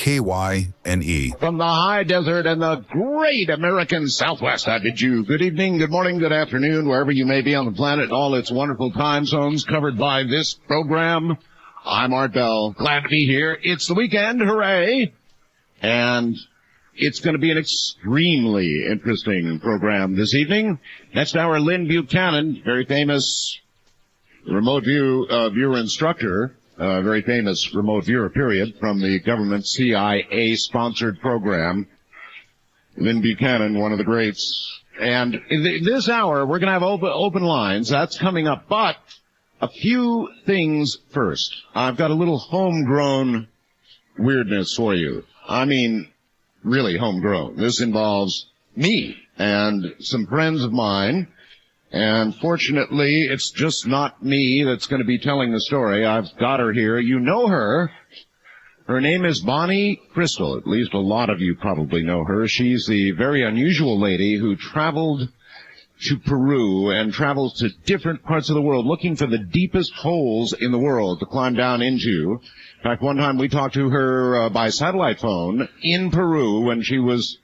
KYNE. From the high desert and the great American Southwest, I bid you good evening, good morning, good afternoon, wherever you may be on the planet, all its wonderful time zones covered by this program. I'm Art Bell. Glad to be here. It's the weekend. Hooray! And it's going to be an extremely interesting program this evening. Next hour, Lyn Buchanan, very famous remote viewer instructor, very famous remote viewer, period, from the government CIA-sponsored program. Lyn Buchanan, one of the greats. And this hour, we're going to have open lines. That's coming up. But a few things first. I've got a little homegrown weirdness for you. I mean, really homegrown. This involves me and some friends of mine. And fortunately, it's just not me that's going to be telling the story. I've got her here. You know her. Her name is Bonnie Crystal. At least a lot of you probably know her. She's the very unusual lady who traveled to Peru and travels to different parts of the world looking for the deepest holes in the world to climb down into. In fact, one time we talked to her by satellite phone in Peru when she was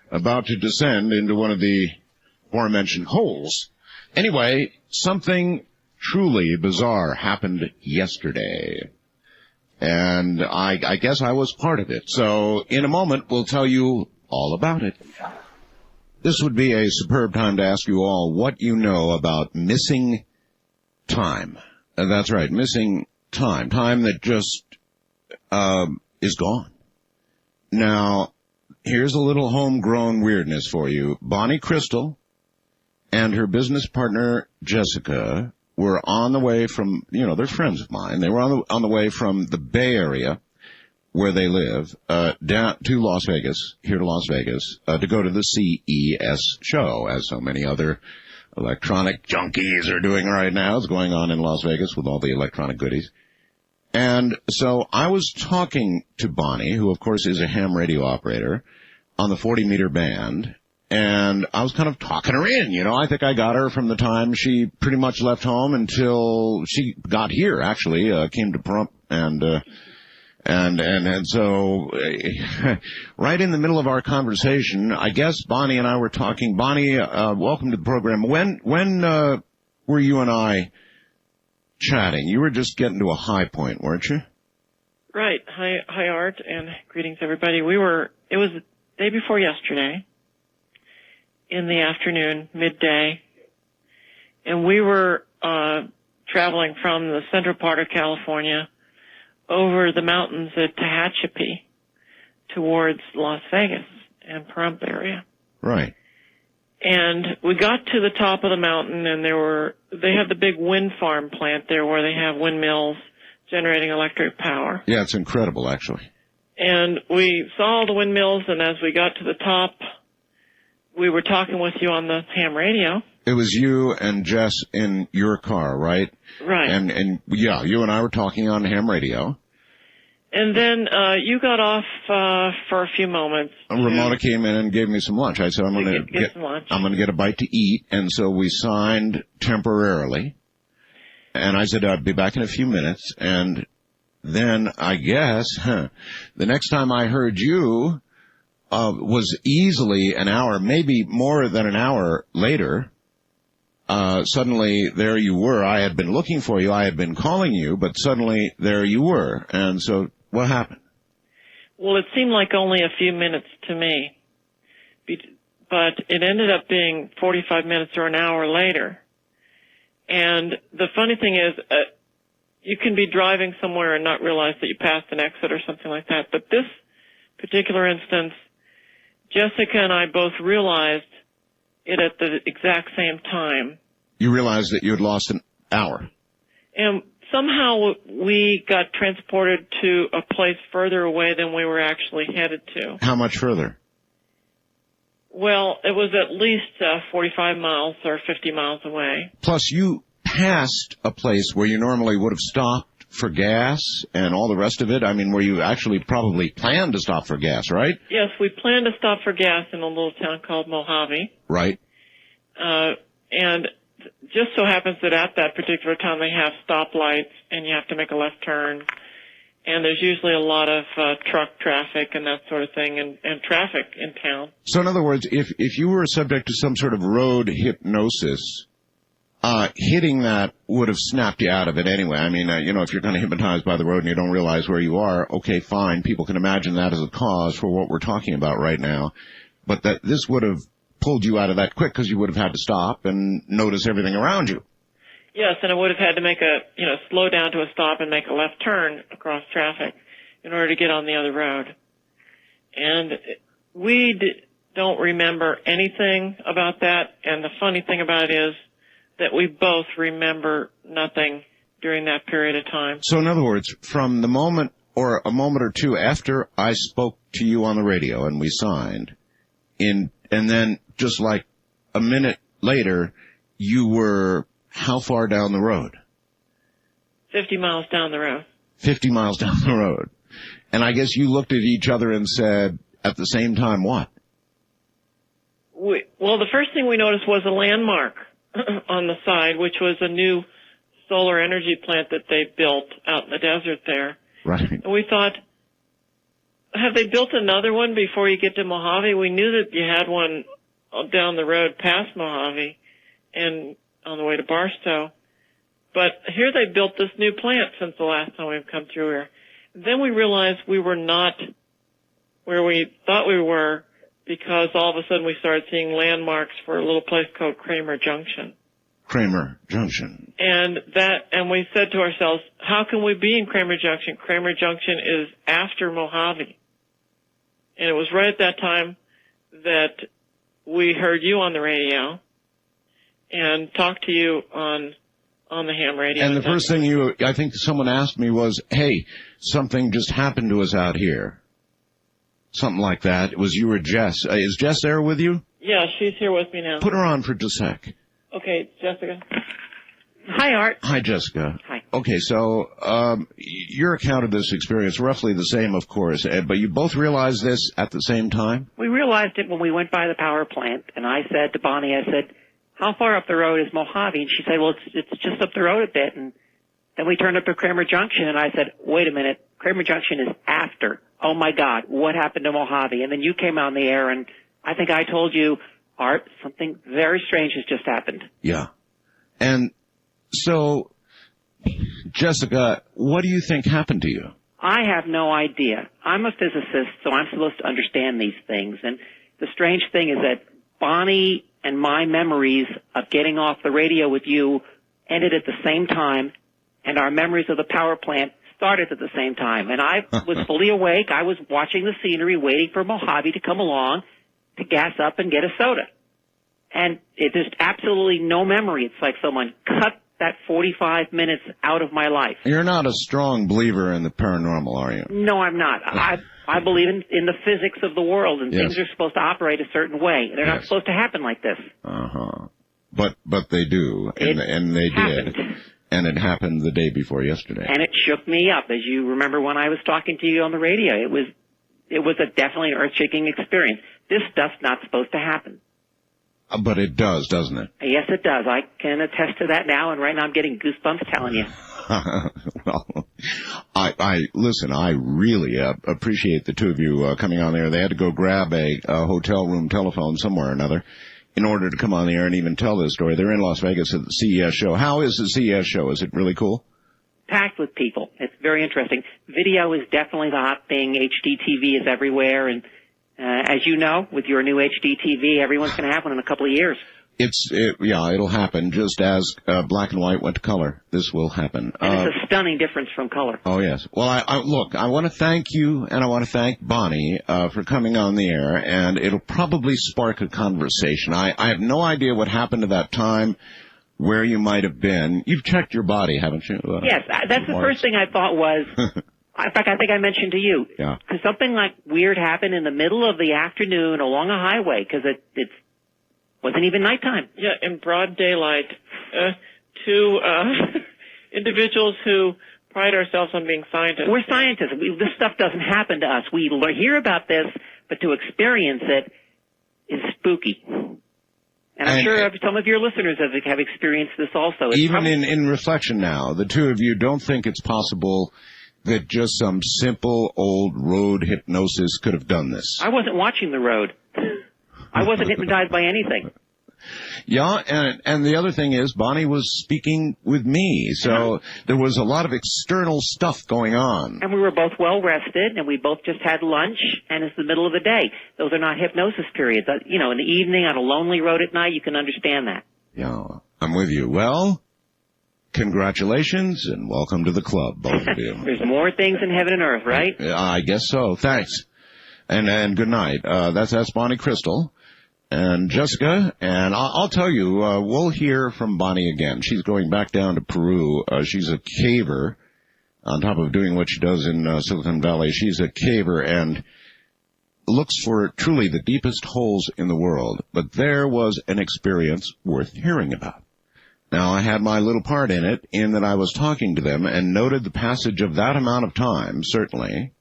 about to descend into one of the aforementioned holes. Anyway, something truly bizarre happened yesterday, and I guess I was part of it. So in a moment, we'll tell you all about it. This would be a superb time to ask you all what you know about missing time. And that's right, missing time. Time that just is gone. Now, here's a little homegrown weirdness for you. Bonnie Crystal and her business partner, Jessica, were on the way from, they're friends of mine. They were on the way from the Bay Area, where they live, down to Las Vegas, here to Las Vegas, to go to the CES show, as so many other electronic junkies are doing right now. It's going on in Las Vegas with all the electronic goodies. And so I was talking to Bonnie, who of course is a ham radio operator, on the 40-meter band. And I was kind of talking her in, I think I got her from the time she pretty much left home until she got here, actually, came to Pahrump, and so, right in the middle of our conversation, I guess Bonnie and I were talking. Bonnie, welcome to the program. When were you and I chatting? You were just getting to a high point, weren't you? Right. Hi, Art, and greetings, everybody. It was the day before yesterday, in the afternoon, midday, and we were traveling from the central part of California over the mountains at Tehachapi towards Las Vegas and Pahrump area. Right. And we got to the top of the mountain, and they have the big wind farm plant there where they have windmills generating electric power. Yeah, it's incredible, actually. And we saw all the windmills, and as we got to the top, we were talking with you on the ham radio. It was you and Jess in your car, right? Right. And yeah, you and I were talking on ham radio. And then you got off for a few moments. Ramona came in and gave me some lunch. I said I'm going to some lunch. I'm going to get a bite to eat, and so we signed temporarily. And I said I'd be back in a few minutes, and then I guess the next time I heard you was easily an hour, maybe more than an hour later. Suddenly there you were. I had been looking for you. I had been calling you, but suddenly there you were. And so what happened? Well, it seemed like only a few minutes to me, but it ended up being 45 minutes or an hour later. And the funny thing is, you can be driving somewhere and not realize that you passed an exit or something like that. But this particular instance, Jessica and I both realized it at the exact same time. You realized that you had lost an hour. And somehow we got transported to a place further away than we were actually headed to. How much further? Well, it was at least 45 miles or 50 miles away. Plus, you passed a place where you normally would have stopped for gas and all the rest of it. I mean, where you actually probably planned to stop for gas, right? Yes, we planned to stop for gas in a little town called Mojave. Right. And just so happens that at that particular town they have stoplights and you have to make a left turn. and there's usually a lot of truck traffic and that sort of thing, and traffic in town. So in other words, if you were subject to some sort of road hypnosis, hitting that would have snapped you out of it anyway. I mean, if you're kind of hypnotized by the road and you don't realize where you are, okay, fine. People can imagine that as a cause for what we're talking about right now. But that this would have pulled you out of that quick because you would have had to stop and notice everything around you. Yes, and I would have had to make slow down to a stop and make a left turn across traffic in order to get on the other road. And we don't remember anything about that, and the funny thing about it is that we both remember nothing during that period of time. So in other words, from the moment or a moment or two after I spoke to you on the radio and we signed, and then just like a minute later, you were how far down the road? 50 miles down the road. 50 miles down the road. And I guess you looked at each other and said at the same time what? Well, the first thing we noticed was a landmark on the side, which was a new solar energy plant that they built out in the desert there. Right. And we thought, have they built another one before you get to Mojave? We knew that you had one down the road past Mojave and on the way to Barstow. But here they built this new plant since the last time we've come through here. Then we realized we were not where we thought we were, because all of a sudden we started seeing landmarks for a little place called Kramer Junction. Kramer Junction. And we said to ourselves, how can we be in Kramer Junction? Kramer Junction is after Mojave. And it was right at that time that we heard you on the radio and talked to you on the ham radio. And the first thing I think someone asked me was, hey, something just happened to us out here. Something like that. It was you or Jess. Is Jess there with you? Yeah, she's here with me now. Put her on for just a sec. Okay, Jessica. Hi, Art. Hi, Jessica. Hi. Okay, so your account of this experience, roughly the same, of course, but you both realized this at the same time? We realized it when we went by the power plant, and I said to Bonnie, I said, how far up the road is Mojave? And she said, well, it's just up the road a bit. And then we turned up to Kramer Junction, and I said, wait a minute, Kramer Junction is after. Oh, my God, what happened to Mojave? And then you came on the air, and I think I told you, Art, something very strange has just happened. Yeah. And so, Jessica, what do you think happened to you? I have no idea. I'm a physicist, so I'm supposed to understand these things. And the strange thing is that Bonnie and my memories of getting off the radio with you ended at the same time, and our memories of the power plant started at the same time. And I was fully awake. I was watching the scenery, waiting for Mojave to come along to gas up and get a soda. And there's absolutely no memory. It's like someone cut that 45 minutes out of my life. You're not a strong believer in the paranormal, are you? No, I'm not. I believe in the physics of the world, and things are supposed to operate a certain way. They're not supposed to happen like this. Uh-huh. But they do, and they happened. did. And it happened the day before yesterday. And it shook me up, as you remember when I was talking to you on the radio. It was a definitely earth-shaking experience. This stuff's not supposed to happen. But it does, doesn't it? Yes, it does. I can attest to that now, and right now I'm getting goosebumps telling you. Well, listen, I really appreciate the two of you coming on there. They had to go grab a hotel room telephone somewhere or another in order to come on the air and even tell this story. They're in Las Vegas at the CES show. How is the CES show? Is it really cool? Packed with people. It's very interesting. Video is definitely the hot thing. HD TV is everywhere, and as you know, with your new HD TV, everyone's going to have one in a couple of years. It'll happen just as black and white went to color. This will happen. And it's a stunning difference from color. Oh, yes. Well, I want to thank you, and I want to thank Bonnie for coming on the air, and it'll probably spark a conversation. I have no idea what happened to that time, where you might have been. You've checked your body, haven't you? Yes, that's the first thing I thought was... In fact, I think I mentioned to you, because something like weird happened in the middle of the afternoon along a highway, because it wasn't even nighttime. Yeah, in broad daylight. Two individuals who pride ourselves on being scientists. We're scientists. This stuff doesn't happen to us. We hear about this, but to experience it is spooky. And I'm sure some of your listeners have experienced this also. Even in reflection now, the two of you don't think it's possible that just some simple old road hypnosis could have done this. I wasn't watching the road. I wasn't hypnotized by anything. Yeah, and the other thing is, Bonnie was speaking with me, so there was a lot of external stuff going on. And we were both well rested, and we both just had lunch, and it's the middle of the day. Those are not hypnosis periods. You know, in the evening, on a lonely road at night, you can understand that. Yeah, I'm with you. Well, congratulations, and welcome to the club, both of you. There's more things in heaven and earth, right? I guess so. Thanks. And good night. That's Bonnie Crystal. And Jessica, and I'll tell you, we'll hear from Bonnie again. She's going back down to Peru. She's a caver. On top of doing what she does in Silicon Valley, she's a caver and looks for truly the deepest holes in the world. But there was an experience worth hearing about. Now, I had my little part in it, in that I was talking to them and noted the passage of that amount of time, certainly,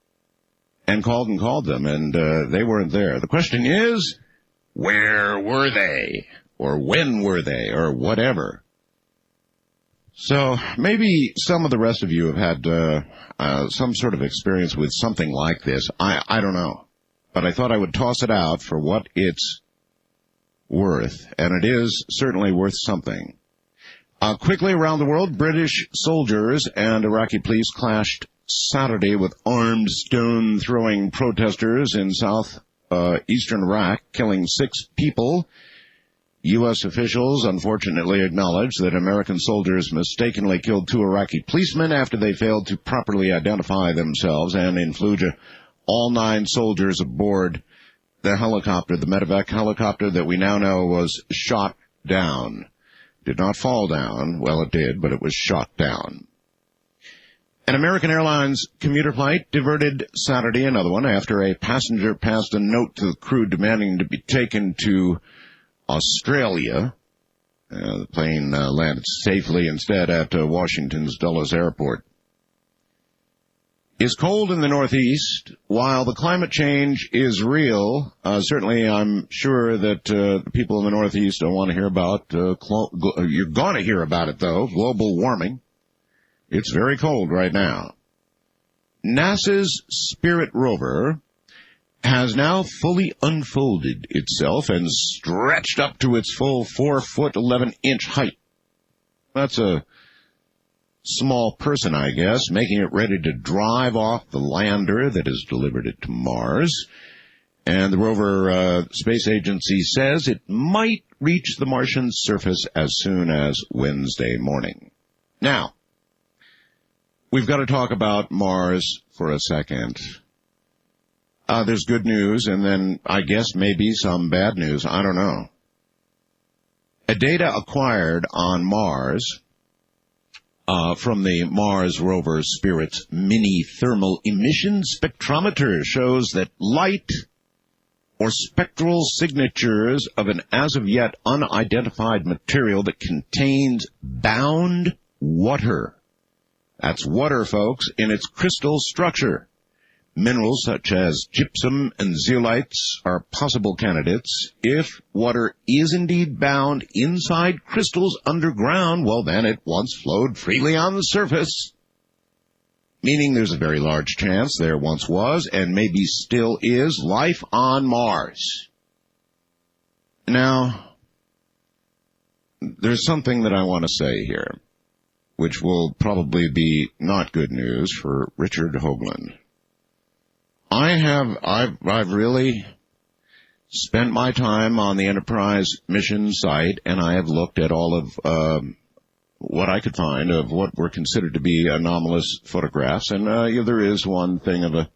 and called them, and they weren't there. The question is, where were they? Or when were they? Or whatever. So maybe some of the rest of you have had some sort of experience with something like this. I don't know. But I thought I would toss it out for what it's worth. And it is certainly worth something. Quickly around the world, British soldiers and Iraqi police clashed Saturday with armed stone-throwing protesters in eastern Iraq, killing 6 people. U.S. officials unfortunately acknowledged that American soldiers mistakenly killed 2 Iraqi policemen after they failed to properly identify themselves, and in Fallujah, all 9 soldiers aboard the helicopter, the medevac helicopter that we now know was shot down. Did not fall down. Well, it did, but it was shot down. An American Airlines commuter flight diverted Saturday, another one, after a passenger passed a note to the crew demanding to be taken to Australia. The plane landed safely instead at Washington's Dulles Airport. Is cold in the Northeast. While the climate change is real, certainly I'm sure that the people in the Northeast don't want to hear about, you're going to hear about it, though, global warming. It's very cold right now. NASA's Spirit rover has now fully unfolded itself and stretched up to its full 4-foot 11-inch height. That's a small person, I guess, making it ready to drive off the lander that has delivered it to Mars. And the rover space agency says it might reach the Martian surface as soon as Wednesday morning. Now, we've got to talk about Mars for a second. There's good news, and then I guess maybe some bad news. I don't know. Data acquired on Mars from the Mars rover Spirit's mini thermal emission spectrometer shows that light or spectral signatures of an as-of-yet unidentified material that contains bound water. That's water, folks, in its crystal structure. Minerals such as gypsum and zeolites are possible candidates. If water is indeed bound inside crystals underground, well, then it once flowed freely on the surface. Meaning there's a very large chance there once was, and maybe still is, life on Mars. Now, there's something that I want to say here, which will probably be not good news for Richard Hoagland. I've really spent my time on the Enterprise mission site, and I have looked at all of what I could find of what were considered to be anomalous photographs. And there is one thing of a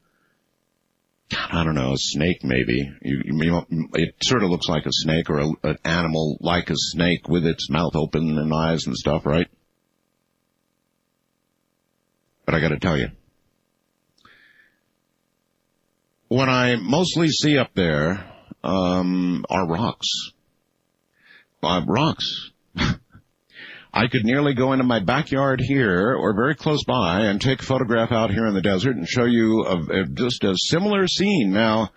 snake maybe. It sort of looks like a snake, or an animal like a snake with its mouth open and eyes and stuff, right? But I got to tell you, what I mostly see up there are rocks. Rocks. I could nearly go into my backyard here or very close by and take a photograph out here in the desert and show you just a similar scene. Now,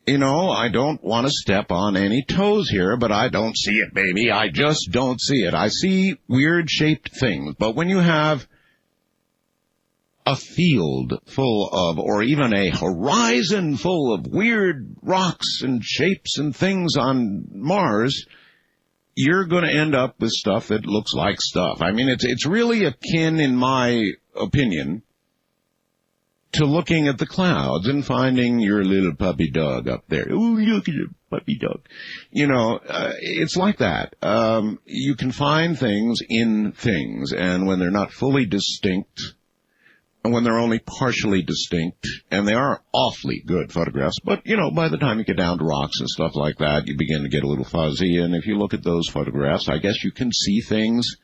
I don't want to step on any toes here, but I don't see it, baby. I just don't see it. I see weird-shaped things. But when you have a field full of, or even a horizon full of weird rocks and shapes and things on Mars, you're going to end up with stuff that looks like stuff. I mean, it's really akin, in my opinion, to looking at the clouds and finding your little puppy dog up there. Ooh, look at your puppy dog. You know, it's like that. You can find things in things, and when they're not fully distinct, and when they're only partially distinct, and they are awfully good photographs, but, you know, by the time you get down to rocks and stuff like that, you begin to get a little fuzzy, and if you look at those photographs, I guess you can see things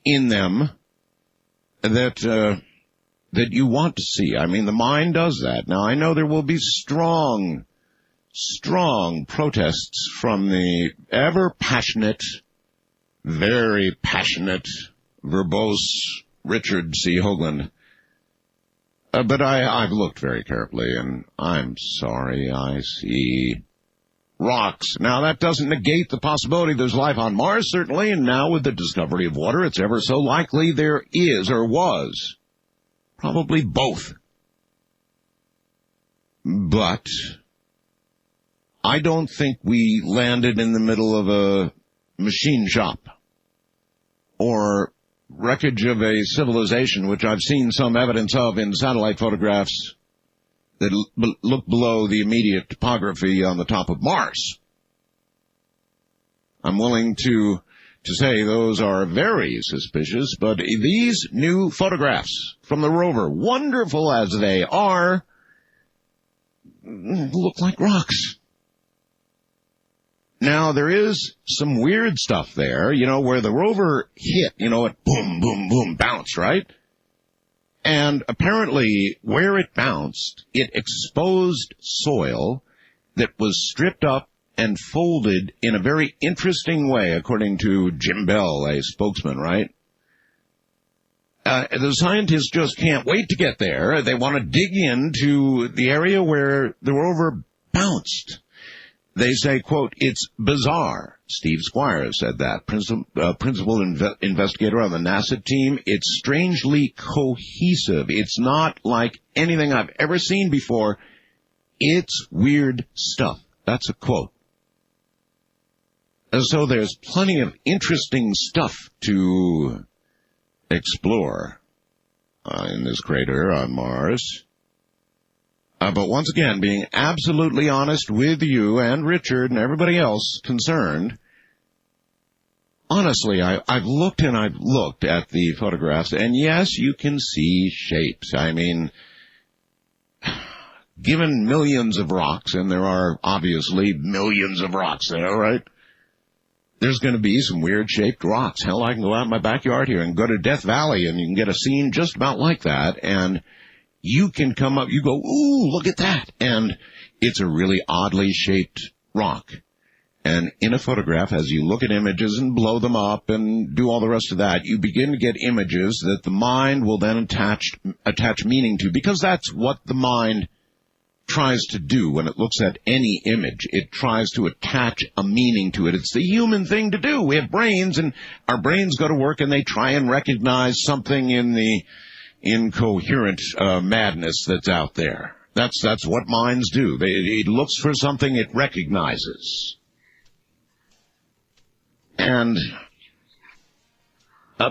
in them that you want to see. I mean, the mind does that. Now, I know there will be strong protests from the ever-passionate, very passionate, verbose Richard C. Hoagland. But I've looked very carefully, and I'm sorry, I see rocks. Now, that doesn't negate the possibility there's life on Mars, certainly, and now with the discovery of water, it's ever so likely there is or was. Probably both. But I don't think we landed in the middle of a machine shop or wreckage of a civilization, which I've seen some evidence of in satellite photographs that look below the immediate topography on the top of Mars. I'm willing to say those are very suspicious, but these new photographs from the rover, wonderful as they are, look like rocks. Now, there is some weird stuff there, you know, where the rover hit, you know, it boom, boom, boom, bounced, right? And apparently, where it bounced, it exposed soil that was stripped up and folded in a very interesting way, according to Jim Bell, a spokesman, right? The scientists just can't wait to get there. They want to dig into the area where the rover bounced. They say, quote, "It's bizarre." Steve Squires said that, principal investigator on the NASA team. It's strangely cohesive. It's not like anything I've ever seen before. It's weird stuff. That's a quote. And so there's plenty of interesting stuff to explore in this crater on Mars. But once again, being absolutely honest with you and Richard and everybody else concerned, honestly, I've looked at the photographs, and yes, you can see shapes. I mean, given millions of rocks, and there are obviously millions of rocks there, right? There's going to be some weird-shaped rocks. Hell, I can go out in my backyard here and go to Death Valley, and you can get a scene just about like that, and you can come up, you go, ooh, look at that, and it's a really oddly shaped rock. And in a photograph, as you look at images and blow them up and do all the rest of that, you begin to get images that the mind will then attach meaning to, because that's what the mind tries to do when it looks at any image. It tries to attach a meaning to it. It's the human thing to do. We have brains, and our brains go to work, and they try and recognize something in the incoherent madness that's out there. That's what minds do. It looks for something it recognizes. And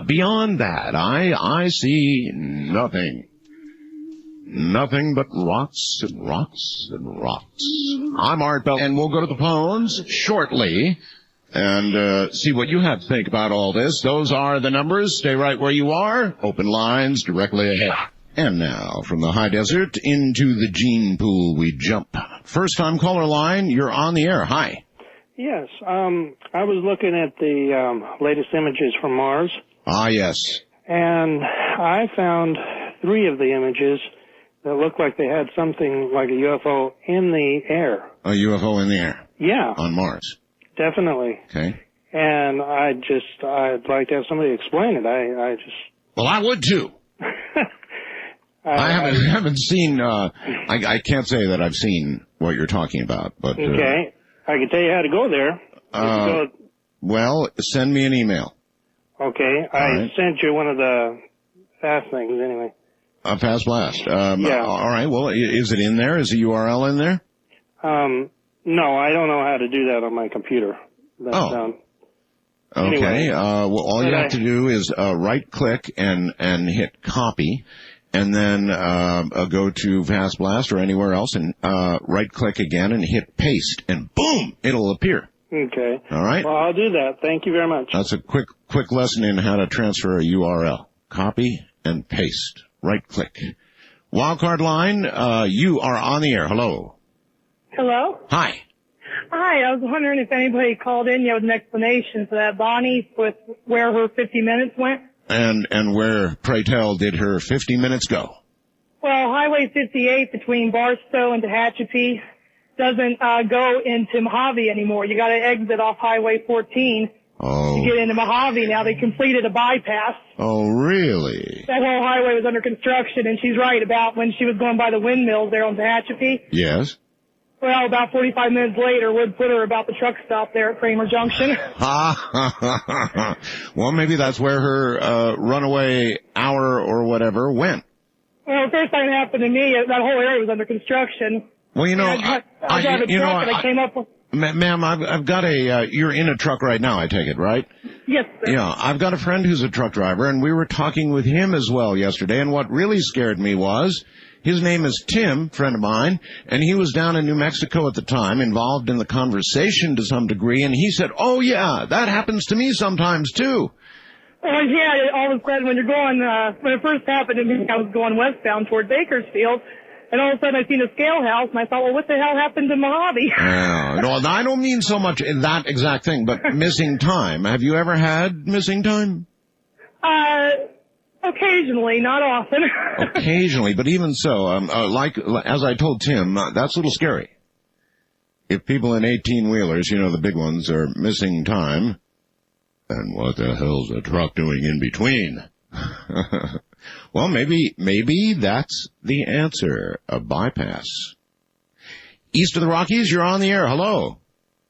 beyond that, I see nothing. Nothing but rocks and rocks and rocks. I'm Art Bell, and we'll go to the phones shortly and see what you have to think about all this. Those are the numbers. Stay right where you are. Open lines directly ahead. And now, from the high desert into the gene pool we jump. First-time caller line, you're on the air. Hi. Yes, I was looking at the latest images from Mars. Ah, yes. And I found 3 of the images that looked like they had something like a UFO in the air. A UFO in the air? Yeah. On Mars? Definitely. Okay. And I'd like to have somebody explain it. Well, I would too. I haven't seen, I can't say that I've seen what you're talking about, but. Okay. I can tell you how to go there. Well, send me an email. Okay. I sent you one of the fast things anyway. Fast Blast. Yeah. All right. Well, is it in there? Is the URL in there? No, I don't know how to do that on my computer. But, Okay. Anyway, well, all you have to do is right-click and hit copy, and then go to Fast Blast or anywhere else and right-click again and hit paste, and boom, it'll appear. Okay. All right. Well, I'll do that. Thank you very much. That's a quick lesson in how to transfer a URL. Copy and paste. Right-click. Wildcard line, you are on the air. Hello. Hello? Hi. Hi, I was wondering if anybody called in yet with an explanation for that Bonnie with where her 50 minutes went. And where, pray tell, did her 50 minutes go? Well, Highway 58 between Barstow and Tehachapi doesn't go into Mojave anymore. You got to exit off Highway 14 to get into Mojave. Now they completed a bypass. Oh, really? That whole highway was under construction, and she's right about when she was going by the windmills there on Tehachapi. Yes. Well, about 45 minutes later, Wood put her about the truck stop there at Kramer Junction. Well, maybe that's where her runaway hour or whatever went. Well, the first time it happened to me, that whole area was under construction. Well, you know, I drive a truck and I came up with... Ma'am, I've got you're in a truck right now, I take it, right? Yes, sir. Yeah, I've got a friend who's a truck driver, and we were talking with him as well yesterday, and what really scared me was... His name is Tim, friend of mine, and he was down in New Mexico at the time, involved in the conversation to some degree, and he said, oh, yeah, that happens to me sometimes, too. Well, yeah, all of a sudden when you're going, when it first happened to me, I was going westbound toward Bakersfield, and all of a sudden I seen a scale house, and I thought, well, what the hell happened to Mojave? No, I don't mean so much in that exact thing, but missing time. Have you ever had missing time? Occasionally, not often. Occasionally, but even so, as I told Tim, that's a little scary. If people in 18-wheelers, you know, the big ones, are missing time, then what the hell's a truck doing in between? Well, maybe that's the answer, a bypass. East of the Rockies, you're on the air. Hello.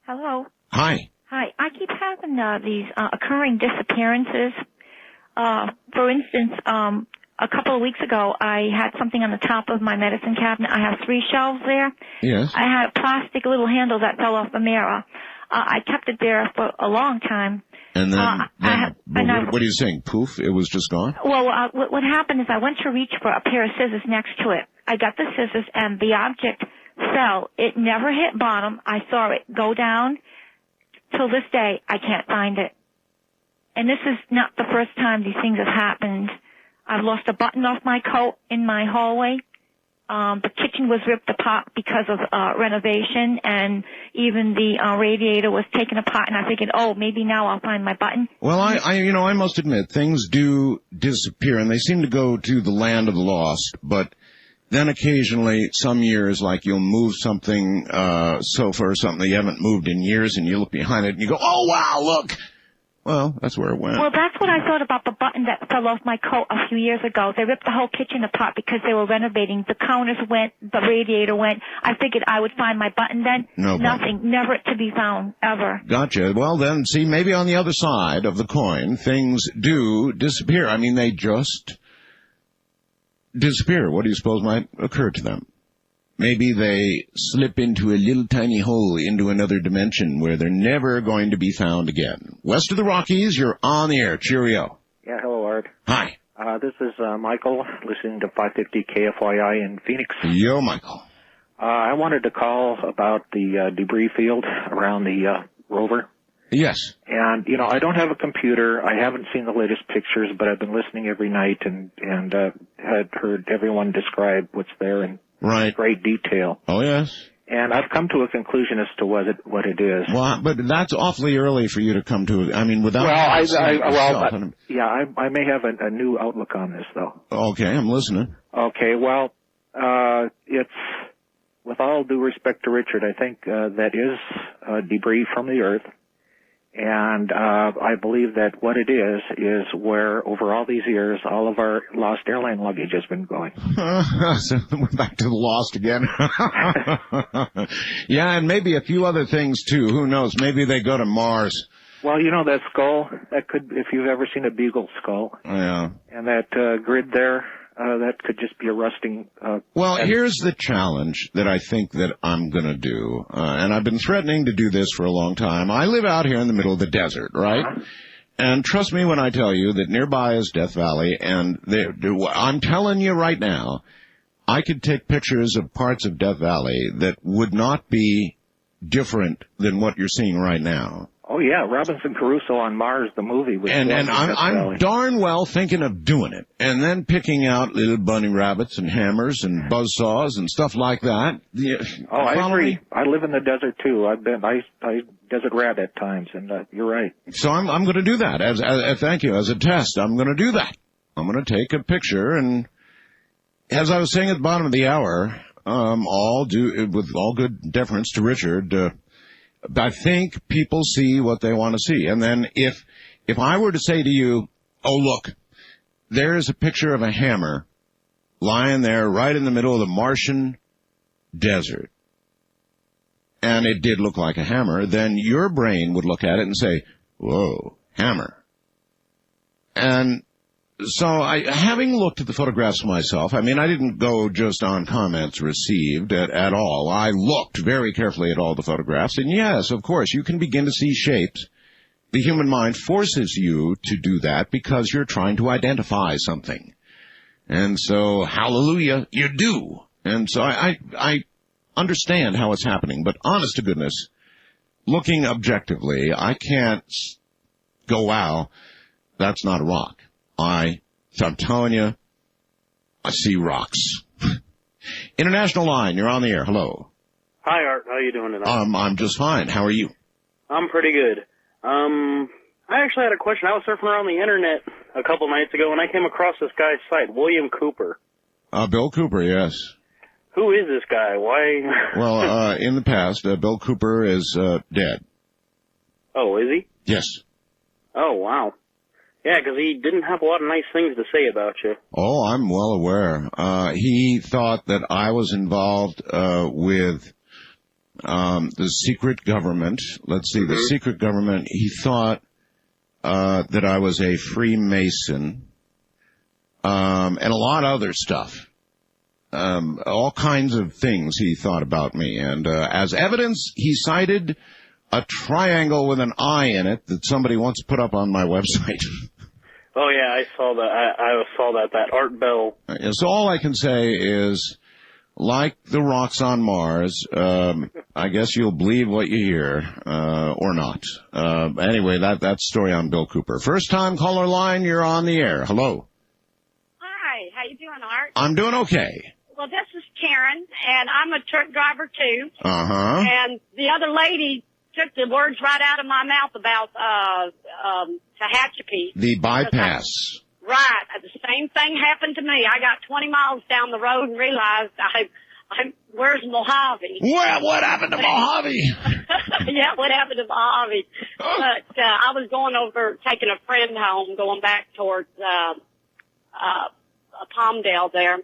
Hello. Hi. Hi. I keep having these occurring disappearances. For instance, a couple of weeks ago, I had something on the top of my medicine cabinet. I have 3 shelves there. Yes. I had a plastic little handle that fell off the mirror. I kept it there for a long time. And then what are you saying? Poof, it was just gone? Well, what happened is I went to reach for a pair of scissors next to it. I got the scissors, and the object fell. It never hit bottom. I saw it go down. Till this day, I can't find it. And this is not the first time these things have happened. I've lost a button off my coat in my hallway. The kitchen was ripped apart because of renovation, and even the radiator was taken apart, and I figured, oh, maybe now I'll find my button. Well, I must admit, things do disappear, and they seem to go to the land of the lost, but then occasionally, some years, like you'll move something, sofa or something that you haven't moved in years, and you look behind it and you go, oh, wow, look! Well, that's where it went. Well, that's what I thought about the button that fell off my coat a few years ago. They ripped the whole kitchen apart because they were renovating. The counters went, the radiator went. I figured I would find my button then. No Nothing. button. Never to be found, ever. Gotcha. Well, then, see, maybe on the other side of the coin, things do disappear. I mean, they just disappear. What do you suppose might occur to them? Maybe they slip into a little tiny hole into another dimension where they're never going to be found again. West of the Rockies, you're on the air. Cheerio. Yeah, hello, Art. Hi. This is Michael, listening to 550 KFYI in Phoenix. Yo, Michael. I wanted to call about the debris field around the rover. Yes. And, you know, I don't have a computer. I haven't seen the latest pictures, but I've been listening every night and had heard everyone describe what's there in great detail. Oh, yes. And I've come to a conclusion as to what it is. Well, but that's awfully early for you to come to it. I mean, without... I may have a new outlook on this, though. Okay, I'm listening. Okay, well, it's, with all due respect to Richard, I think that is debris from the Earth. And I believe that what it is where, over all these years, all of our lost airline luggage has been going. So we're back to the lost again. Yeah, and maybe a few other things, too. Who knows? Maybe they go to Mars. Well, you know, that skull, that could, if you've ever seen a beagle skull. Yeah. And that grid there, that could just be a rusting. Well, here's the challenge that I think that I'm going to do, and I've been threatening to do this for a long time. I live out here in the middle of the desert, right? And trust me when I tell you that nearby is Death Valley, and I'm telling you right now, I could take pictures of parts of Death Valley that would not be different than what you're seeing right now. Oh, yeah, Robinson Crusoe on Mars, the movie. And I'm darn well thinking of doing it, and then picking out little bunny rabbits and hammers and buzzsaws and stuff like that. I agree. I live in the desert, too. I desert rat at times, and you're right. So I'm going to do that. Thank you. As a test, I'm going to do that. I'm going to take a picture, and as I was saying at the bottom of the hour, with all good deference to Richard, I think people see what they want to see. And then if I were to say to you, oh, look, there is a picture of a hammer lying there right in the middle of the Martian desert, and it did look like a hammer, then your brain would look at it and say, whoa, hammer. And so having looked at the photographs myself, I mean, I didn't go just on comments received at all. I looked very carefully at all the photographs, and yes, of course, you can begin to see shapes. The human mind forces you to do that because you're trying to identify something. And so, hallelujah, you do. And so I understand how it's happening, but honest to goodness, looking objectively, I can't go, wow, that's not a rock. I'm telling you, I see rocks. International line, you're on the air. Hello. Hi, Art. How you doing tonight? I'm just fine. How are you? I'm pretty good. I actually had a question. I was surfing around the internet a couple nights ago, and I came across this guy's site, William Cooper. Bill Cooper, yes. Who is this guy? Why? Well, in the past, Bill Cooper is dead. Oh, is he? Yes. Oh, wow. Yeah, because he didn't have a lot of nice things to say about you. Oh, I'm well aware. He thought that I was involved with the secret government. Let's see, the secret government. He thought that I was a Freemason and a lot of other stuff. All kinds of things he thought about me. And as evidence, he cited a triangle with an eye in it that somebody once put up on my website. Oh, yeah, I saw that. I saw that Art Bell. So all I can say is, like the rocks on Mars, I guess you'll believe what you hear, or not. Anyway, that's the story on Bill Cooper. First time caller line, you're on the air. Hello. Hi, how you doing, Art? I'm doing okay. Well, this is Karen, and I'm a truck driver, too. Uh-huh. And the other lady took the words right out of my mouth about Tehachapi. The bypass. Right. The same thing happened to me. I got 20 miles down the road and realized where's Mojave? Well, what happened to Mojave? Yeah, what happened to Mojave? But I was going over, taking a friend home, going back towards Palmdale there.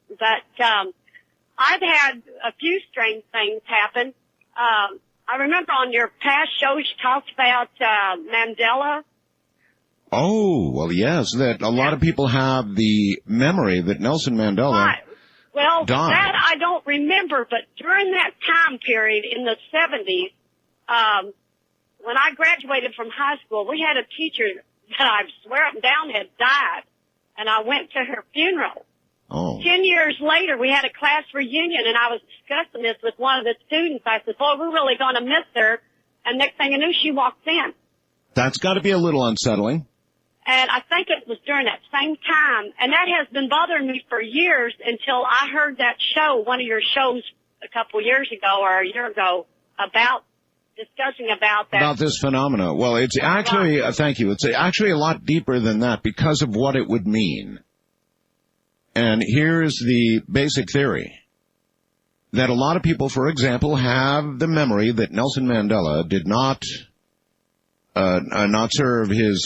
But I've had a few strange things happen. I remember on your past shows you talked about Mandela. Oh, well, yes, that a lot of people have the memory that Nelson Mandela Well, died. that I don't remember, but during that time period in the 70s, when I graduated from high school, we had a teacher that I swear up and down had died, and I went to her funeral. Oh. 10 years later, we had a class reunion, and I was discussing this with one of the students. I said, boy, we're really going to miss her. And next thing I knew, she walked in. That's got to be a little unsettling. And I think it was during that same time. And that has been bothering me for years until I heard that show, one of your shows a couple years ago or a year ago, about discussing about that. About this phenomena. Well, it's actually, thank you, it's actually a lot deeper than that because of what it would mean. And here's the basic theory. That a lot of people, for example, have the memory that Nelson Mandela did not serve his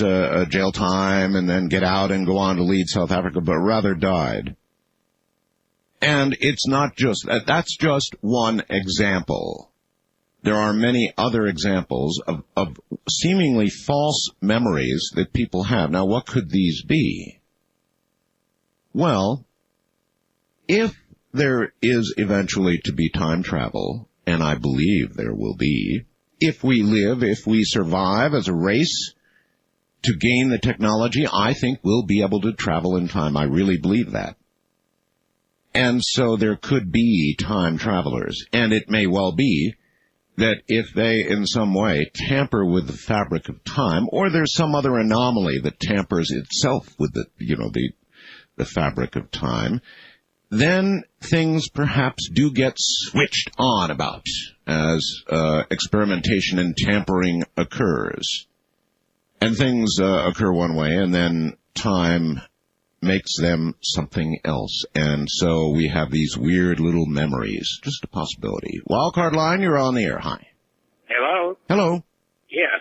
jail time and then get out and go on to lead South Africa, but rather died. And it's not just, that's just one example. There are many other examples of seemingly false memories that people have. Now, what could these be? Well, if there is eventually to be time travel, and I believe there will be, if we live, if we survive as a race to gain the technology, I think we'll be able to travel in time. I really believe that. And so there could be time travelers, and it may well be that if they in some way tamper with the fabric of time, or there's some other anomaly that tampers itself with the fabric of time, then things perhaps do get switched on about as experimentation and tampering occurs. And things occur one way, and then time makes them something else. And so we have these weird little memories. Just a possibility. Wildcard line, you're on the air. Hi. Hello? Hello. Yes.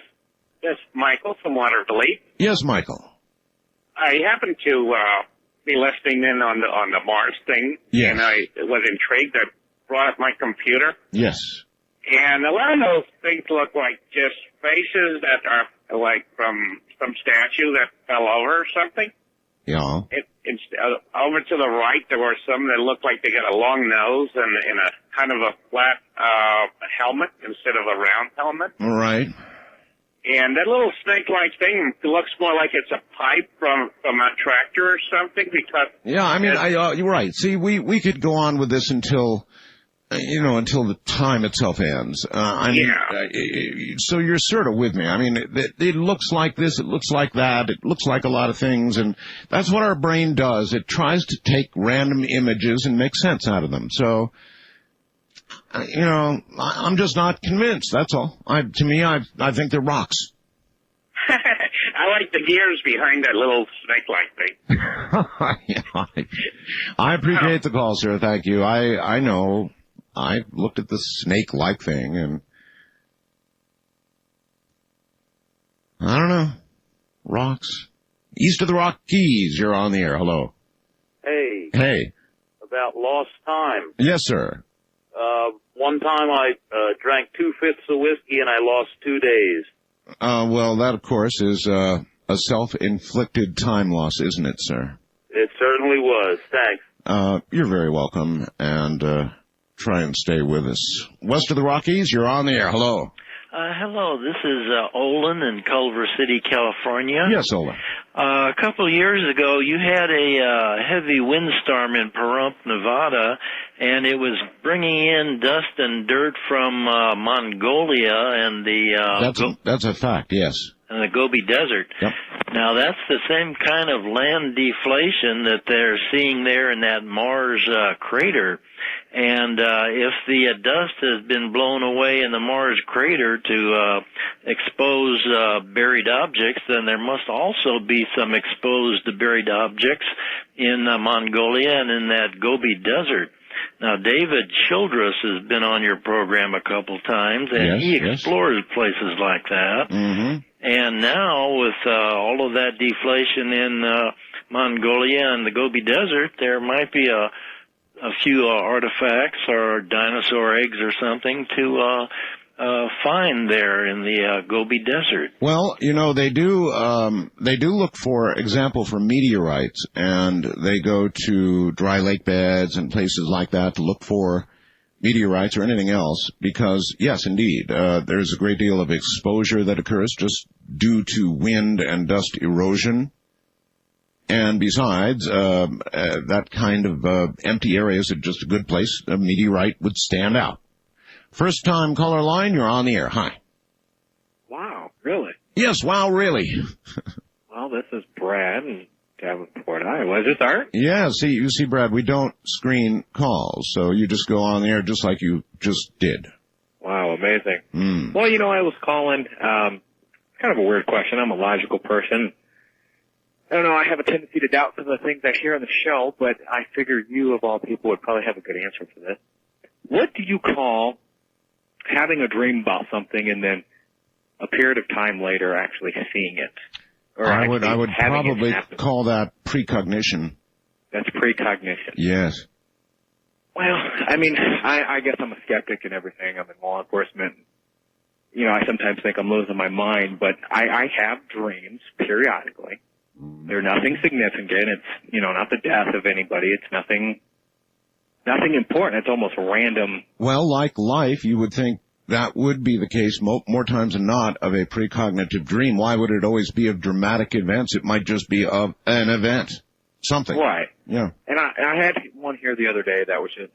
This is Michael from Waterville. Yes, Michael. I happened to be listening in on the Mars thing. Yes. And I was intrigued. I brought up my computer. Yes. And a lot of those things look like just faces that are like from some statue that fell over or something. Yeah. Over to the right, there were some that looked like they got a long nose and a kind of a flat helmet instead of a round helmet. All right. And that little snake-like thing looks more like it's a pipe from a tractor or something. Because yeah, I mean, you're right. See, we could go on with this until the time itself ends. So you're sort of with me. I mean, it looks like this, it looks like that, it looks like a lot of things, and that's what our brain does. It tries to take random images and make sense out of them. So, I'm just not convinced, that's all. To me, I think they're rocks. I like the gears behind that little snake-like thing. I appreciate the call, sir. Thank you. I know. I looked at the snake-like thing, and I don't know. Rocks. East of the Rockies, you're on the air. Hello. Hey. Hey. About lost time. Yes, sir. One time I drank 2/5 of whiskey and I lost 2 days. Well, that, of course, is a self-inflicted time loss, isn't it, sir? It certainly was. Thanks. You're very welcome, and try and stay with us. West of the Rockies, you're on the air. Hello. Hello, this is Olin in Culver City, California. Yes, Olin. A couple of years ago, you had a heavy windstorm in Pahrump, Nevada, and it was bringing in dust and dirt from Mongolia and the... That's a fact, yes. And the Gobi Desert. Yep. Now, that's the same kind of land deflation that they're seeing there in that Mars crater. And if the dust has been blown away in the Mars crater to expose buried objects, then there must also be some exposed buried objects in Mongolia and in that Gobi Desert. Now, David Childress has been on your program a couple times, and he explores places like that. Mm-hmm. And now, with all of that deflation in Mongolia and the Gobi Desert, there might be a few artifacts or dinosaur eggs or something to find there in the Gobi Desert. Well, they do look, for example, for meteorites, and they go to dry lake beds and places like that to look for meteorites or anything else, because, yes, indeed, there's a great deal of exposure that occurs just due to wind and dust erosion. And besides, that kind of empty area is just a good place a meteorite would stand out. First time caller line, you're on the air. Hi. Wow, really? Yes, wow, really. Well, this is Brad in Davenport, Iowa. Is this Art? Yeah, you see, Brad, we don't screen calls, so you just go on the air just like you just did. Wow, amazing. Mm. Well, I was calling, kind of a weird question. I'm a logical person. I don't know, I have a tendency to doubt some of the things I hear on the show, but I figured you, of all people, would probably have a good answer for this. What do you call having a dream about something and then a period of time later actually seeing it? Or I would probably call that precognition. That's precognition. Yes. Well, I guess I'm a skeptic and everything. I'm in law enforcement. I sometimes think I'm losing my mind, but I have dreams periodically. They're nothing significant. It's, not the death of anybody. It's nothing important. It's almost random. Well, like life, you would think that would be the case more times than not of a precognitive dream. Why would it always be of dramatic events? It might just be of an event. Something. Right. Yeah. And I had one here the other day that was just,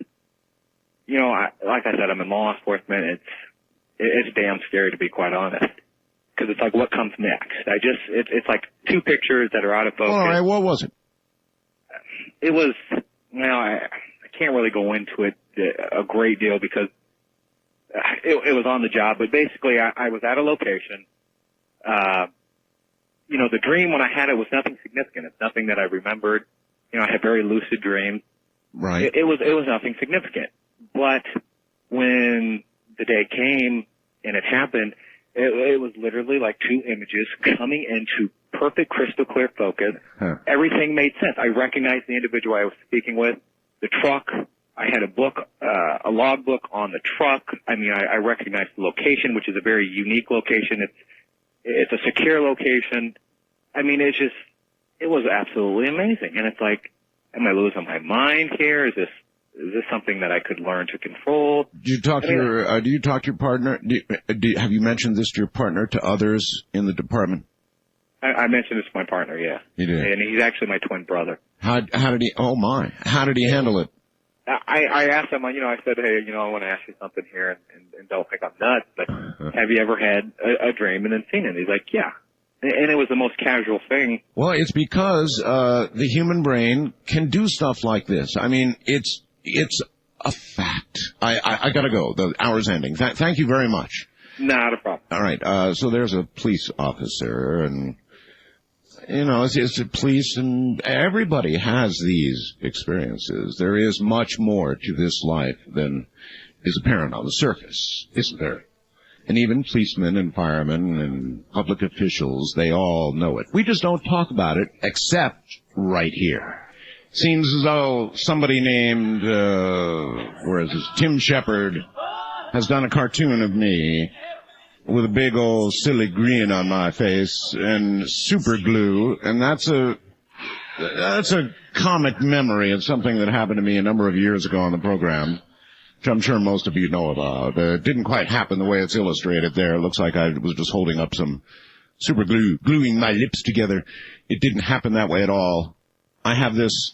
like I said, I'm in law enforcement. It's damn scary, to be quite honest. Because it's like, what comes next? It's like two pictures that are out of focus. All right, what was it? It was, I can't really go into it a great deal because it was on the job. But basically, I was at a location. The dream when I had it was nothing significant. It's nothing that I remembered. I had very lucid dreams. Right. It was nothing significant. But when the day came and it happened, it was literally like two images coming into perfect crystal clear focus. Huh. Everything made sense. I recognized the individual I was speaking with, the truck. I had a log book on the truck. I recognized the location, which is a very unique location. It's a secure location. It was absolutely amazing. And it's like, am I losing my mind here? Is this something that I could learn to control? Do you talk to your partner? Have you mentioned this to your partner, to others in the department? I mentioned this to my partner, yeah. You did? And he's actually my twin brother. How did he, oh my, how did he handle it? I asked him, I said, hey, I want to ask you something here, and don't think I'm nuts, but have you ever had a dream and then seen it? And he's like, yeah. And it was the most casual thing. Well, it's because the human brain can do stuff like this. It's a fact. I gotta go. The hour's ending. Thank you very much. Not a problem. All right. So there's a police officer, and it's a police, and everybody has these experiences. There is much more to this life than is apparent on the surface, isn't there? And even policemen and firemen and public officials, they all know it. We just don't talk about it, except right here. Seems as though somebody named, Tim Shepard has done a cartoon of me with a big old silly grin on my face and super glue, and that's a comic memory of something that happened to me a number of years ago on the program, which I'm sure most of you know about. It didn't quite happen the way it's illustrated there. It looks like I was just holding up some super glue, gluing my lips together. It didn't happen that way at all. I have this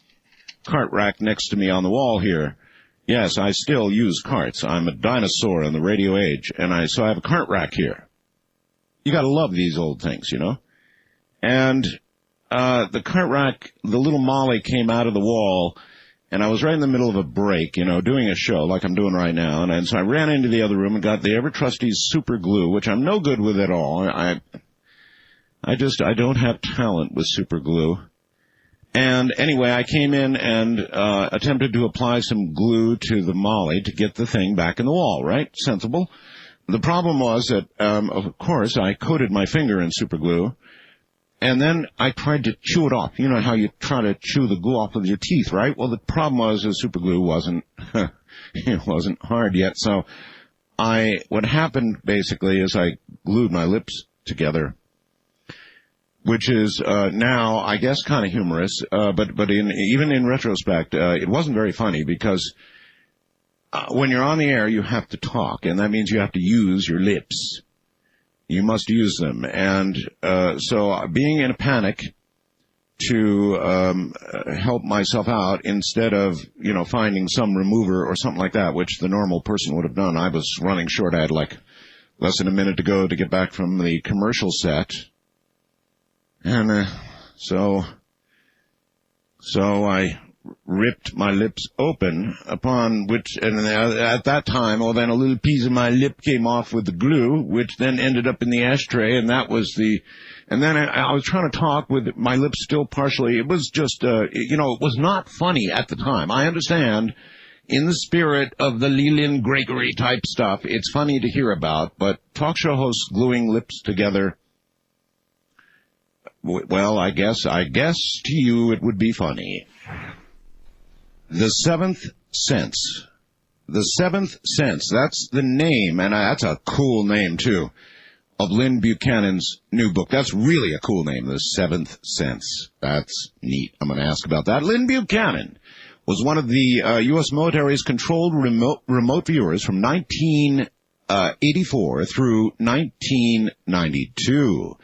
cart rack next to me on the wall here. Yes, I still use carts. I'm a dinosaur in the radio age, so I have a cart rack here. You gotta love these old things, And the cart rack, the little Molly came out of the wall, and I was right in the middle of a break, doing a show like I'm doing right now, and so I ran into the other room and got the ever-trusty super glue, which I'm no good with at all. I don't have talent with super glue. And anyway, I came in and attempted to apply some glue to the Molly to get the thing back in the wall, right? Sensible. The problem was that, of course, I coated my finger in super glue, and then I tried to chew it off. You know how you try to chew the glue off with your teeth, right? Well, the problem was the super glue wasn't hard yet. So what happened basically is I glued my lips together, which is now, I guess, kind of humorous, but even in retrospect, it wasn't very funny because when you're on the air, you have to talk, and that means you have to use your lips. You must use them, and so being in a panic to help myself out instead of finding some remover or something like that, which the normal person would have done. I was running short. I had like less than a minute to go to get back from the commercial set. And so I ripped my lips open, upon which, and at that time, then a little piece of my lip came off with the glue, which then ended up in the ashtray, and that was and then I was trying to talk with my lips still partially. It was just, it was not funny at the time. I understand, in the spirit of the Leland Gregory type stuff, it's funny to hear about, but talk show hosts gluing lips together, well, I guess to you it would be funny. The Seventh Sense. The Seventh Sense, that's the name, and that's a cool name, too. of Lyn Buchanan's new book. That's really a cool name, The Seventh Sense. That's neat. I'm going to ask about that. Lyn Buchanan was one of the U.S. military's controlled remote viewers from 1984 through 1992.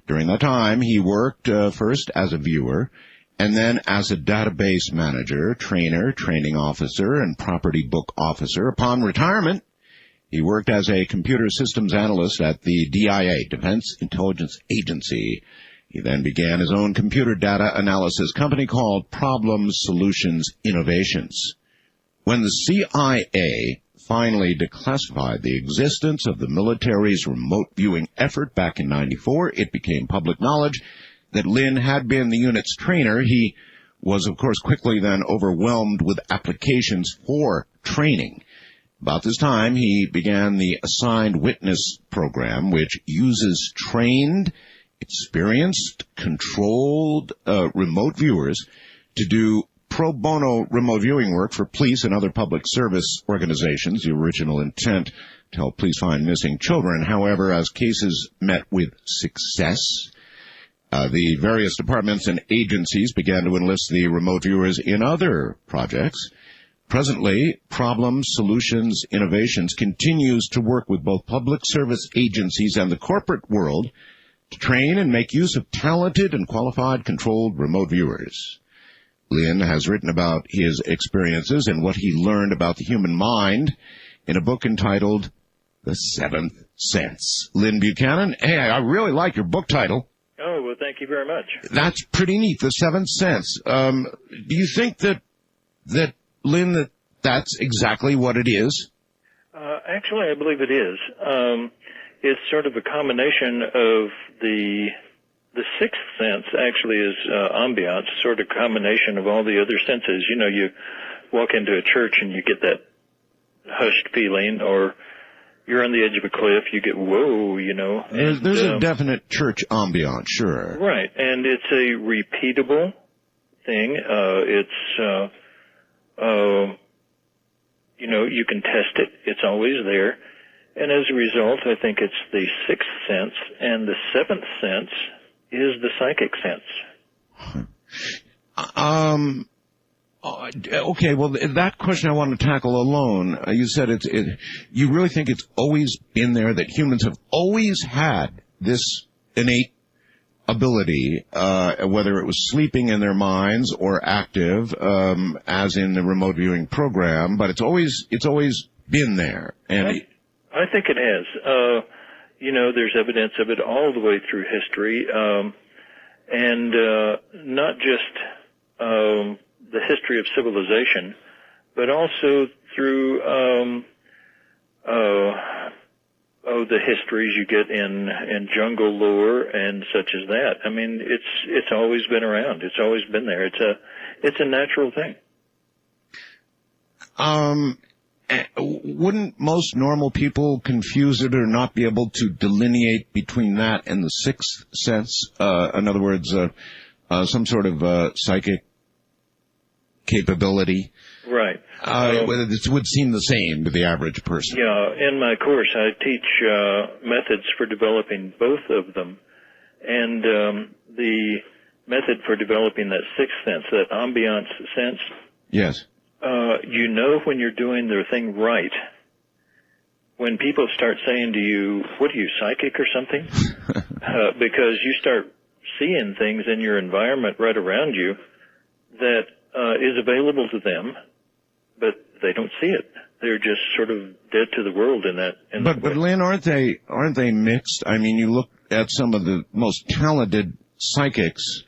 During that time, he worked first as a viewer and then as a database manager, trainer, training officer, and property book officer. Upon retirement, he worked as a computer systems analyst at the DIA, Defense Intelligence Agency. He then began his own computer data analysis company called Problem Solutions Innovations. When the CIA finally declassified the existence of the military's remote viewing effort back in '94, it became public knowledge that Lyn had been the unit's trainer. He was, of course, quickly then overwhelmed with applications for training. About this time, he began the Assigned Witness program, which uses trained, experienced, controlled remote viewers to do pro bono remote viewing work for police and other public service organizations. The original intent to help police find missing children. However, as cases met with success, the various departments and agencies began to enlist the remote viewers in other projects. Presently, Problem Solutions Innovations continues to work with both public service agencies and the corporate world to train and make use of talented and qualified controlled remote viewers. Lyn has written about his experiences and what he learned about the human mind in a book entitled The Seventh Sense. Lyn Buchanan, hey, I really like your book title. Oh, well, thank you very much. That's pretty neat, The Seventh Sense. Do you think that Lyn, that's exactly what it is? Actually, I believe it is. It's sort of a combination of the sixth sense actually is ambiance, sort of combination of all the other senses. You know, you walk into a church and you get that hushed feeling, or you're on the edge of a cliff, you get whoa, you know. There's a definite church ambiance, sure. Right, and it's a repeatable thing. You know, you can test it. It's always there. And as a result, I think it's the sixth sense, and the seventh sense is the psychic sense. Okay, well, that question I want to tackle alone. You said you really think it's always been there, that humans have always had this innate ability, whether it was sleeping in their minds or active, as in the remote viewing program, but it's always been there. And I think it has. You know, there's evidence of it all the way through history, and not just the history of civilization, but also through the histories you get in jungle lore and such as that. I mean, it's always been around. It's always been there. It's a natural thing. Wouldn't most normal people confuse it or not be able to delineate between that and the sixth sense? In other words, some sort of psychic capability? Right. It would seem the same to the average person. Yeah, in my course I teach methods for developing both of them. And the method for developing that sixth sense, that ambiance sense. Yes. You know when you're doing the thing right. When people start saying to you, what are you, psychic or something? Because you start seeing things in your environment right around you that is available to them, but they don't see it. They're just sort of dead to the world in that. But Lyn, aren't they mixed? I mean, you look at some of the most talented psychics,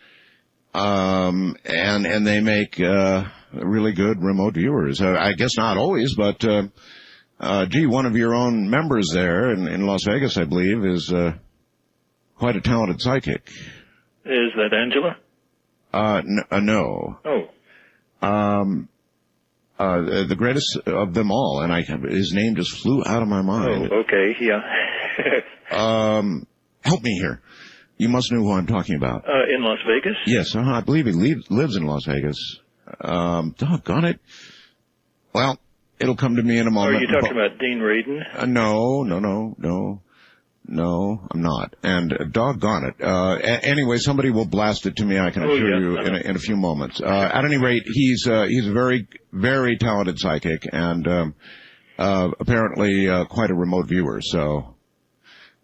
and they make really good remote viewers. I guess not always, but one of your own members there in Las Vegas, I believe, is quite a talented psychic. Is that Angela? No. Oh. The greatest of them all, and his name just flew out of my mind. Oh, okay, yeah. Help me here. You must know who I'm talking about. In Las Vegas? Yes, I believe he lives in Las Vegas. Doggone it. Well, it'll come to me in a moment. Are you talking about Dean Radin? No. No, I'm not. And doggone it. Anyway, somebody will blast it to me. I can assure you in a few moments. At any rate, he's a very, very talented psychic and apparently quite a remote viewer. So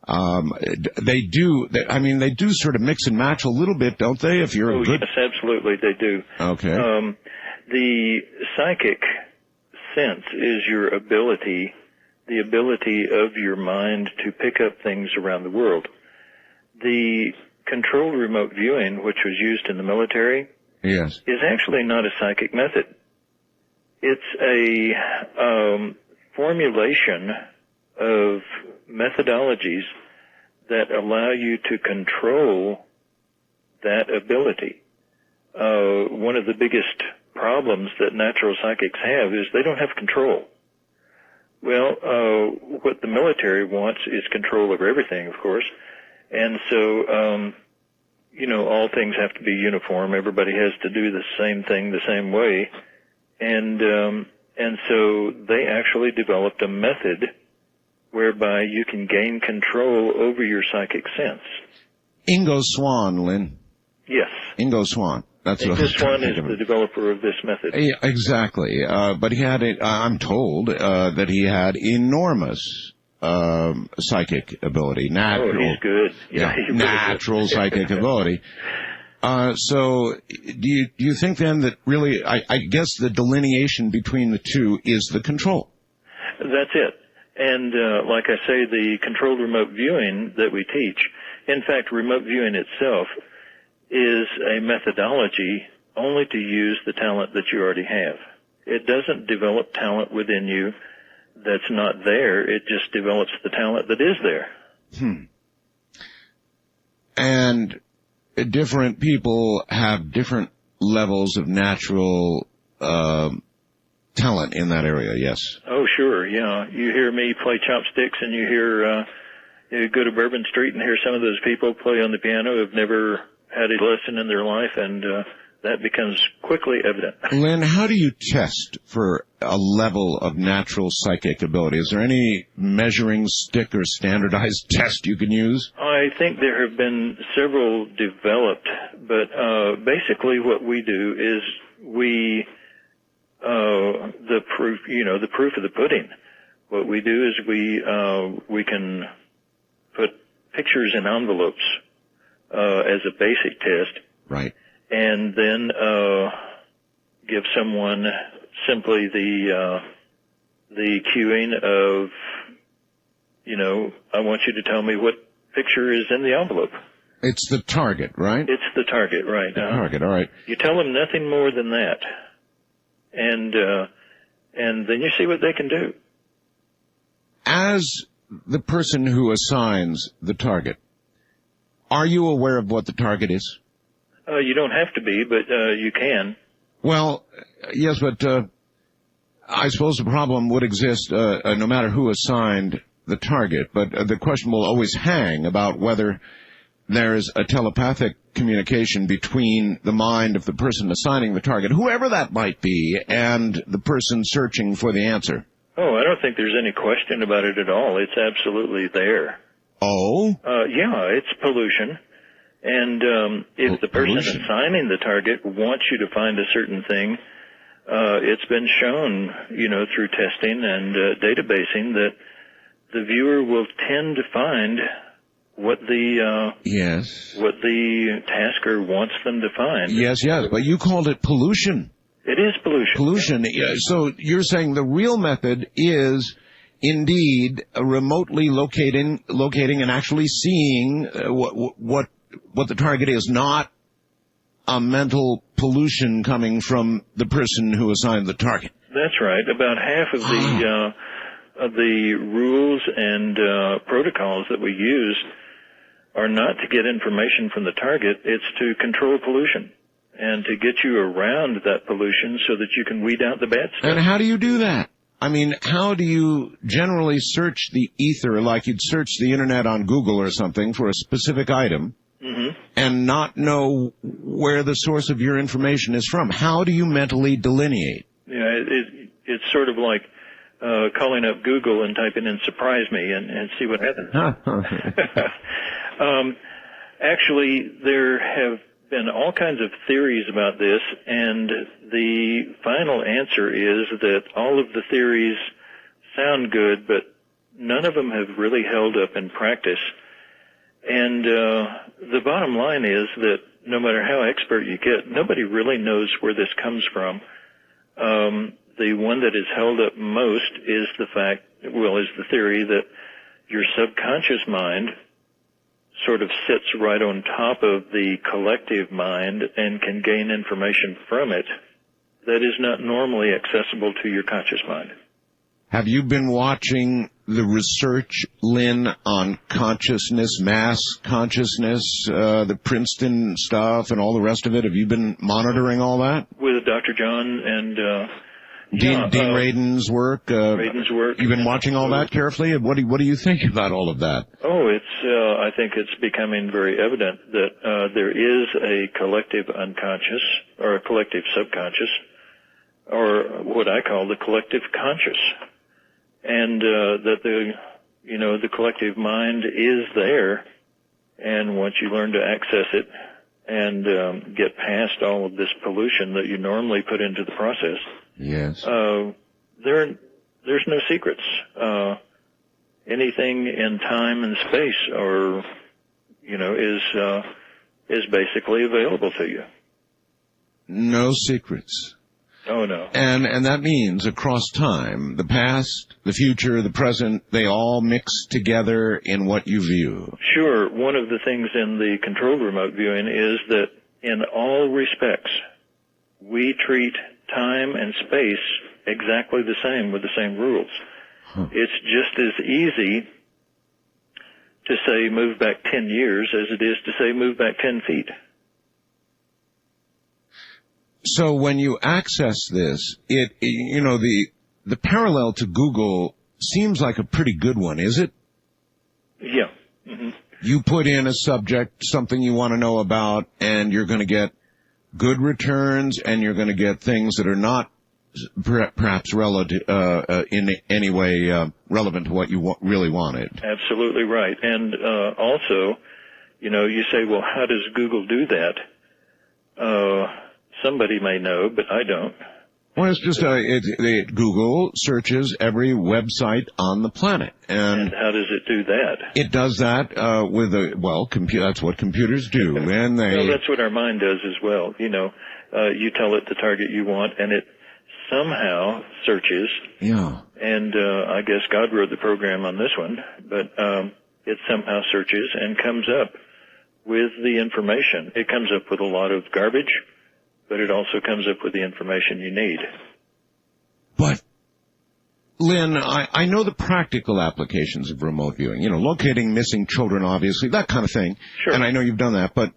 they do sort of mix and match a little bit, don't they? If you're a good... Yes, absolutely, they do. Okay. The psychic sense is the ability of your mind to pick up things around the world. The controlled remote viewing, which was used in the military, yes, is actually not a psychic method. It's a formulation of methodologies that allow you to control that ability. One of the biggest problems that natural psychics have is they don't have control. Well, what the military wants is control over everything, of course. And so, all things have to be uniform. Everybody has to do the same thing the same way. And so they actually developed a method whereby you can gain control over your psychic sense. Ingo Swann, Lynn. Yes. Ingo Swann. This one is the developer of this method. Yeah, exactly. But he had, I'm told, that he had enormous psychic ability. He's good. Yeah, natural psychic ability. So do you think then that really, I guess the delineation between the two is the control? That's it. And like I say, the controlled remote viewing that we teach, in fact, remote viewing itself is a methodology only to use the talent that you already have. It doesn't develop talent within you that's not there. It just develops the talent that is there. And different people have different levels of natural talent in that area, yes? Oh, sure, yeah. You hear me play chopsticks and you go to Bourbon Street and hear some of those people play on the piano who've never had a lesson in their life, and that becomes quickly evident. Lynn, how do you test for a level of natural psychic ability? Is there any measuring stick or standardized test you can use? I think there have been several developed, but basically what we do is the proof of the pudding. What we do is we can put pictures in envelopes as a basic test. Right. And then give someone simply the cueing of, I want you to tell me what picture is in the envelope. It's the target, right? It's the target, right. The target, all right. You tell them nothing more than that. And then you see what they can do. As the person who assigns the target, are you aware of what the target is? You don't have to be, but you can. Well, yes, but I suppose the problem would exist no matter who assigned the target. But the question will always hang about whether there is a telepathic communication between the mind of the person assigning the target, whoever that might be, and the person searching for the answer. Oh, I don't think there's any question about it at all. It's absolutely there. Oh? Yeah, it's pollution. And if the person assigning the target wants you to find a certain thing, it's been shown, through testing and databasing that the viewer will tend to find what the tasker wants them to find. Yes, but you called it pollution. It is pollution. Pollution. Yeah. So you're saying the real method is indeed remotely locating and actually seeing what the target is, not a mental pollution coming from the person who assigned the target. That's right. About half of the rules and protocols that we use are not to get information from the target. It's to control pollution and to get you around that pollution so that you can weed out the bad stuff. And how do you do that? I mean, how do you generally search the ether like you'd search the internet on Google or something for a specific item and not know where the source of your information is from? How do you mentally delineate? Yeah, it's sort of like calling up Google and typing in "surprise me" and see what happens. Actually, there have been all kinds of theories about this, and the final answer is that all of the theories sound good, but none of them have really held up in practice. And the bottom line is that no matter how expert you get, nobody really knows where this comes from. The one that is held up most is the theory that your subconscious mind sort of sits right on top of the collective mind and can gain information from it that is not normally accessible to your conscious mind. Have you been watching the research, Lyn, on consciousness, mass consciousness, the Princeton stuff and all the rest of it? Have you been monitoring all that? With Dr. John and Dean Radin's work? Radin's work. You've been watching all that carefully? What do you think about all of that? Oh, I think it's becoming very evident that there is a collective unconscious or a collective subconscious, or what I call the collective conscious. And that the collective mind is there, and once you learn to access it and get past all of this pollution that you normally put into the process, yes, there's no secrets. Anything in time and space, is basically available to you. No secrets. Oh, no. And that means across time, the past, the future, the present, they all mix together in what you view. Sure. One of the things in the controlled remote viewing is that in all respects, we treat time and space exactly the same with the same rules. It's just as easy to say move back 10 years as it is to say move back 10 feet. So when you access this, the parallel to Google seems like a pretty good one, is it? Yeah. Mm-hmm. You put in a subject, something you want to know about, and you're going to get good returns, and you're going to get things that are not perhaps relative, in any way relevant to what you really wanted. Absolutely right. And also, you say, well, how does Google do that? Somebody may know, but I don't. Well, it's just Google searches every website on the planet, and how does it do that? It does that that's what computers do, and that's what our mind does as well. You tell it the target you want, and it somehow searches. Yeah. And I guess God wrote the program on this one, but it somehow searches and comes up with the information. It comes up with a lot of garbage, but it also comes up with the information you need. But, Lyn, I know the practical applications of remote viewing, locating missing children, obviously, that kind of thing. Sure. And I know you've done that, but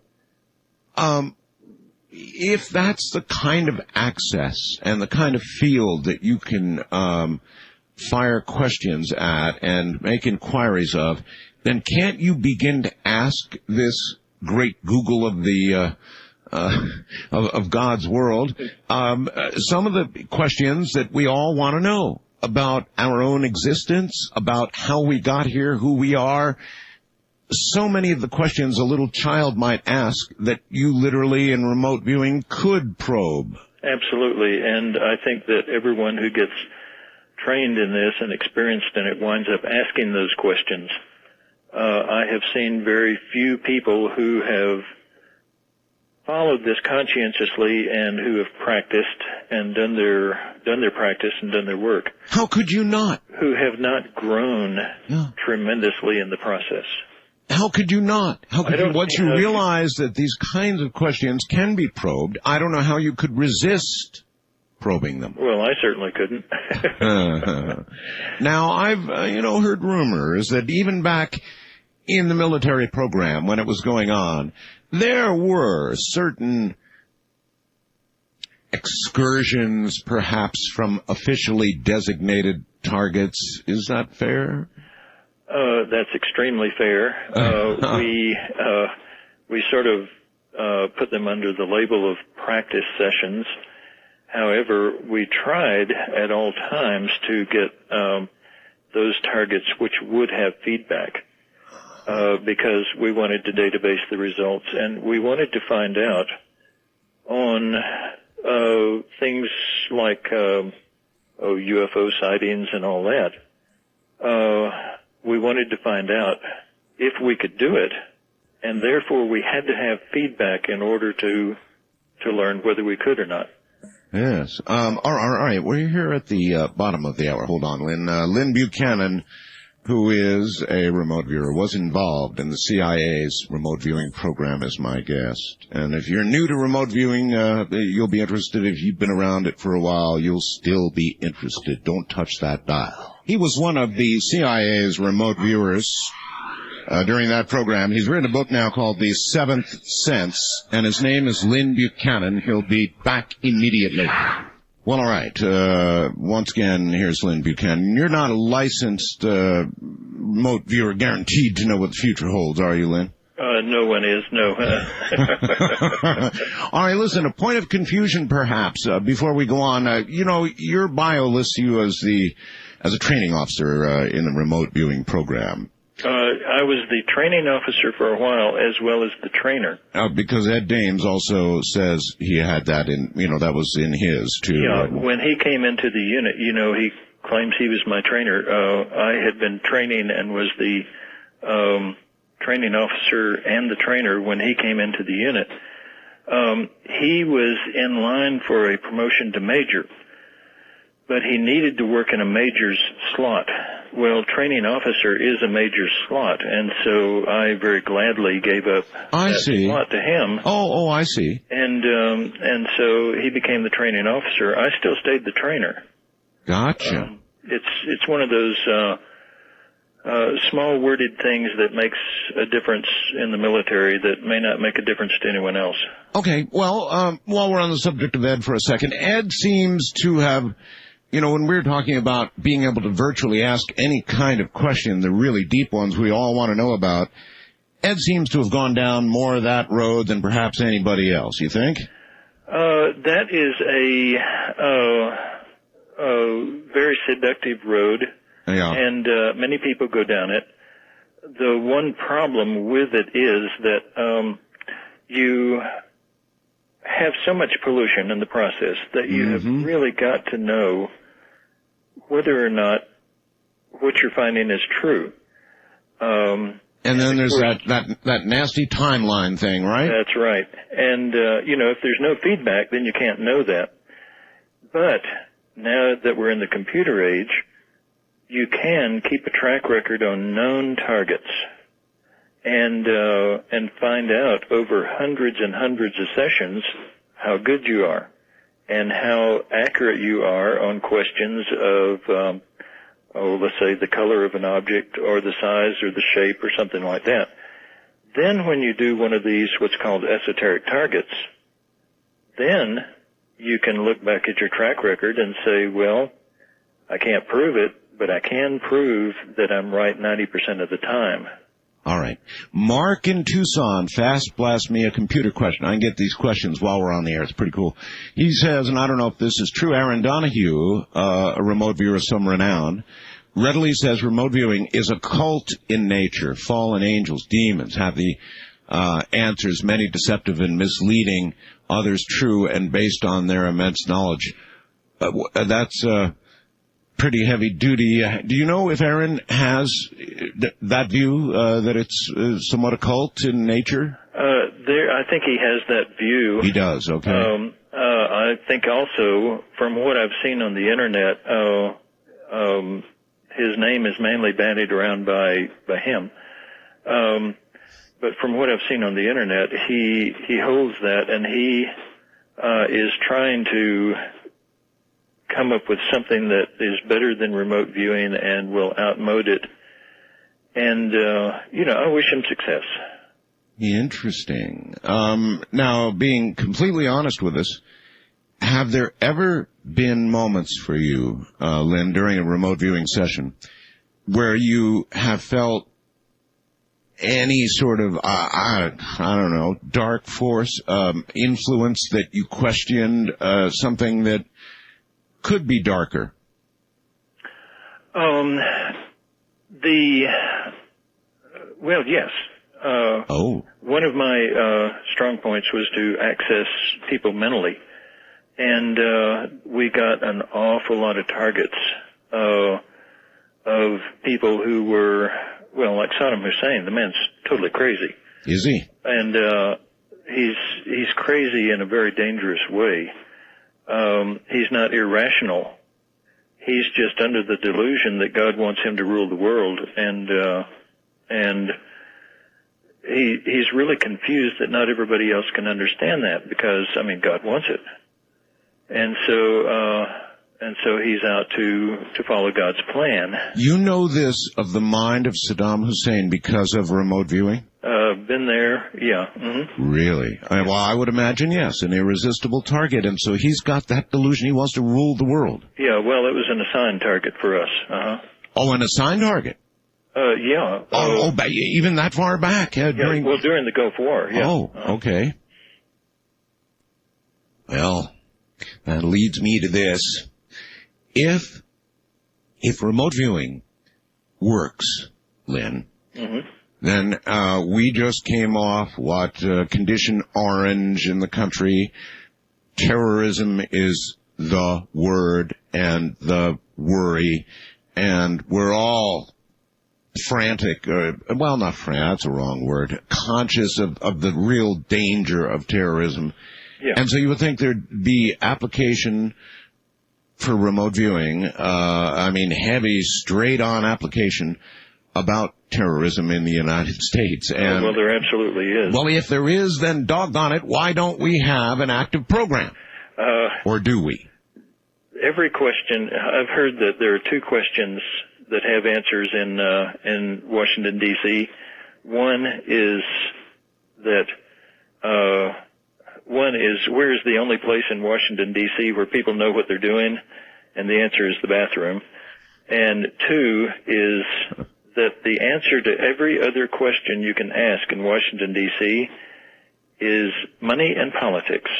if that's the kind of access and the kind of field that you can fire questions at and make inquiries of, then can't you begin to ask this great Google of the of God's world, some of the questions that we all want to know about our own existence, about how we got here, who we are. So many of the questions a little child might ask that you literally in remote viewing could probe. Absolutely, and I think that everyone who gets trained in this and experienced in it winds up asking those questions. I have seen very few people who have followed this conscientiously and who have practiced and done their practice and done their work. How could you not? Who have not grown tremendously in the process. How could you not? Once you realize that these kinds of questions can be probed, I don't know how you could resist probing them. Well, I certainly couldn't. Now, I've, heard rumors that even back in the military program when it was going on, there were certain excursions, perhaps, from officially designated targets. Is that fair? That's extremely fair. We sort of put them under the label of practice sessions, However, we tried at all times to get those targets which would have feedback because we wanted to database the results, and we wanted to find out on things like UFO sightings and all that. We wanted to find out if we could do it, and therefore we had to have feedback in order to learn whether we could or not. Yes. All right. We're here at the bottom of the hour. Hold on, Lyn. Lyn Buchanan, who is a remote viewer, was involved in the CIA's remote viewing program as my guest. And if you're new to remote viewing, you'll be interested. If you've been around it for a while, you'll still be interested. Don't touch that dial. He was one of the CIA's remote viewers during that program. He's written a book now called The Seventh Sense, and his name is Lyn Buchanan. He'll be back immediately. Well, all right. Once again, here's Lyn Buchanan. You're not a licensed remote viewer guaranteed to know what the future holds, are you, Lyn? No one is, no. All right, listen, a point of confusion perhaps before we go on. Your bio lists you as a training officer in the remote viewing program. I was the training officer for a while as well as the trainer. Because Ed Dames also says he had that that was in his too. Yeah, when he came into the unit, he claims he was my trainer. I had been training and was the training officer and the trainer when he came into the unit. He was in line for a promotion to major, but he needed to work in a major's slot. Well, training officer is a major slot, and so I very gladly gave up that slot to him. Oh, I see. And so he became the training officer. I still stayed the trainer. Gotcha. It's one of those small worded things that makes a difference in the military that may not make a difference to anyone else. Okay, well, while we're on the subject of Ed for a second, Ed seems to have, when we're talking about being able to virtually ask any kind of question, the really deep ones we all want to know about, Ed seems to have gone down more of that road than perhaps anybody else, you think? That is a very seductive road. Yeah. And many people go down it. The one problem with it is that you have so much pollution in the process that you have really got to know whether or not what you're finding is true. And then there's that nasty timeline thing, right? That's right. And, if there's no feedback, then you can't know that. But now that we're in the computer age, you can keep a track record on known targets and find out over hundreds and hundreds of sessions how good you are and how accurate you are on questions of, let's say the color of an object or the size or the shape or something like that. Then when you do one of these what's called esoteric targets, then you can look back at your track record and say, well, I can't prove it, but I can prove that I'm right 90% of the time. All right. Mark in Tucson fast blast me a computer question. I can get these questions while we're on the air. It's pretty cool. He says, and I don't know if this is true, Aaron Donahue, a remote viewer of some renown, readily says remote viewing is occult in nature. Fallen angels, demons have the answers, many deceptive and misleading, others true and based on their immense knowledge. That's pretty heavy duty. Do you know if Aaron has that view, that it's somewhat occult in nature? I think he has that view. He does, okay. I think also, from what I've seen on the internet, his name is mainly bandied around by him. But from what I've seen on the internet, he holds that, and he is trying to come up with something that is better than remote viewing and will outmode it. And, I wish him success. Interesting. Now, being completely honest with us, have there ever been moments for you, Lyn, during a remote viewing session where you have felt any sort of, I don't know, dark force, influence that you questioned, something that could be darker? Well, yes. One of my strong points was to access people mentally. And we got an awful lot of targets of people who were, well, like Saddam Hussein. The man's totally crazy. Is he? And he's crazy in a very dangerous way. He's not irrational. He's just under the delusion that God wants him to rule the world, and he's really confused that not everybody else can understand that, because God wants it, and so he's out to follow God's plan. You know this of the mind of Saddam Hussein because of remote viewing? Been there, yeah. Mm-hmm. Really? Well, I would imagine, yes, an irresistible target, and so he's got that delusion he wants to rule the world. Yeah, well, it was an assigned target for us. Uh-huh. Oh, an assigned target? Yeah. Even that far back? During the Gulf War, yeah. Oh, okay. Well, that leads me to this. If remote viewing works, Lyn, mm-hmm. then we just came off condition orange in the country. Terrorism is the word and the worry, and we're all frantic, not frantic, that's a wrong word, conscious of the real danger of terrorism. Yeah. And so you would think there'd be application for remote viewing, heavy, straight-on application about terrorism in the United States. And well, there absolutely is. Well, if there is, then doggone it, why don't we have an active program? Or do we? Every question, I've heard that there are two questions that have answers in Washington, D.C. One is where is the only place in Washington, D.C. where people know what they're doing? And the answer is the bathroom. And two is that the answer to every other question you can ask in Washington, D.C. is money and politics.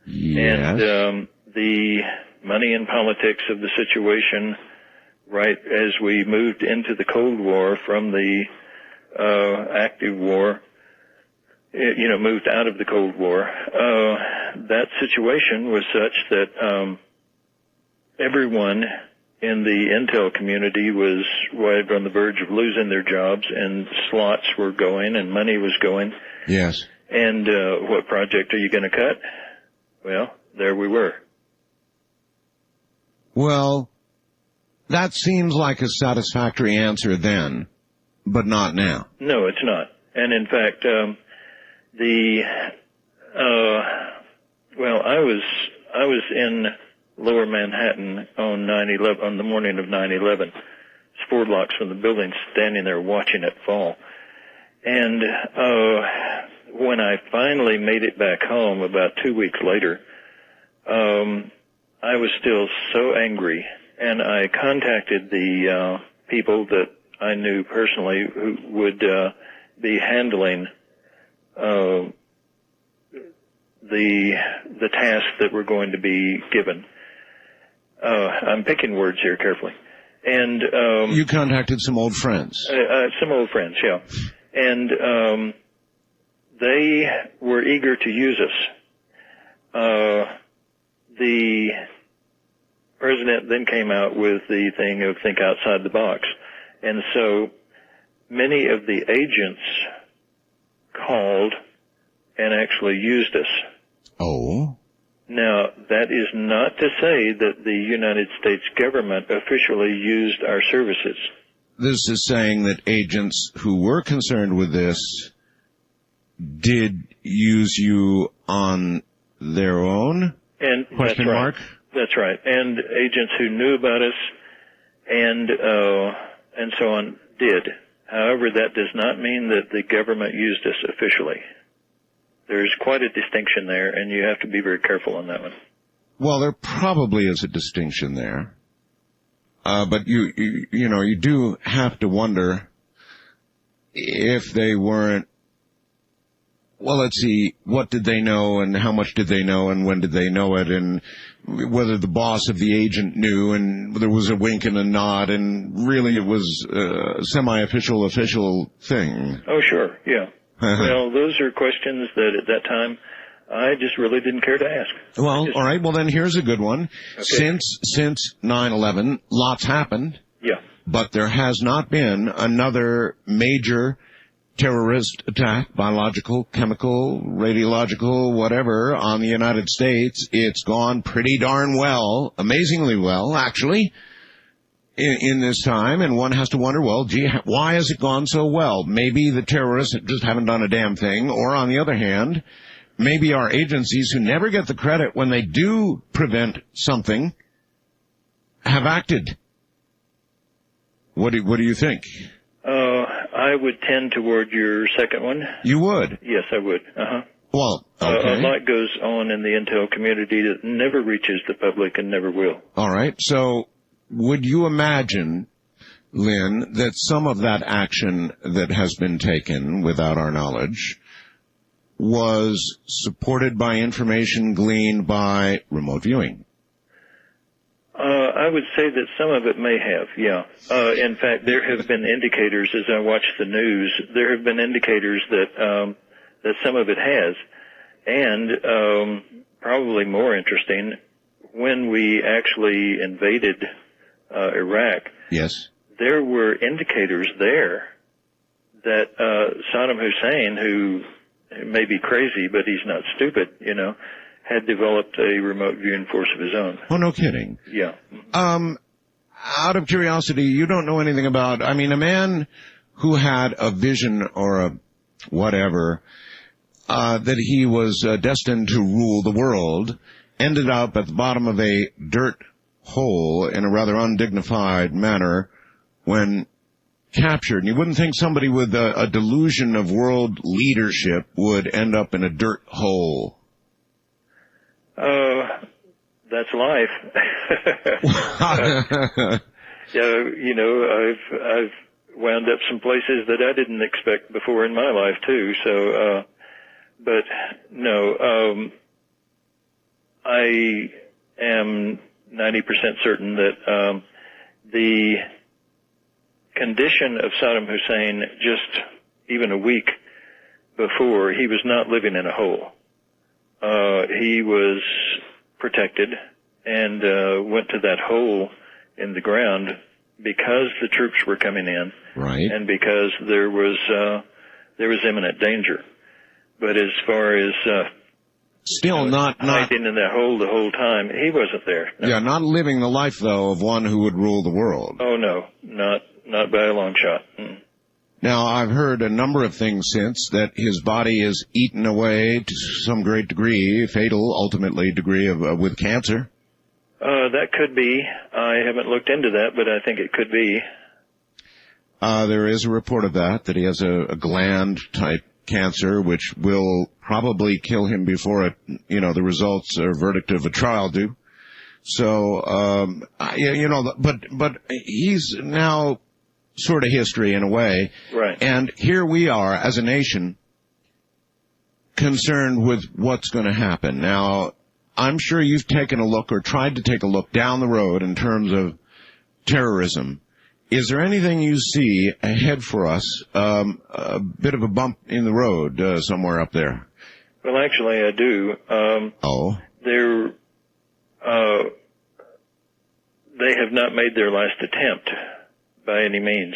Yes. And the money and politics of the situation, right as we moved into the Cold War from the active war, moved out of the Cold War, that situation was such that everyone in the intel community was right on the verge of losing their jobs, and slots were going and money was going. Yes. And what project are you going to cut? Well, there we were. Well, that seems like a satisfactory answer then, but not now. No, it's not. And in fact, I was in Lower Manhattan on the morning of 9/11. It's 4 blocks from the building, standing there watching it fall. And when I finally made it back home about 2 weeks later, I was still so angry, and I contacted the people that I knew personally who would be handling the tasks that were going to be given. I'm picking words here carefully. And you contacted some old friends. Some old friends, yeah. And they were eager to use us. The president then came out with the thing of think outside the box. And so many of the agents called and actually used us. Oh. Now, that is not to say that the United States government officially used our services. This is saying that agents who were concerned with this did use you on their own? And Question mark? That's right. And agents who knew about us and so on did. However, that does not mean that the government used us officially. There's quite a distinction there, and you have to be very careful on that one. Well, there probably is a distinction there. But you do have to wonder if they weren't, well, let's see, what did they know and how much did they know and when did they know it, and whether the boss of the agent knew, and there was a wink and a nod, and really it was a semi-official, official thing. Oh, sure, yeah. Well, those are questions that at that time I just really didn't care to ask. Well, all right, well then here's a good one. Okay. Since 9/11, lots happened. Yeah. But there has not been another major terrorist attack, biological, chemical, radiological, whatever, on the United States. It's gone pretty darn well, amazingly well, actually, in this time. And one has to wonder, well, gee, why has it gone so well? Maybe the terrorists just haven't done a damn thing. Or on the other hand, maybe our agencies who never get the credit when they do prevent something have acted. What do you think? I would tend toward your second one. You would? Yes, I would. Uh-huh. Well, okay. A lot goes on in the intel community that never reaches the public and never will. All right. So would you imagine, Lyn, that some of that action that has been taken without our knowledge was supported by information gleaned by remote viewing? I would say that some of it may have, yeah. In fact, there have been indicators, as I watch the news, there have been indicators that some of it has. And probably more interesting, when we actually invaded Iraq, yes, there were indicators there that Saddam Hussein, who may be crazy, but he's not stupid, had developed a remote viewing force of his own. Oh, no kidding. Yeah. Out of curiosity, you don't know anything about, a man who had a vision or a whatever, that he was destined to rule the world, ended up at the bottom of a dirt hole in a rather undignified manner when captured. And you wouldn't think somebody with a delusion of world leadership would end up in a dirt hole. That's life. I've wound up some places that I didn't expect before in my life too. So, but no, I am 90% certain that the condition of Saddam Hussein just even a week before, he was not living in a hole. He was protected and went to that hole in the ground because the troops were coming in, right? And because there was imminent danger. But as far as still not hiding in that hole the whole time, he wasn't there. No. Yeah, not living the life though of one who would rule the world. Oh no, not by a long shot. Mm. Now, I've heard a number of things since, that his body is eaten away to some great degree, fatal, ultimately, degree of with cancer. That could be. I haven't looked into that, but I think it could be. There is a report of that he has a gland-type cancer, which will probably kill him before the results or verdict of a trial do. So, but he's now sort of history in a way. Right. And here we are as a nation concerned with what's going to happen. Now, I'm sure you've taken a look or tried to take a look down the road in terms of terrorism. Is there anything you see ahead for us, a bit of a bump in the road somewhere up there? Well, actually, I do. They have not made their last attempt by any means.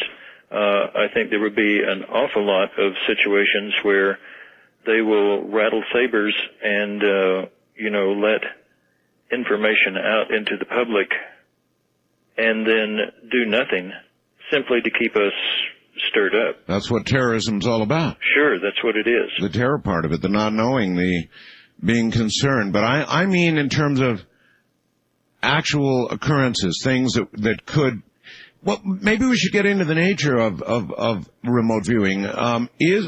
I think there would be an awful lot of situations where they will rattle sabers and, let information out into the public and then do nothing simply to keep us stirred up. That's what terrorism's all about. Sure, that's what it is. The terror part of it, the not knowing, the being concerned. But I mean in terms of actual occurrences, things that could. Well, maybe we should get into the nature of remote viewing.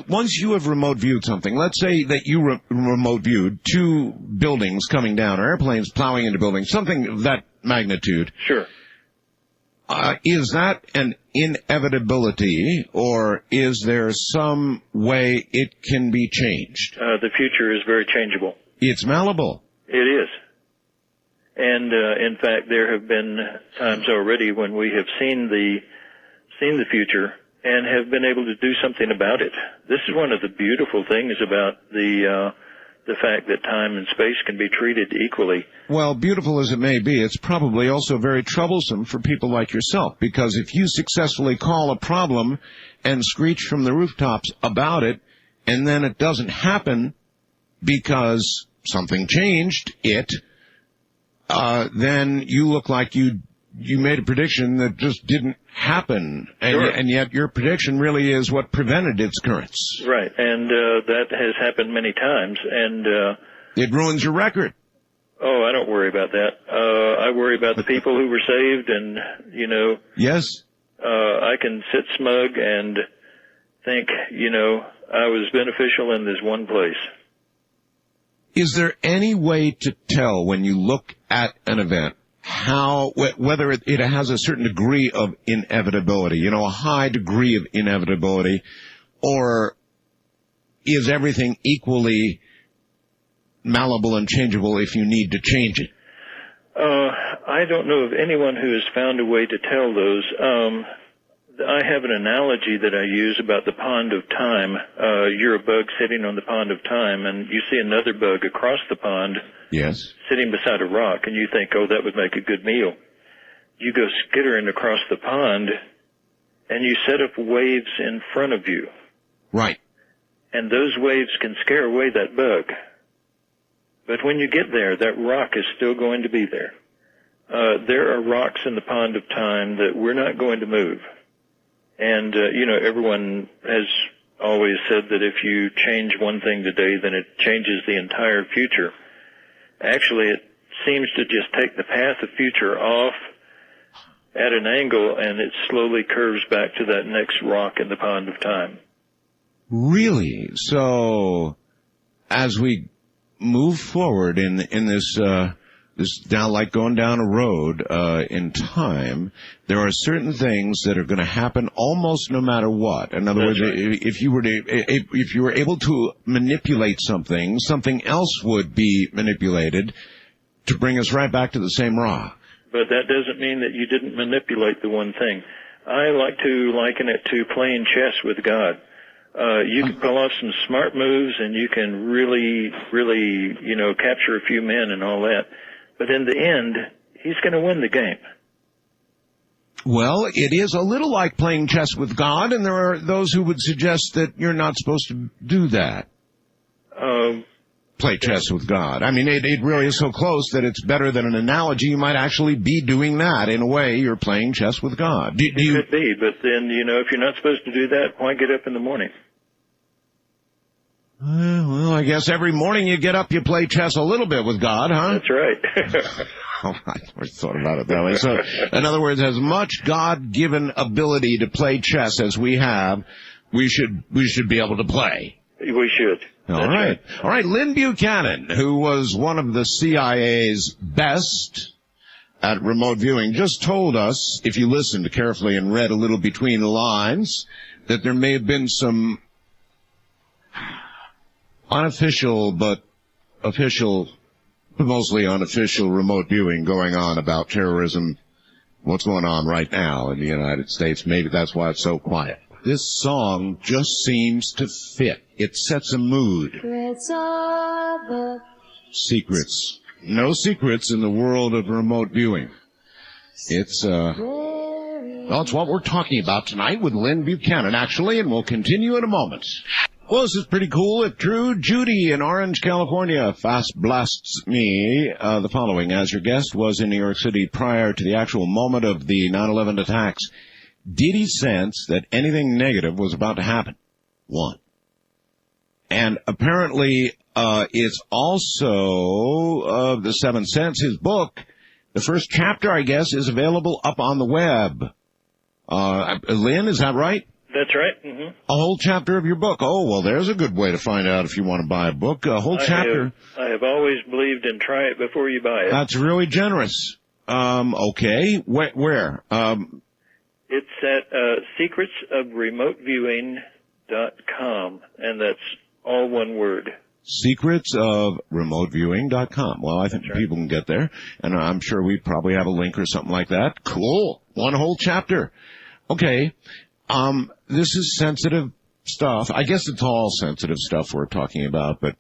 Once you have remote viewed something, let's say that you remote viewed two buildings coming down, or airplanes plowing into buildings, something of that magnitude. Sure. is that an inevitability, or is there some way it can be changed? The future is very changeable. It's malleable. It is. And in fact, there have been times already when we have seen the future and have been able to do something about it. This is one of the beautiful things about the fact that time and space can be treated equally. Well, beautiful as it may be, it's probably also very troublesome for people like yourself, because if you successfully call a problem and screech from the rooftops about it, and then it doesn't happen because something changed it, then you look like you made a prediction that just didn't happen, and yet your prediction really is what prevented its occurrence. Right, and that has happened many times, and it ruins your record. Oh, I don't worry about that. I worry about the people who were saved, and Yes. I can sit smug and think, I was beneficial in this one place. Is there any way to tell when you look at an event whether it has a certain degree of inevitability, a high degree of inevitability, or is everything equally malleable and changeable if you need to change it? I don't know of anyone who has found a way to tell those. I have an analogy that I use about the pond of time. You're a bug sitting on the pond of time, and you see another bug across the pond. Yes. Sitting beside a rock, and you think, oh, that would make a good meal. You go skittering across the pond, and you set up waves in front of you. Right. And those waves can scare away that bug. But when you get there, that rock is still going to be there. There are rocks in the pond of time that we're not going to move. And, everyone has always said that if you change one thing today, then it changes the entire future. Actually, it seems to just take the path of future off at an angle, and it slowly curves back to that next rock in the pond of time. Really? So, as we move forward in this down, like going down a road in time, there are certain things that are going to happen almost no matter what. In other words, if you were able to manipulate something else would be manipulated to bring us right back to the same rock. But that doesn't mean that you didn't manipulate the one thing. I like to liken it to playing chess with God. You can pull off some smart moves, and you can really, capture a few men and all that. But in the end, he's going to win the game. Well, it is a little like playing chess with God, and there are those who would suggest that you're not supposed to do that. Play chess with God. I mean, it really is so close that it's better than an analogy. You might actually be doing that. In a way, you're playing chess with God. It could be, but then, if you're not supposed to do that, why get up in the morning? Well, I guess every morning you get up, you play chess a little bit with God, huh? That's right. Oh, I never thought about it that way. So, in other words, as much God-given ability to play chess as we have, we should be able to play. We should. All right. All right, Lyn Buchanan, who was one of the CIA's best at remote viewing, just told us, if you listened carefully and read a little between the lines, that there may have been some unofficial but official, mostly unofficial remote viewing going on about terrorism, what's going on right now in the United States. Maybe that's why it's so quiet. This song just seems to fit. It sets a mood. Secrets. No secrets in the world of remote viewing. It's what we're talking about tonight with Lyn Buchanan, actually, and we'll continue in a moment. Well, this is pretty cool, if true. Judy in Orange, California, fast blasts me the following. As your guest was in New York City prior to the actual moment of the 9/11 attacks, did he sense that anything negative was about to happen? One. And apparently, it's also The Seventh Sense, his book. The first chapter, I guess, is available up on the web. Lyn, is that right? That's right. Mm-hmm. A whole chapter of your book. Oh, well, there's a good way to find out if you want to buy a book. A whole chapter. I have always believed in try it before you buy it. That's really generous. Okay. Where? It's at secretsofremoteviewing.com, and that's all one word. Secretsofremoteviewing.com. Well, I think people can get there, and I'm sure we probably have a link or something like that. Cool. One whole chapter. Okay. This is sensitive stuff. I guess it's all sensitive stuff we're talking about, but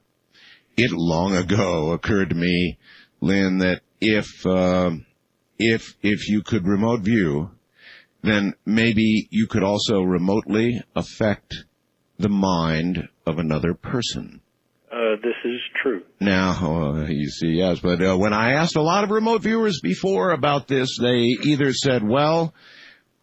it long ago occurred to me, Lyn, that if you could remote view, then maybe you could also remotely affect the mind of another person. This is true. Now, you see, yes, but when I asked a lot of remote viewers before about this, they either said, well,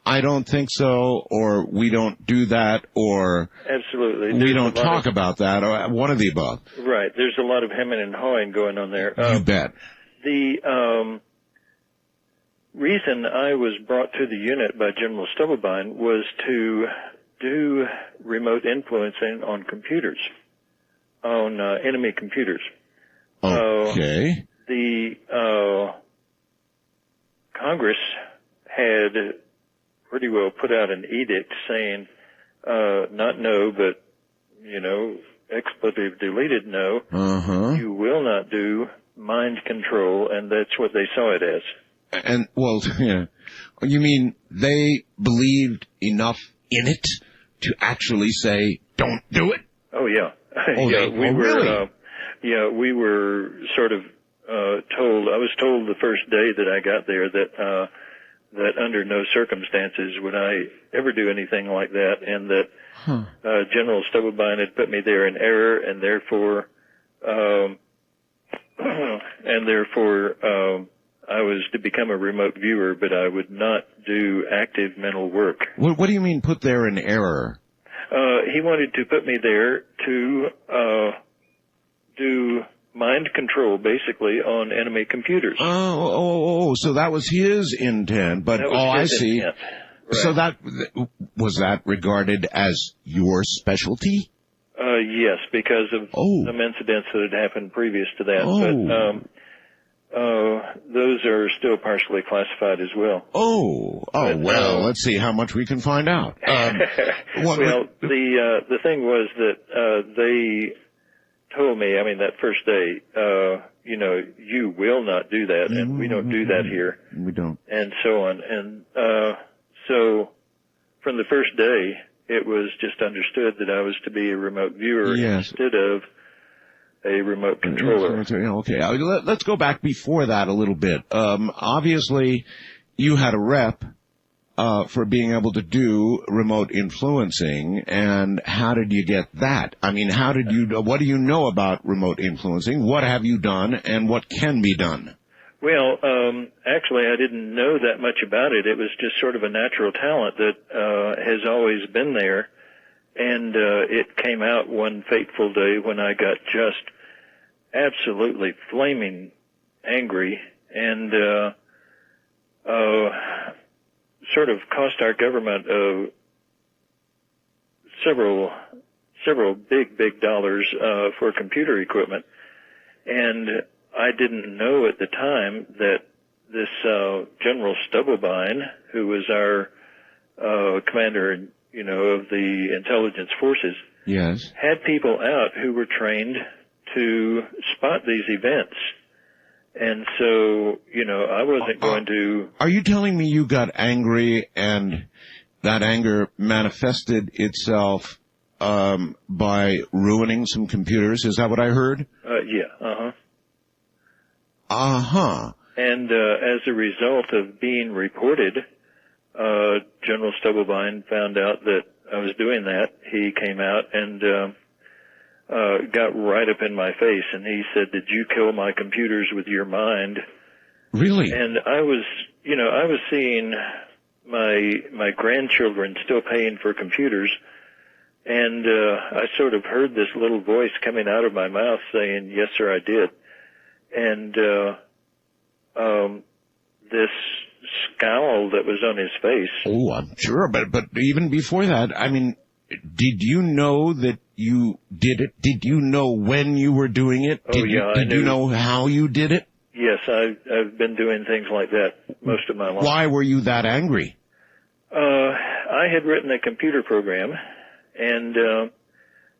I don't think so, or we don't do that, or absolutely we don't talk about that, or one of the above. Right. There's a lot of hemming and hawing going on there. You bet. The reason I was brought to the unit by General Stubblebine was to do remote influencing on computers, on enemy computers. Okay. The Congress had pretty well put out an edict saying, not no, but, expletive deleted no. You will not do mind control, and that's what they saw it as. And, well, yeah. You mean they believed enough in it to actually say, don't do it? Oh, yeah. Really? We were sort of told, I was told the first day that I got there that under no circumstances would I ever do anything like that, and that General Stubblebine had put me there in error, and therefore I was to become a remote viewer, but I would not do active mental work. What do you mean put there in error? He wanted to put me there to do mind control, basically, on enemy computers. So that was his intent, but, I see. Intent. Right. So was that regarded as your specialty? Yes, because of some incidents that had happened previous to that. But those are still partially classified as well. Well, let's see how much we can find out. The thing was that they told me, that first day, you will not do that, and we don't do that here. We don't. And so on. And so from the first day, it was just understood that I was to be a remote viewer instead of a remote controller. Okay, let's go back before that a little bit. Obviously, you had a rep for being able to do remote influencing, and how did you get that? What do you know about remote influencing? What have you done, and what can be done? Well, actually, I didn't know that much about it. It was just sort of a natural talent that has always been there, and it came out one fateful day when I got just absolutely flaming angry and sort of cost our government several big dollars for computer equipment. And I didn't know at the time that this General Stubblebine, who was our commander, of the intelligence forces, had people out who were trained to spot these events. And so, I wasn't going to... Are you telling me you got angry and that anger manifested itself by ruining some computers? Is that what I heard? Yeah, Uh-huh. And as a result of being reported, General Stubblebine found out that I was doing that. He came out and got right up in my face, and he said, "Did you kill my computers with your mind?" Really? And I was seeing my grandchildren still paying for computers, and I sort of heard this little voice coming out of my mouth saying, "Yes, sir, I did." And this scowl that was on his face. Oh, I'm sure, but even before that, did you know that you did it? Did you know when you were doing it? I knew. Did you know how you did it? Yes, I've been doing things like that most of my life. Why were you that angry? I had written a computer program, and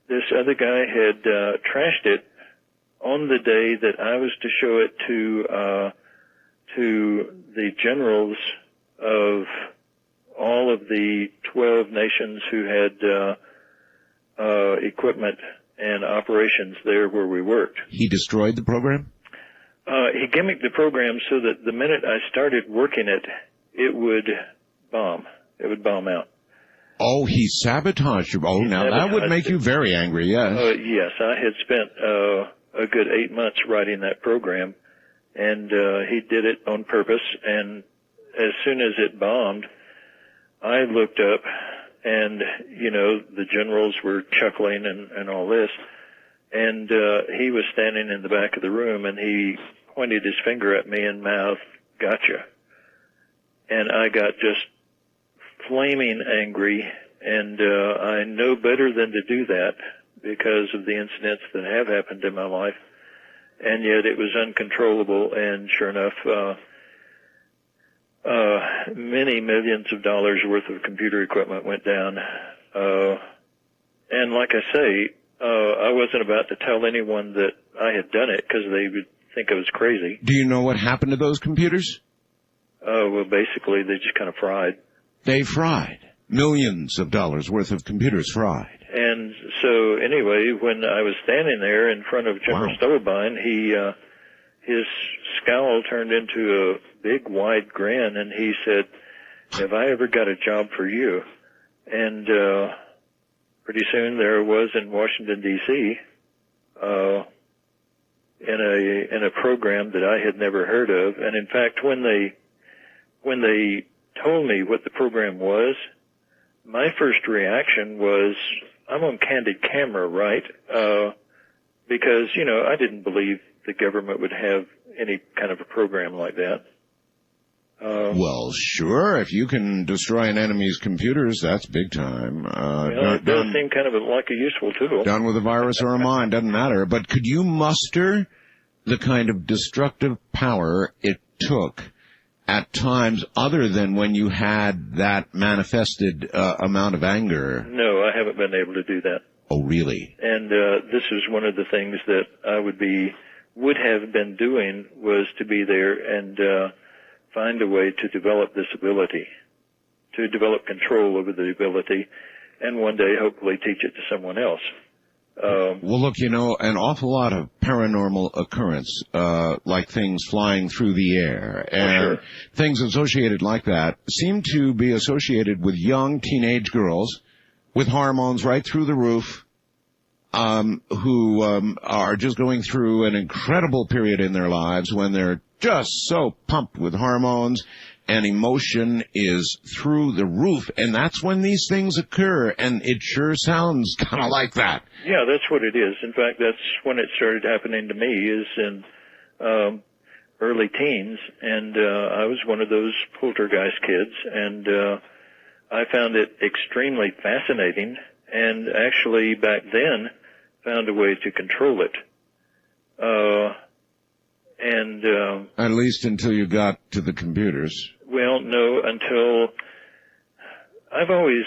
this other guy had trashed it on the day that I was to show it to the generals of all of the 12 nations who had equipment and operations there where we worked. He destroyed the program? He gimmicked the program so that the minute I started working it, it would bomb. It would bomb out. Oh, he sabotaged you. Oh, now that would make you very angry, yes. Yes, I had spent a good 8 months writing that program, and he did it on purpose, and as soon as it bombed, I looked up, and, you know, the generals were chuckling and all this, and he was standing in the back of the room, and he pointed his finger at me and mouthed, "Gotcha." And I got just flaming angry, and I know better than to do that because of the incidents that have happened in my life, and yet it was uncontrollable, and sure enough, many millions of dollars worth of computer equipment went down, and like I say, I wasn't about to tell anyone that I had done it because they would think I was crazy. Do you know what happened to those computers? Well, basically, they just kind of fried. They fried. Millions of dollars worth of computers fried. And so, anyway, when I was standing there in front of General Stubblebine, his scowl turned into a big, wide grin, and he said, "Have I ever got a job for you?" And pretty soon there I was in Washington, D.C., in a program that I had never heard of. And in fact, when they told me what the program was, my first reaction was, I'm on candid camera, right? Because, you know, I didn't believe the government would have any kind of a program like that. Well, sure. If you can destroy an enemy's computers, that's big time. It does seem kind of like a useful tool. Done with a virus or a mine, doesn't matter. But could you muster the kind of destructive power it took at times other than when you had that manifested amount of anger? No, I haven't been able to do that. Oh, really? And this is one of the things that I would have been doing, was to be there and find a way to develop this ability, to develop control over the ability, and one day hopefully teach it to someone else. Well, look, you know, an awful lot of paranormal occurrence, like things flying through the air and things associated like that, seem to be associated with young teenage girls with hormones right through the roof, who are just going through an incredible period in their lives when they're just so pumped with hormones, and emotion is through the roof, and that's when these things occur, and it sure sounds kind of like that. Yeah, that's what it is. In fact, that's when it started happening to me, is in early teens, and I was one of those poltergeist kids, and I found it extremely fascinating, and actually back then found a way to control it. At least until you got to the computers. Well, no, until I've always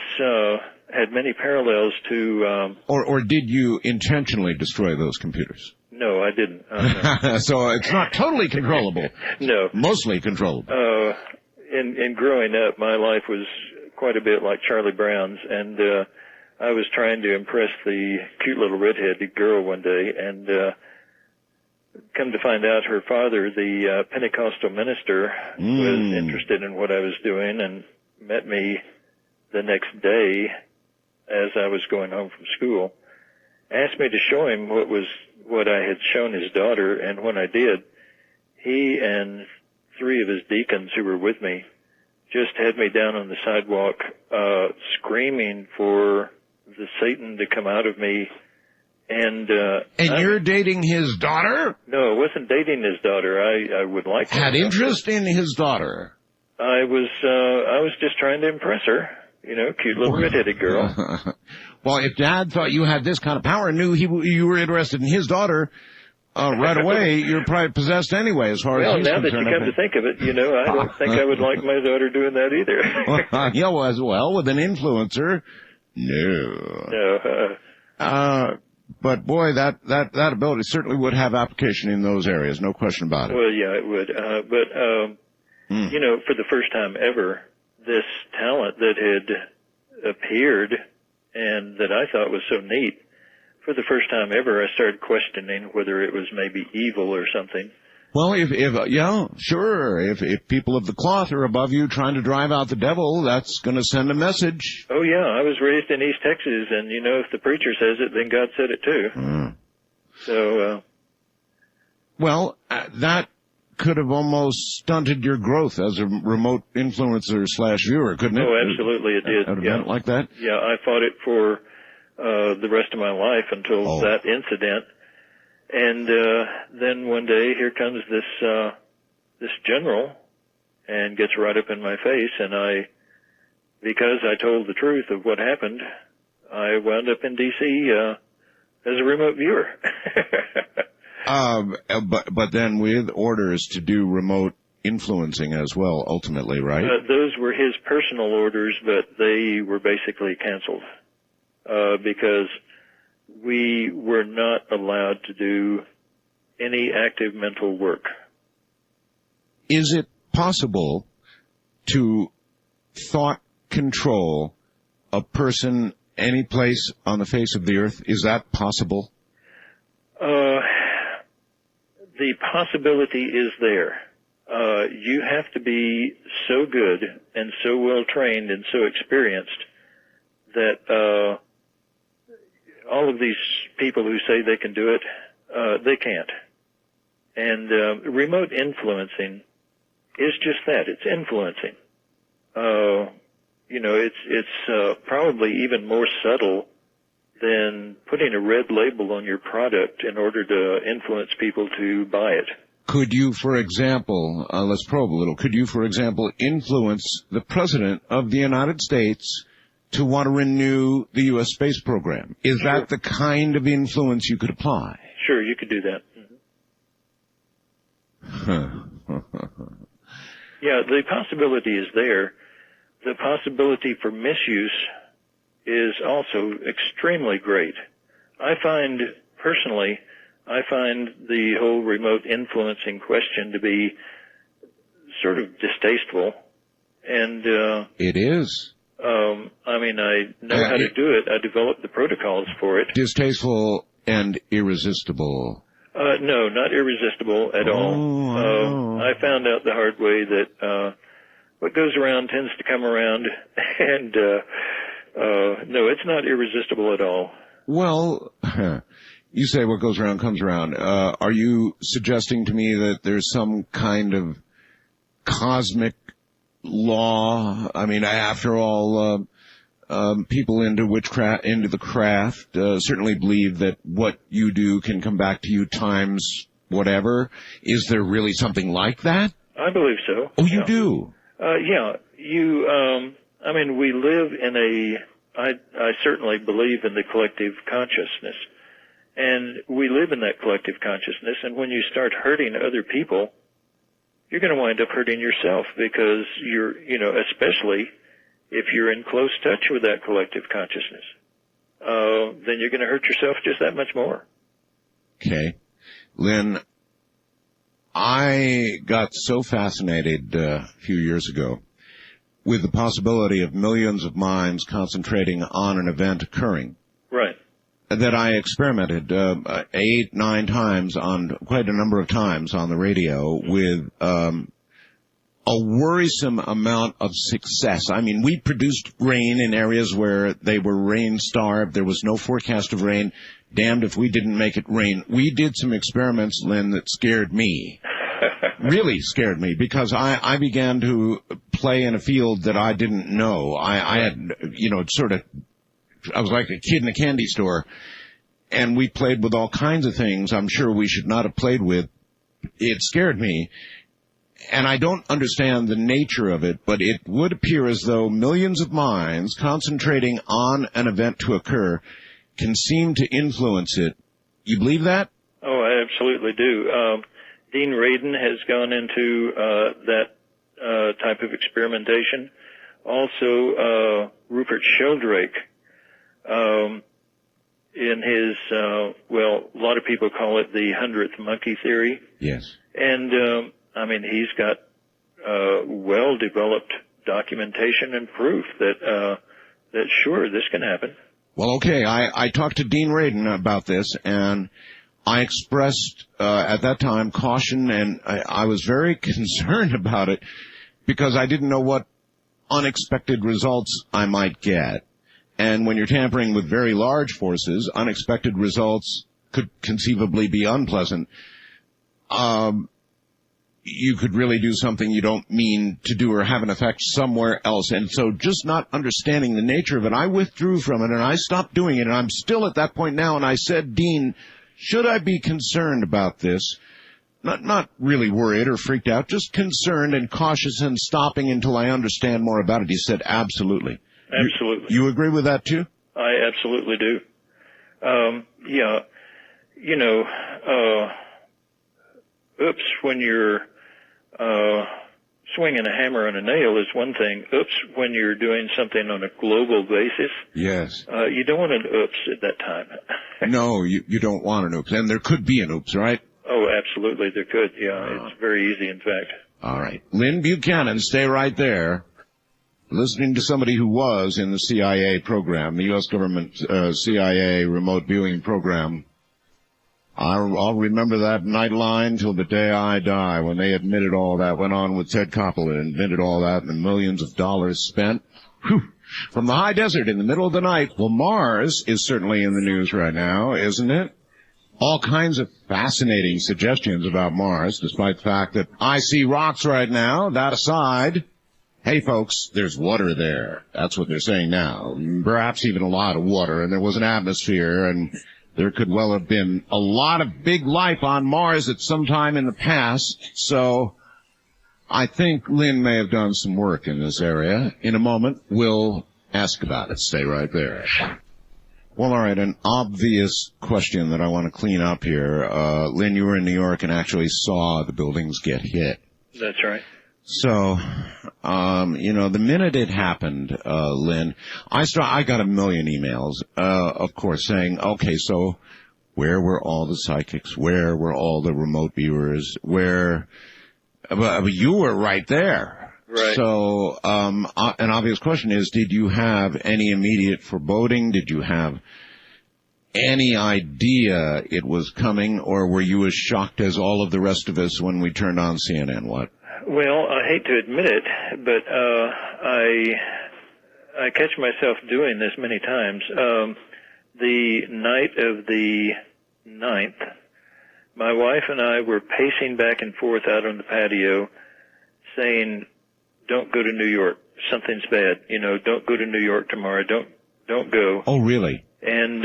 had many parallels to... Or did you intentionally destroy those computers? No, I didn't. So it's not totally controllable. No. Mostly controllable. In growing up, my life was quite a bit like Charlie Brown's, and I was trying to impress the cute little redheaded girl one day, and come to find out her father, the Pentecostal minister, was interested in what I was doing and met me the next day as I was going home from school, asked me to show him what I had shown his daughter, and when I did, he and 3 of his deacons who were with me just had me down on the sidewalk screaming for the Satan to come out of me. And you're dating his daughter? No, I wasn't dating his daughter. I would like to. Had interest in his daughter? I was just trying to impress her. You know, cute little redheaded girl. Well, if Dad thought you had this kind of power and knew you were interested in his daughter, right away, you're probably possessed anyway, as far as he's concerned. Well, now that you come to think of it, I don't think I would like my daughter doing that either. Yeah, as well, with an influencer, no. No. But boy, that ability certainly would have application in those areas, no question about it. Well, yeah, it would. For the first time ever, this talent that had appeared and that I thought was so neat, for the first time ever, I started questioning whether it was maybe evil or something. Well, if people of the cloth are above you trying to drive out the devil, that's going to send a message. Oh, yeah, I was raised in East Texas, and, if the preacher says it, then God said it too. So, well, that could have almost stunted your growth as a remote influencer / viewer, couldn't it? Oh, absolutely it did. An event like that? Yeah, I fought it for the rest of my life until that incident. And then one day, here comes this general and gets right up in my face, and because I told the truth of what happened, I wound up in D.C. As a remote viewer. But then with orders to do remote influencing as well, ultimately, right? Those were his personal orders, but they were basically canceled because we were not allowed to do any active mental work. Is it possible to thought control a person any place on the face of the earth? Is that possible? The possibility is there. You have to be so good and so well trained and so experienced that all of these people who say they can do it, they can't. And remote influencing is just that. It's influencing. It's probably even more subtle than putting a red label on your product in order to influence people to buy it. Could you, for example, let's probe a little, could you, for example, influence the President of the United States to want to renew the U.S. space program? Is that the kind of influence you could apply? Sure, you could do that. Yeah, the possibility is there. The possibility for misuse is also extremely great. I find the whole remote influencing question to be sort of distasteful. And it is. I know how to do it. I developed the protocols for it. Distasteful and irresistible. No, not irresistible at all. I found out the hard way that what goes around tends to come around, and no, it's not irresistible at all. Well, you say what goes around comes around. Are you suggesting to me that there's some kind of cosmic law? I mean, after all, people into the craft certainly believe that what you do can come back to you times whatever. Is there really something like that? I believe so. Oh, you do? Yeah. We live in I certainly believe in the collective consciousness. And we live in that collective consciousness, and when you start hurting other people, you're going to wind up hurting yourself because especially if you're in close touch with that collective consciousness, then you're going to hurt yourself just that much more. Okay. Lyn, I got so fascinated a few years ago with the possibility of millions of minds concentrating on an event occurring. Right. That I experimented 8-9 times quite a number of times on the radio with a worrisome amount of success. I mean, we produced rain in areas where they were rain-starved. There was no forecast of rain. Damned if we didn't make it rain. We did some experiments, Lyn, that scared me. Really scared me, because I began to play in a field that I didn't know. I had, I was like a kid in a candy store, and we played with all kinds of things I'm sure we should not have played with. It scared me. And I don't understand the nature of it, but it would appear as though millions of minds concentrating on an event to occur can seem to influence it. You believe that? Oh, I absolutely do. Dean Radin has gone into that type of experimentation. Also, Rupert Sheldrake, in his, well, a lot of people call it the 100th monkey theory. Yes. And, I mean, he's got well-developed documentation and proof that sure, this can happen. Well, okay, I talked to Dean Radin about this, and I expressed at that time caution, and I was very concerned about it because I didn't know what unexpected results I might get. And when you're tampering with very large forces, unexpected results could conceivably be unpleasant. You could really do something you don't mean to do or have an effect somewhere else. And so just not understanding the nature of it, I withdrew from it and I stopped doing it. And I'm still at that point now. And I said, Dean, should I be concerned about this? Not really worried or freaked out, just concerned and cautious and stopping until I understand more about it. He said, absolutely. Absolutely. You agree with that too? I absolutely do. Yeah, you know, oops, when you're swinging a hammer on a nail is one thing. Oops, when you're doing something on a global basis. Yes. You don't want an oops at that time. No, you don't want an oops. And there could be an oops, right? Oh, absolutely, there could. Yeah, it's very easy, in fact. All right. Lyn Buchanan, stay right there. Listening to somebody who was in the CIA program, the U.S. government CIA remote viewing program. I'll remember that night line till the day I die, when they admitted all that went on with Ted Koppel and admitted all that and the millions of dollars spent. Whew. From the high desert in the middle of the night. Well, Mars is certainly in the news right now, isn't it? All kinds of fascinating suggestions about Mars, despite the fact that I see rocks right now. That aside, hey, folks, there's water there. That's what they're saying now. Perhaps even a lot of water, and there was an atmosphere, and there could well have been a lot of big life on Mars at some time in the past. So I think Lyn may have done some work in this area. In a moment, we'll ask about it. Stay right there. Well, all right, an obvious question that I want to clean up here. Lyn, you were in New York and actually saw the buildings get hit. That's right. So, the minute it happened, Lyn, I got a million emails, of course, saying, okay, so where were all the psychics? Where were all the remote viewers? But you were right there. Right. So, an obvious question is, did you have any immediate foreboding? Did you have any idea it was coming, or were you as shocked as all of the rest of us when we turned on CNN? What? Well, I hate to admit it, but I catch myself doing this many times. The night of the 9th, my wife and I were pacing back and forth out on the patio saying, don't go to New York. Something's bad. Don't go to New York tomorrow. Don't go. Oh, really? And,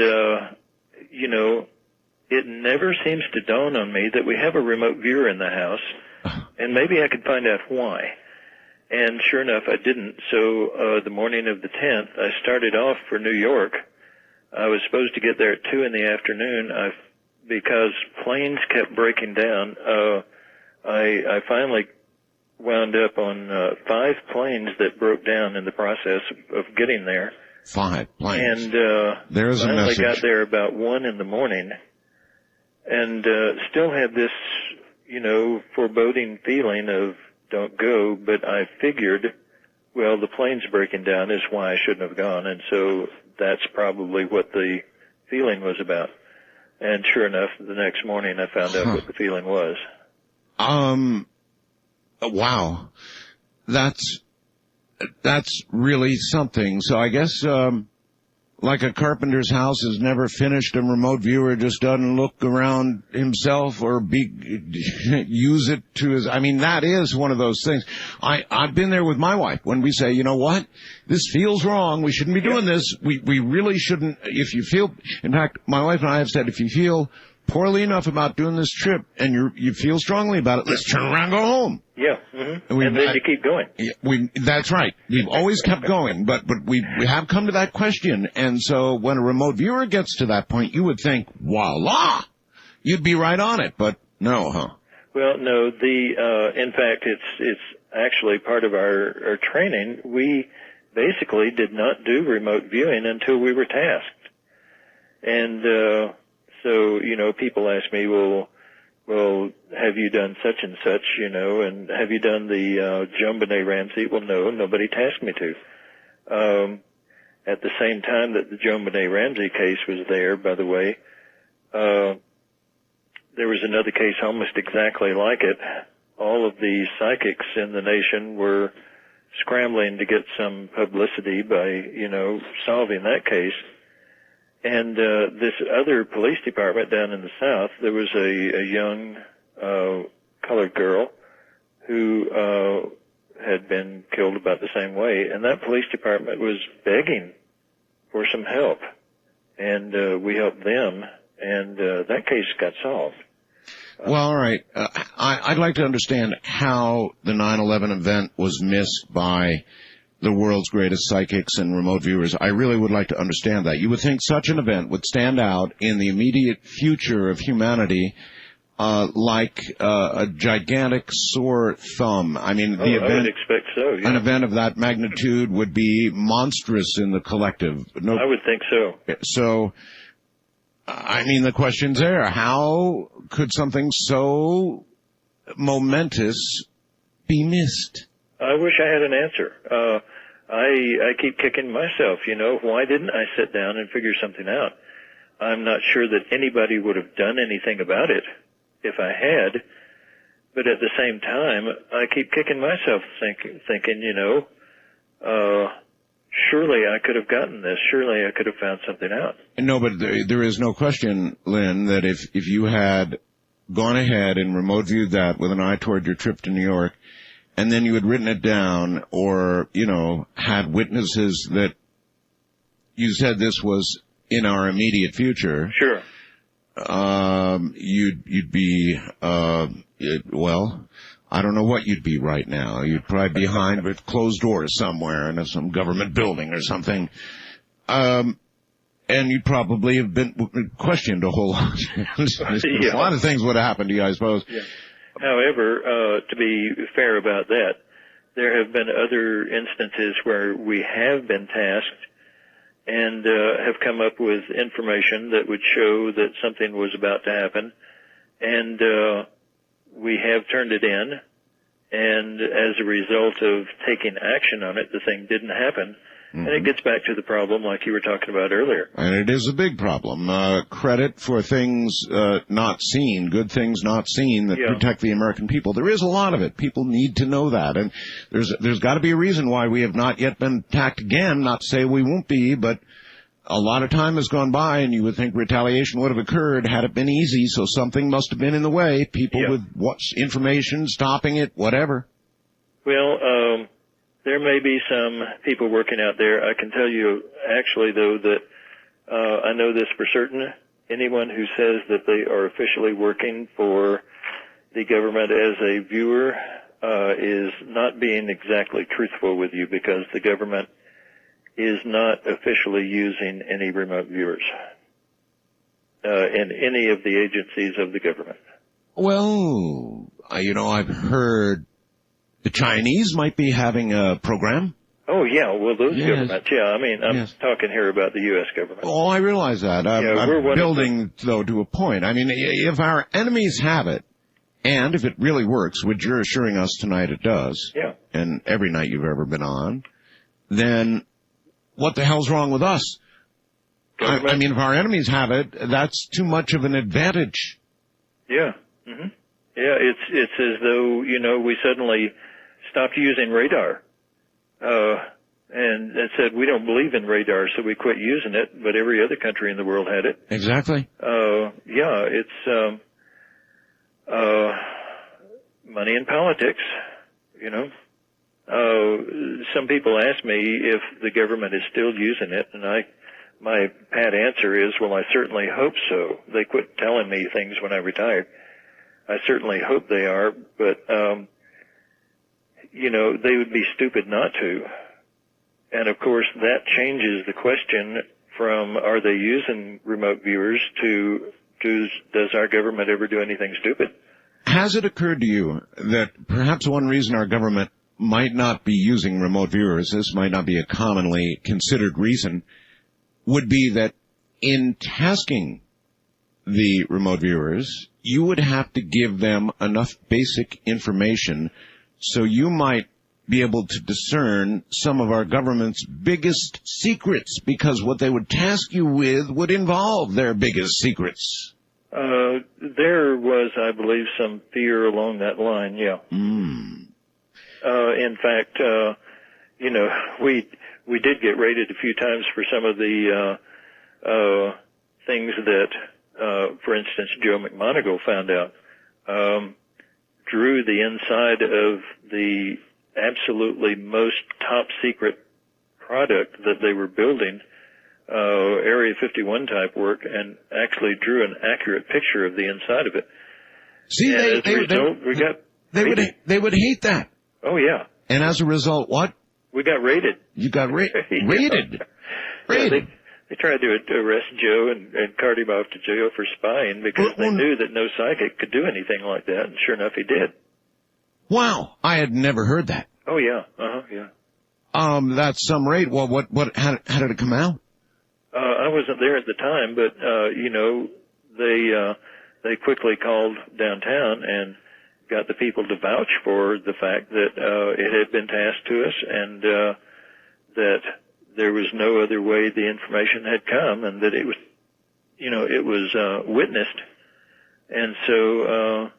it never seems to dawn on me that we have a remote viewer in the house, and maybe I could find out why. And sure enough, I didn't. So the morning of the 10th, I started off for New York. I was supposed to get there at 2 in the afternoon. Because planes kept breaking down, I finally wound up on 5 planes that broke down in the process of getting there. 5 planes. And there's a message. Finally got there about 1 in the morning, and still had this, foreboding feeling of don't go. But I figured, well, the plane's breaking down is why I shouldn't have gone, and so that's probably what the feeling was about. And sure enough, the next morning I found out what the feeling was. Wow. That's really something. So I guess, like a carpenter's house is never finished, a remote viewer just doesn't look around himself or use it to his, that is one of those things. I've been there with my wife when we say, you know what? This feels wrong. We shouldn't be doing this. We really shouldn't. If you feel, in fact, my wife and I have said, if you feel poorly enough about doing this trip and you feel strongly about it, let's turn around and go home. Yeah. Mm-hmm. And then you keep going. That's right. We've always kept going, but we have come to that question. And so when a remote viewer gets to that point, you would think, voila, you'd be right on it, but no, huh? Well, no, in fact, it's actually part of our training. We basically did not do remote viewing until we were tasked. And, so, people ask me, well, have you done such and such, and have you done the, Joan Ramsey? Well, no, nobody tasked me to. At the same time that the Joan Ramsey case was there, by the way, there was another case almost exactly like it. All of the psychics in the nation were scrambling to get some publicity by, solving that case. And this other police department down in the South, there was a young colored girl who had been killed about the same way, and that police department was begging for some help. And we helped them, and that case got solved. Well, all right. I'd like to understand how the 9/11 event was missed by the world's greatest psychics and remote viewers. I really would like to understand that. You would think such an event would stand out in the immediate future of humanity like a gigantic sore thumb. I mean, the event, I would expect so, yeah. An event of that magnitude would be monstrous in the collective. I would think so. So, I mean, the question's there. How could something so momentous be missed? I wish I had an answer. I keep kicking myself, why didn't I sit down and figure something out? I'm not sure that anybody would have done anything about it if I had, but at the same time, I keep kicking myself thinking, surely I could have gotten this. Surely I could have found something out. No, but there is no question, Lyn, that if you had gone ahead and remote viewed that with an eye toward your trip to New York, and then you had written it down or, had witnesses that you said this was in our immediate future. Sure. You'd be, well, I don't know what you'd be right now. You'd probably be behind with closed doors somewhere in some government building or something. And you'd probably have been questioned a whole lot. A lot of things would have happened to you, I suppose. Yeah. However, to be fair about that, there have been other instances where we have been tasked and have come up with information that would show that something was about to happen, and we have turned it in, and as a result of taking action on it, the thing didn't happen. Mm-hmm. And it gets back to the problem like you were talking about earlier. And it is a big problem. Credit for things not seen, good things not seen that protect the American people. There is a lot of it. People need to know that. And there's got to be a reason why we have not yet been attacked again. Not to say we won't be, but a lot of time has gone by, and you would think retaliation would have occurred had it been easy, so something must have been in the way. People with information, stopping it, whatever. Well, there may be some people working out there. I can tell you, actually, though, that I know this for certain. Anyone who says that they are officially working for the government as a viewer is not being exactly truthful with you, because the government is not officially using any remote viewers in any of the agencies of the government. Well, I've heard the Chinese might be having a program. Oh, yeah. Well, those governments, I mean, I'm talking here about the U.S. government. Oh, I realize that. I'm building, though, to a point. I mean, if our enemies have it, and if it really works, which you're assuring us tonight it does, and every night you've ever been on, then what the hell's wrong with us? I mean, if our enemies have it, that's too much of an advantage. Yeah. Mm-hmm. Yeah, it's as though, we suddenly stopped using radar. And it said, we don't believe in radar, so we quit using it, but every other country in the world had it. Exactly. It's, money in politics, some people ask me if the government is still using it, and my pat answer is, well, I certainly hope so. They quit telling me things when I retired. I certainly hope they are, but, they would be stupid not to. And of course, that changes the question from are they using remote viewers to does our government ever do anything stupid? Has it occurred to you that perhaps one reason our government might not be using remote viewers, this might not be a commonly considered reason, would be that in tasking the remote viewers, you would have to give them enough basic information so you might be able to discern some of our government's biggest secrets, because what they would task you with would involve their biggest secrets. There was, I believe, some fear along that line, yeah. In fact, we did get raided a few times for some of the things that, for instance, Joe McMoneagle found out, drew the inside of the absolutely most top secret product that they were building, Area 51 type work, and actually drew an accurate picture of the inside of it. See, they would hate that. Oh yeah. And as a result, what? We got raided. You got raided. Raided. They tried to arrest Joe and cart him off to jail for spying because they knew that no psychic could do anything like that, and sure enough, he did. Wow, I had never heard that. Oh yeah, yeah. That's some raid. Well, how did it come out? I wasn't there at the time, but they quickly called downtown and got the people to vouch for the fact that it had been tasked to us, and that there was no other way the information had come, and that it was witnessed, and so.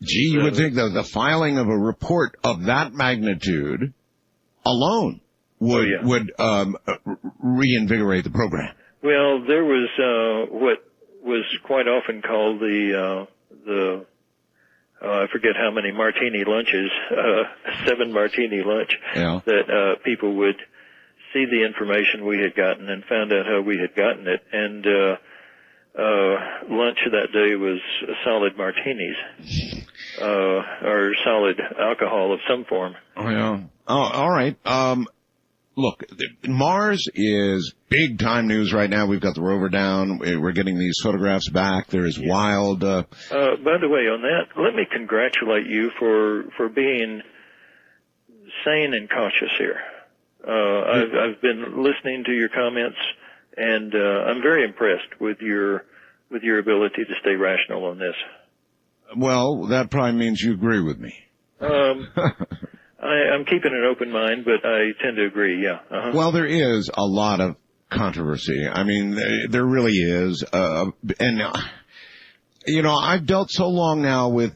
Gee, you would think that the filing of a report of that magnitude alone would reinvigorate the program. Well, there was what was quite often called the I forget how many martini lunches, 7 martini lunch, that people would see the information we had gotten and found out how we had gotten it, and lunch that day was solid martinis, or solid alcohol of some form. Oh, yeah. Oh, all right. Look, Mars is big-time news right now. We've got the rover down. We're getting these photographs back. There is wild... by the way, on that, let me congratulate you for being sane and cautious here. I've been listening to your comments, and I'm very impressed with your ability to stay rational on this. Well, that probably means you agree with me. I'm keeping an open mind, but I tend to agree, yeah. Uh-huh. Well, there is a lot of controversy. I mean, there really is. And, I've dealt so long now with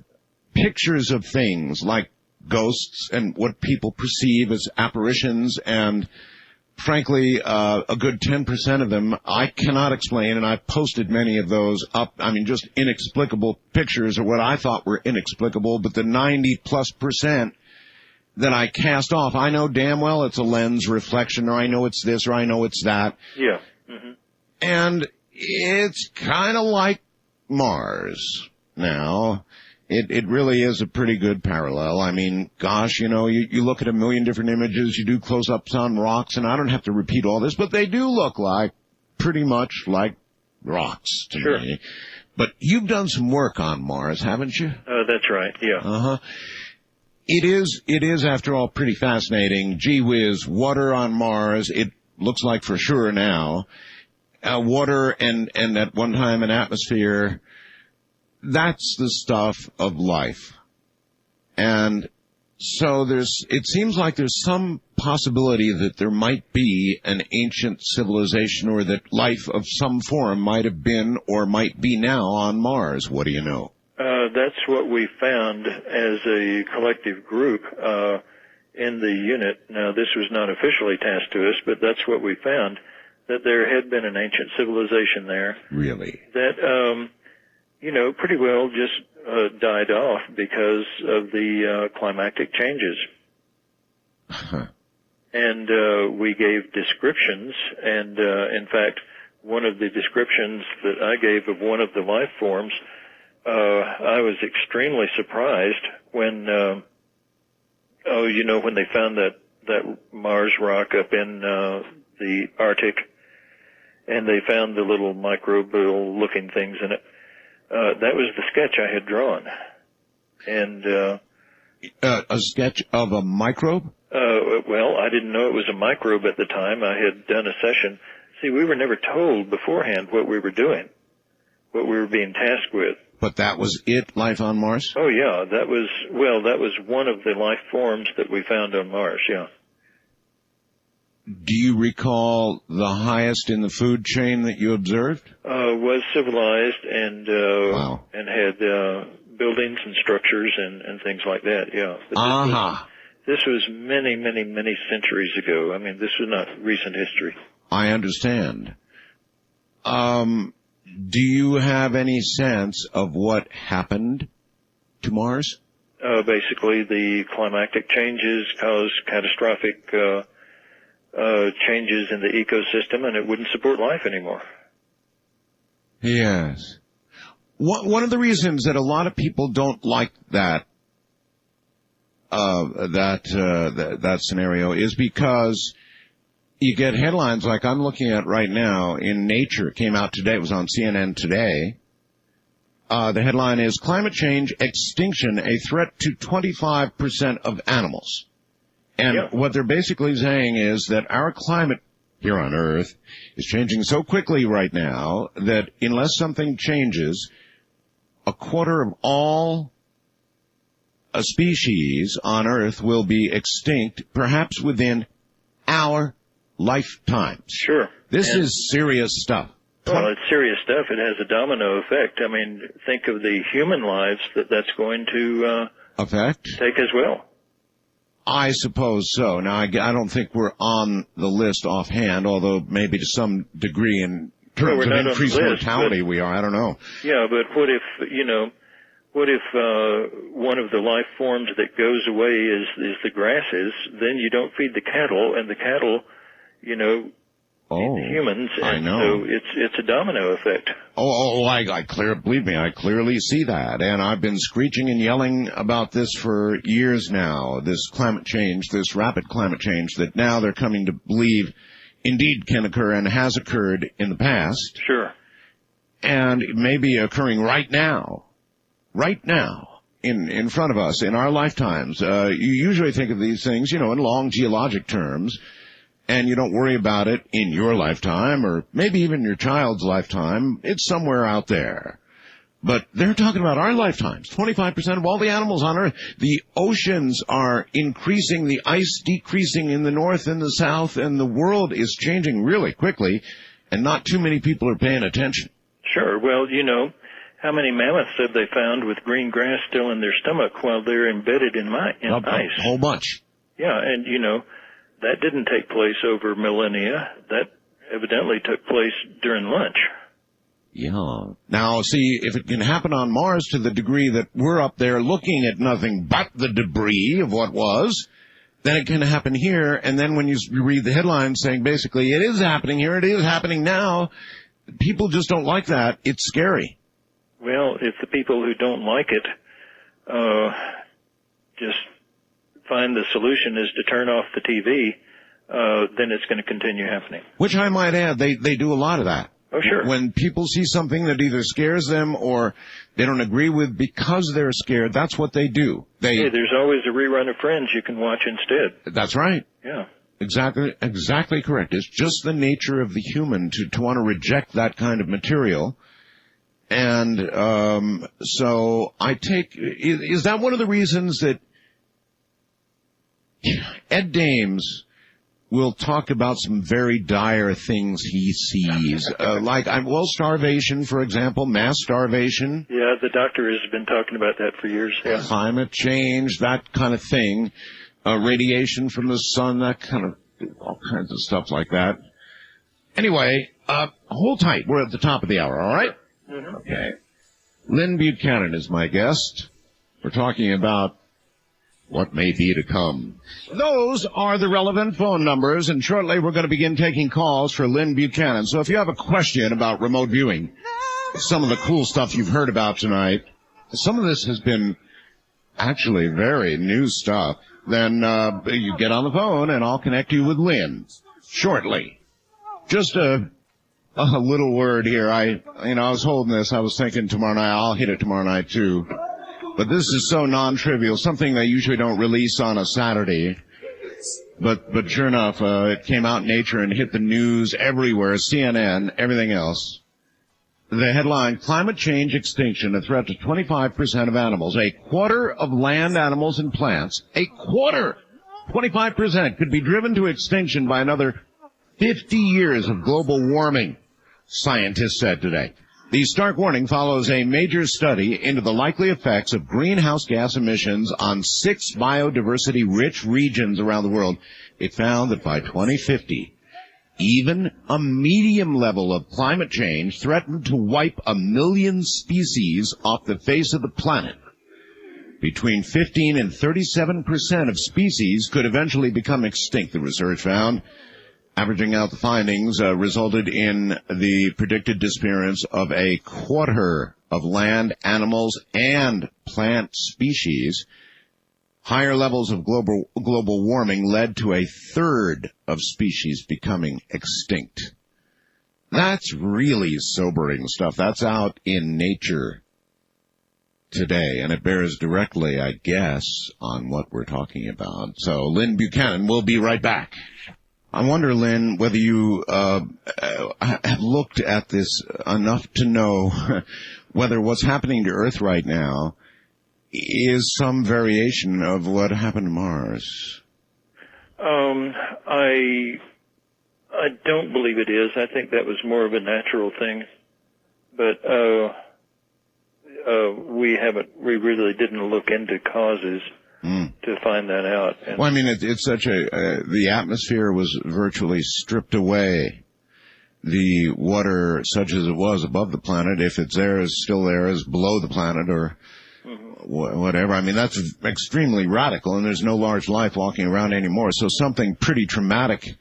pictures of things like ghosts and what people perceive as apparitions, and frankly, a good 10% of them I cannot explain, and I've posted many of those up. I mean, just inexplicable pictures or what I thought were inexplicable, but the 90+% that I cast off, I know damn well it's a lens reflection, or I know it's this, or I know it's that. Yeah. Mm-hmm. And it's kind of like Mars now. It really is a pretty good parallel. I mean, gosh, you look at a million different images, you do close-ups on rocks, and I don't have to repeat all this, but they do look pretty much like rocks to me. But you've done some work on Mars, haven't you? That's right, yeah. Uh-huh. It is, after all, pretty fascinating. Gee whiz, water on Mars, it looks like for sure now. Water and at one time an atmosphere, that's the stuff of life. And so it seems like there's some possibility that there might be an ancient civilization, or that life of some form might have been or might be now on Mars. What do you know? That's what we found as a collective group in the unit. Now, this was not officially tasked to us, but that's what we found, that there had been an ancient civilization there. Really? That, pretty well just died off because of the climactic changes. Huh. And we gave descriptions, and in fact, one of the descriptions that I gave of one of the life forms, I was extremely surprised when, when they found that Mars rock up in the Arctic, and they found the little microbial-looking things in it. That was the sketch I had drawn. And a sketch of a microbe? Well, I didn't know it was a microbe at the time. I had done a session. See, we were never told beforehand what we were doing, what we were being tasked with. But that was it, life on Mars? Oh, yeah. That was one of the life forms that we found on Mars, yeah. Do you recall the highest in the food chain that you observed? Was civilized and wow. And had buildings and structures and things like that, yeah. But this was many, many, many centuries ago. I mean, this was not recent history. I understand. Do you have any sense of what happened to Mars? Basically, the climatic changes caused catastrophic changes in the ecosystem, and it wouldn't support life anymore. Yes. One of the reasons that a lot of people don't like that scenario is because you get headlines like I'm looking at right now in Nature. It came out today. It was on CNN today. The headline is Climate Change Extinction, a Threat to 25% of Animals. And what they're basically saying is that our climate here on Earth is changing so quickly right now that unless something changes, a quarter of all species on Earth will be extinct, perhaps within our lifetimes. Sure. This is serious stuff. Well, it's serious stuff. It has a domino effect. I mean, think of the human lives that's going to affect? Take as well. I suppose so. Now, I don't think we're on the list offhand, although maybe to some degree in terms of increased mortality we are. I don't know. Yeah, but what if, one of the life forms that goes away is the grasses, then you don't feed the cattle, and the cattle, feed the humans, and I know. So it's a domino effect. Believe me, I clearly see that, and I've been screeching and yelling about this for years now, this climate change, this rapid climate change that now they're coming to believe indeed can occur and has occurred in the past. Sure. And it may be occurring right now, in front of us, in our lifetimes. You usually think of these things, in long geologic terms, and you don't worry about it in your lifetime or maybe even your child's lifetime. It's somewhere out there. But they're talking about our lifetimes. 25% of all the animals on Earth. The oceans are increasing, the ice decreasing in the north and the south, and the world is changing really quickly, and not too many people are paying attention. Sure. Well, how many mammoths have they found with green grass still in their stomach while they're embedded in ice? A whole bunch. Yeah, and that didn't take place over millennia. That evidently took place during lunch. Yeah. Now, see, if it can happen on Mars to the degree that we're up there looking at nothing but the debris of what was, then it can happen here. And then when you read the headlines saying basically it is happening here, it is happening now, people just don't like that. It's scary. Well, if the people who don't like it just find the solution is to turn off the TV, then it's going to continue happening. Which I might add, they do a lot of that. Oh, sure. When people see something that either scares them or they don't agree with because they're scared, that's what they do. Hey, there's always a rerun of Friends you can watch instead. That's right. Yeah. Exactly correct. It's just the nature of the human to want to reject that kind of material. And so I take, is that one of the reasons that Ed Dames will talk about some very dire things he sees, like starvation, for example, mass starvation. Yeah, the doctor has been talking about that for years. Yeah. Climate change, that kind of thing, radiation from the sun, that kind of, all kinds of stuff like that. Anyway, hold tight. We're at the top of the hour, all right? Mm-hmm. Okay. Lyn Buchanan is my guest. We're talking about what may be to come. Those are the relevant phone numbers, and shortly we're going to begin taking calls for Lyn Buchanan. So if you have a question about remote viewing, some of the cool stuff you've heard about tonight, some of this has been actually very new stuff, then you get on the phone and I'll connect you with Lyn shortly. Just a a little word here. I was holding this. I was thinking tomorrow night, I'll hit it tomorrow night too. But this is so non-trivial, something they usually don't release on a Saturday. But sure enough, it came out in Nature and hit the news everywhere, CNN, everything else. The headline, Climate Change Extinction, a threat to 25% of animals. A quarter of land animals and plants, 25% could be driven to extinction by another 50 years of global warming, scientists said today. The stark warning follows a major study into the likely effects of greenhouse gas emissions on 6 biodiversity-rich regions around the world. It found that by 2050, even a medium level of climate change threatened to wipe 1 million species off the face of the planet. Between 15 and 37% of species could eventually become extinct, the research found. Averaging out the findings resulted in the predicted disappearance of a quarter of land, animals, and plant species. Higher levels of global warming led to a third of species becoming extinct. That's really sobering stuff. That's out in Nature today, and it bears directly, I guess, on what we're talking about. So, Lyn Buchanan will be right back. I wonder, Lyn, whether you have looked at this enough to know whether what's happening to Earth right now is some variation of what happened to Mars. I don't believe it is. I think that was more of a natural thing. But we really didn't look into causes to find that out. And well, I mean, it's such the atmosphere was virtually stripped away. The water, such as it was above the planet, if it's there, is still there, is below the planet, or whatever. I mean, that's extremely radical, and there's no large life walking around anymore. So something pretty traumatic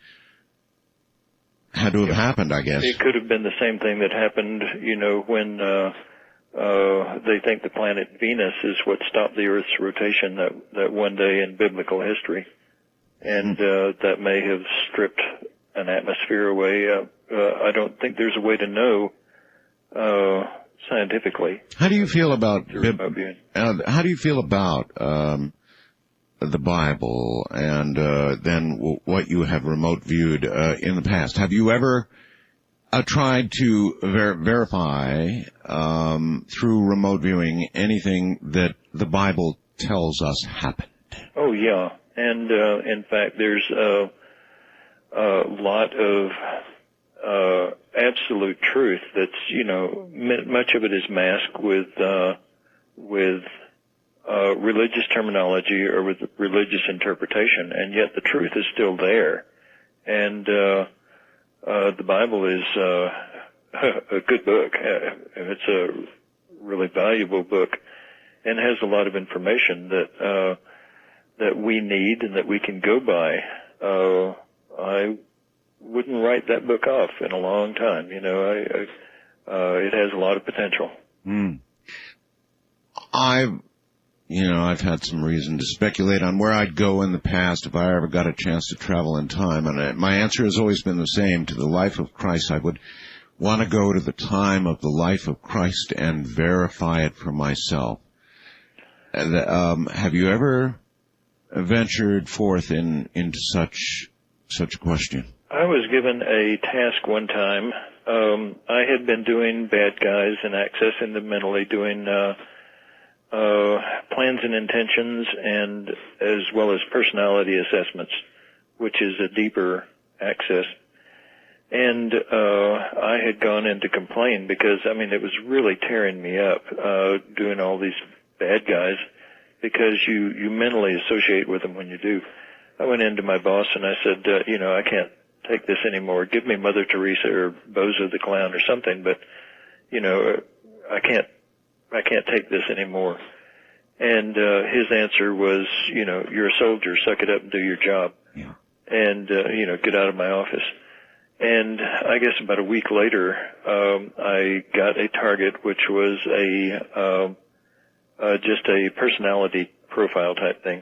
had to have happened, I guess. It could have been the same thing that happened, when they think the planet Venus is what stopped the Earth's rotation that one day in biblical history. And that may have stripped an atmosphere away. I don't think there's a way to know scientifically. How do you feel about the Bible and then what you have remote viewed in the past? Have you ever tried to verify through remote viewing anything that the Bible tells us happened? Oh, yeah. And in fact, there's a lot of absolute truth that's, much of it is masked with religious terminology or with religious interpretation, and yet the truth is still there. And the Bible is a good book. It's a really valuable book and has a lot of information that we need and that we can go by. I wouldn't write that book off in a long time. It has a lot of potential. I've had some reason to speculate on where I'd go in the past if I ever got a chance to travel in time, and my answer has always been the same. To the life of Christ, I would want to go to the time of the life of Christ and verify it for myself. Have you ever ventured forth into such a question? I was given a task one time. I had been doing bad guys and accessing them mentally, doing plans and intentions, and as well as personality assessments, which is a deeper access. And I had gone in to complain because, it was really tearing me up doing all these bad guys because you mentally associate with them when you do. I went into my boss and I said, I can't take this anymore. Give me Mother Teresa or Bozo the Clown or something, but, I can't take this anymore. And his answer was, you're a soldier, suck it up and do your job. Yeah. And, get out of my office. And I guess about a week later, I got a target, which was just a personality profile type thing.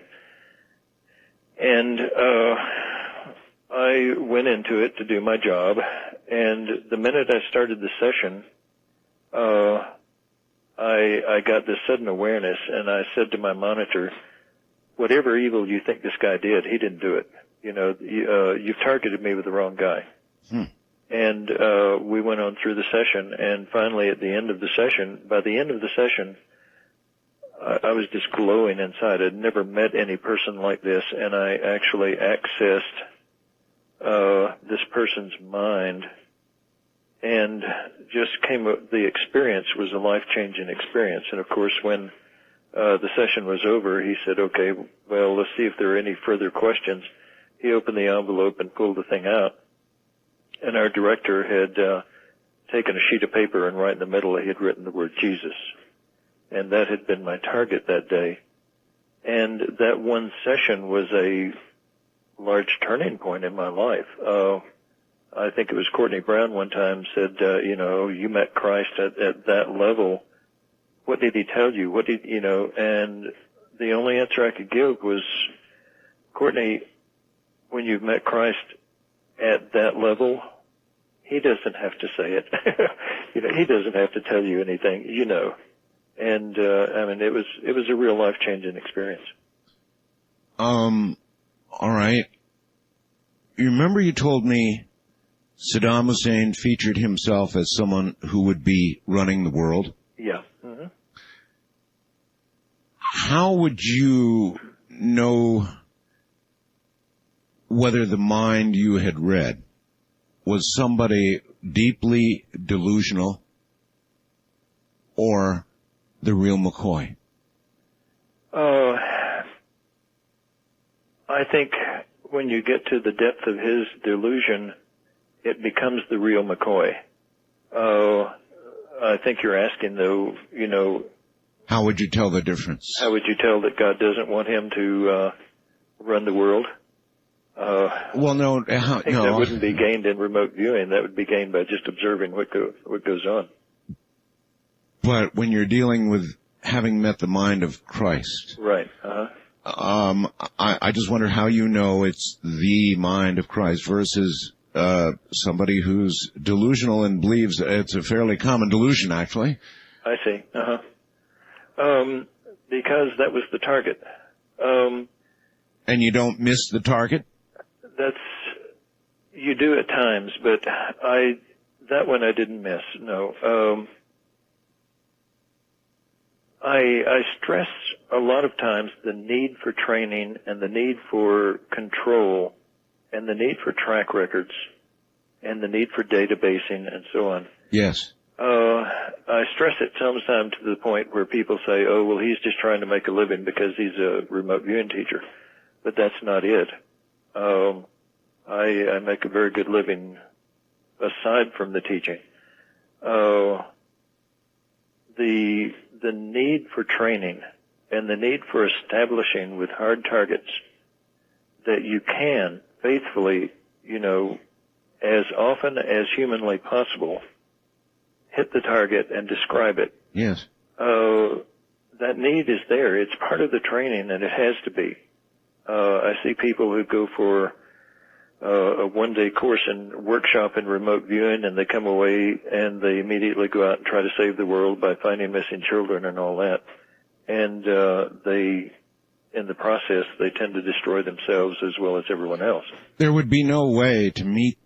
And I went into it to do my job, and the minute I started the session, I got this sudden awareness, and I said to my monitor, whatever evil you think this guy did, he didn't do it. You've targeted me with the wrong guy. And we went on through the session, and finally at the end of the session, by the end of the session, I was just glowing inside. I'd never met any person like this, and I actually accessed this person's mind, and just the experience was a life-changing experience. And of course, when the session was over, he said, okay, well, let's see if there are any further questions. He opened the envelope and pulled the thing out, and our director had taken a sheet of paper, and right in the middle he had written the word Jesus. And that had been my target that day. And that one session was a large turning point in my life. I think it was Courtney Brown one time said, you met Christ at that level. What did he tell you? And the only answer I could give was, Courtney, when you've met Christ at that level, he doesn't have to say it. He doesn't have to tell you anything, And, it was a real life-changing experience. All right. You remember you told me Saddam Hussein featured himself as someone who would be running the world? Yeah. Mm-hmm. How would you know whether the mind you had read was somebody deeply delusional or the real McCoy? I think when you get to the depth of his delusion, it becomes the real McCoy. I think you're asking, though, how would you tell the difference? How would you tell that God doesn't want him to run the world? Well, no. I think that wouldn't be gained in remote viewing. That would be gained by just observing what goes on. But when you're dealing with having met the mind of Christ, right? I just wonder how you know it's the mind of Christ versus somebody who's delusional and believes it's a fairly common delusion, actually. I see. Because that was the target. And you don't miss the target? You do at times, but that one I didn't miss, no. I stress a lot of times the need for training and the need for control and the need for track records and the need for databasing and so on. Yes. I stress it sometimes to the point where people say, oh, well, he's just trying to make a living because he's a remote viewing teacher. But that's not it. I make a very good living aside from the teaching. The need for training and the need for establishing with hard targets that you can faithfully, as often as humanly possible, hit the target and describe it. Yes. That need is there. It's part of the training, and it has to be. I see people who go for a one-day course and workshop in remote viewing, and they come away and they immediately go out and try to save the world by finding missing children and all that. And in the process, they tend to destroy themselves as well as everyone else. There would be no way to meet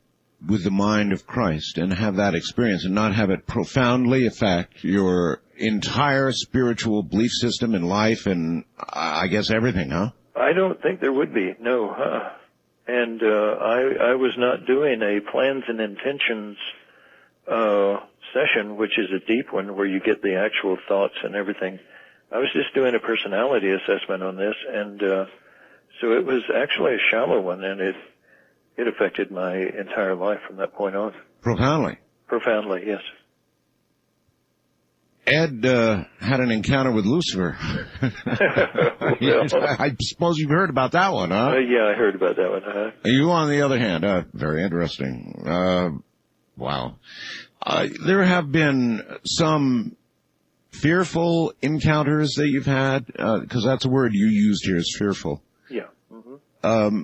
with the mind of Christ and have that experience and not have it profoundly affect your entire spiritual belief system and life and, I guess, everything, huh? I don't think there would be, no. And I was not doing a plans and intentions session, which is a deep one where you get the actual thoughts and everything. I was just doing a personality assessment on this, and so it was actually a shallow one, and it affected my entire life from that point on. Profoundly? Profoundly, yes. Ed had an encounter with Lucifer. Well, I suppose you've heard about that one, huh? Yeah, I heard about that one. You, on the other hand, very interesting. Wow. There have been some fearful encounters that you've had, because that's a word you used here, is fearful. Yeah. Mm-hmm.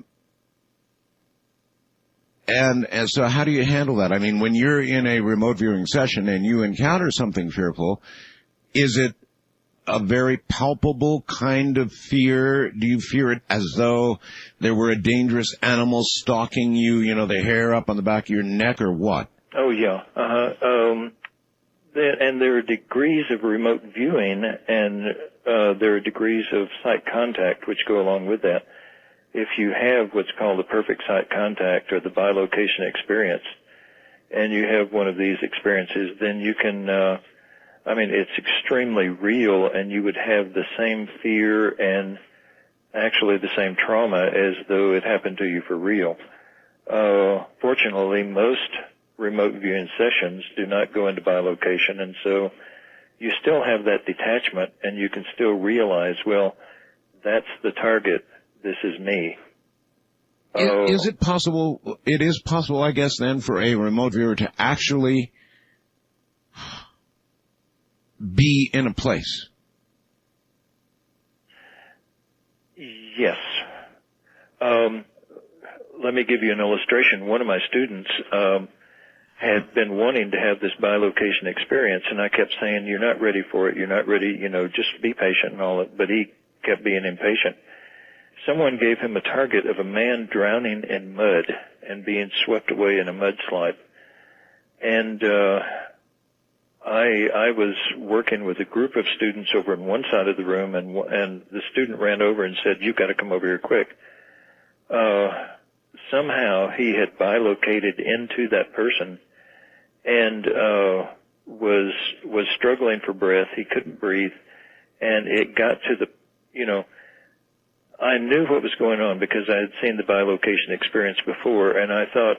And so how do you handle that? I mean, when you're in a remote viewing session and you encounter something fearful, is it a very palpable kind of fear? Do you fear it as though there were a dangerous animal stalking you, you know, the hair up on the back of your neck, or what? Oh, yeah. And there are degrees of remote viewing, and there are degrees of sight contact which go along with that. If you have what's called the perfect sight contact or the bilocation experience, and you have one of these experiences, then you can, it's extremely real, and you would have the same fear and actually the same trauma as though it happened to you for real. Fortunately, most remote viewing sessions do not go into bilocation, and so you still have that detachment, and you can still realize, well, that's the target. This is me. Is it possible, it is possible, I guess, then, for a remote viewer to actually be in a place? Yes. Let me give you an illustration. One of my students had been wanting to have this bilocation experience, and I kept saying, you're not ready for it, you're not ready, just be patient and all that, but he kept being impatient. Someone gave him a target of a man drowning in mud and being swept away in a mudslide. And I was working with a group of students over on one side of the room, and the student ran over and said, "You've got to come over here quick." Somehow he had bilocated into that person and was struggling for breath. He couldn't breathe, and it got to the, I knew what was going on because I had seen the bilocation experience before, and I thought,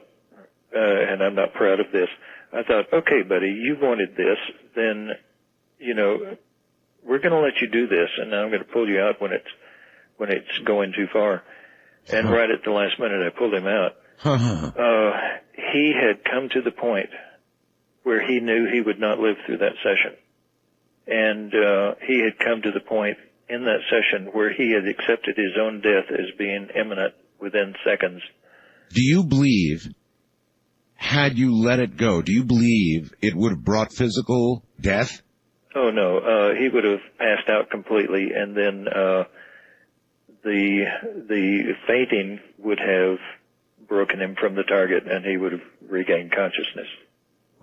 and I'm not proud of this, I thought, okay, buddy, you wanted this, then, we're going to let you do this, and I'm going to pull you out when it's going too far. And right at the last minute, I pulled him out. He had come to the point where he knew he would not live through that session. And he had come to the point in that session where he had accepted his own death as being imminent within seconds. Do you believe, had you let it go, do you believe it would have brought physical death? Oh, no. He would have passed out completely, and then the fainting would have broken him from the target, and he would have regained consciousness.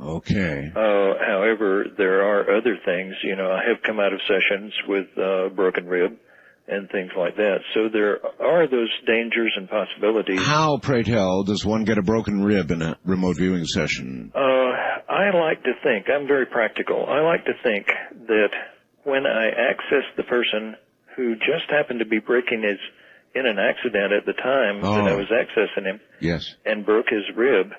Okay. However, there are other things. I have come out of sessions with broken rib and things like that. So there are those dangers and possibilities. How, pray tell, does one get a broken rib in a remote viewing session? I like to think, I'm very practical, I like to think that when I access the person who just happened to be in an accident at the time that I was accessing him, yes, and broke his rib,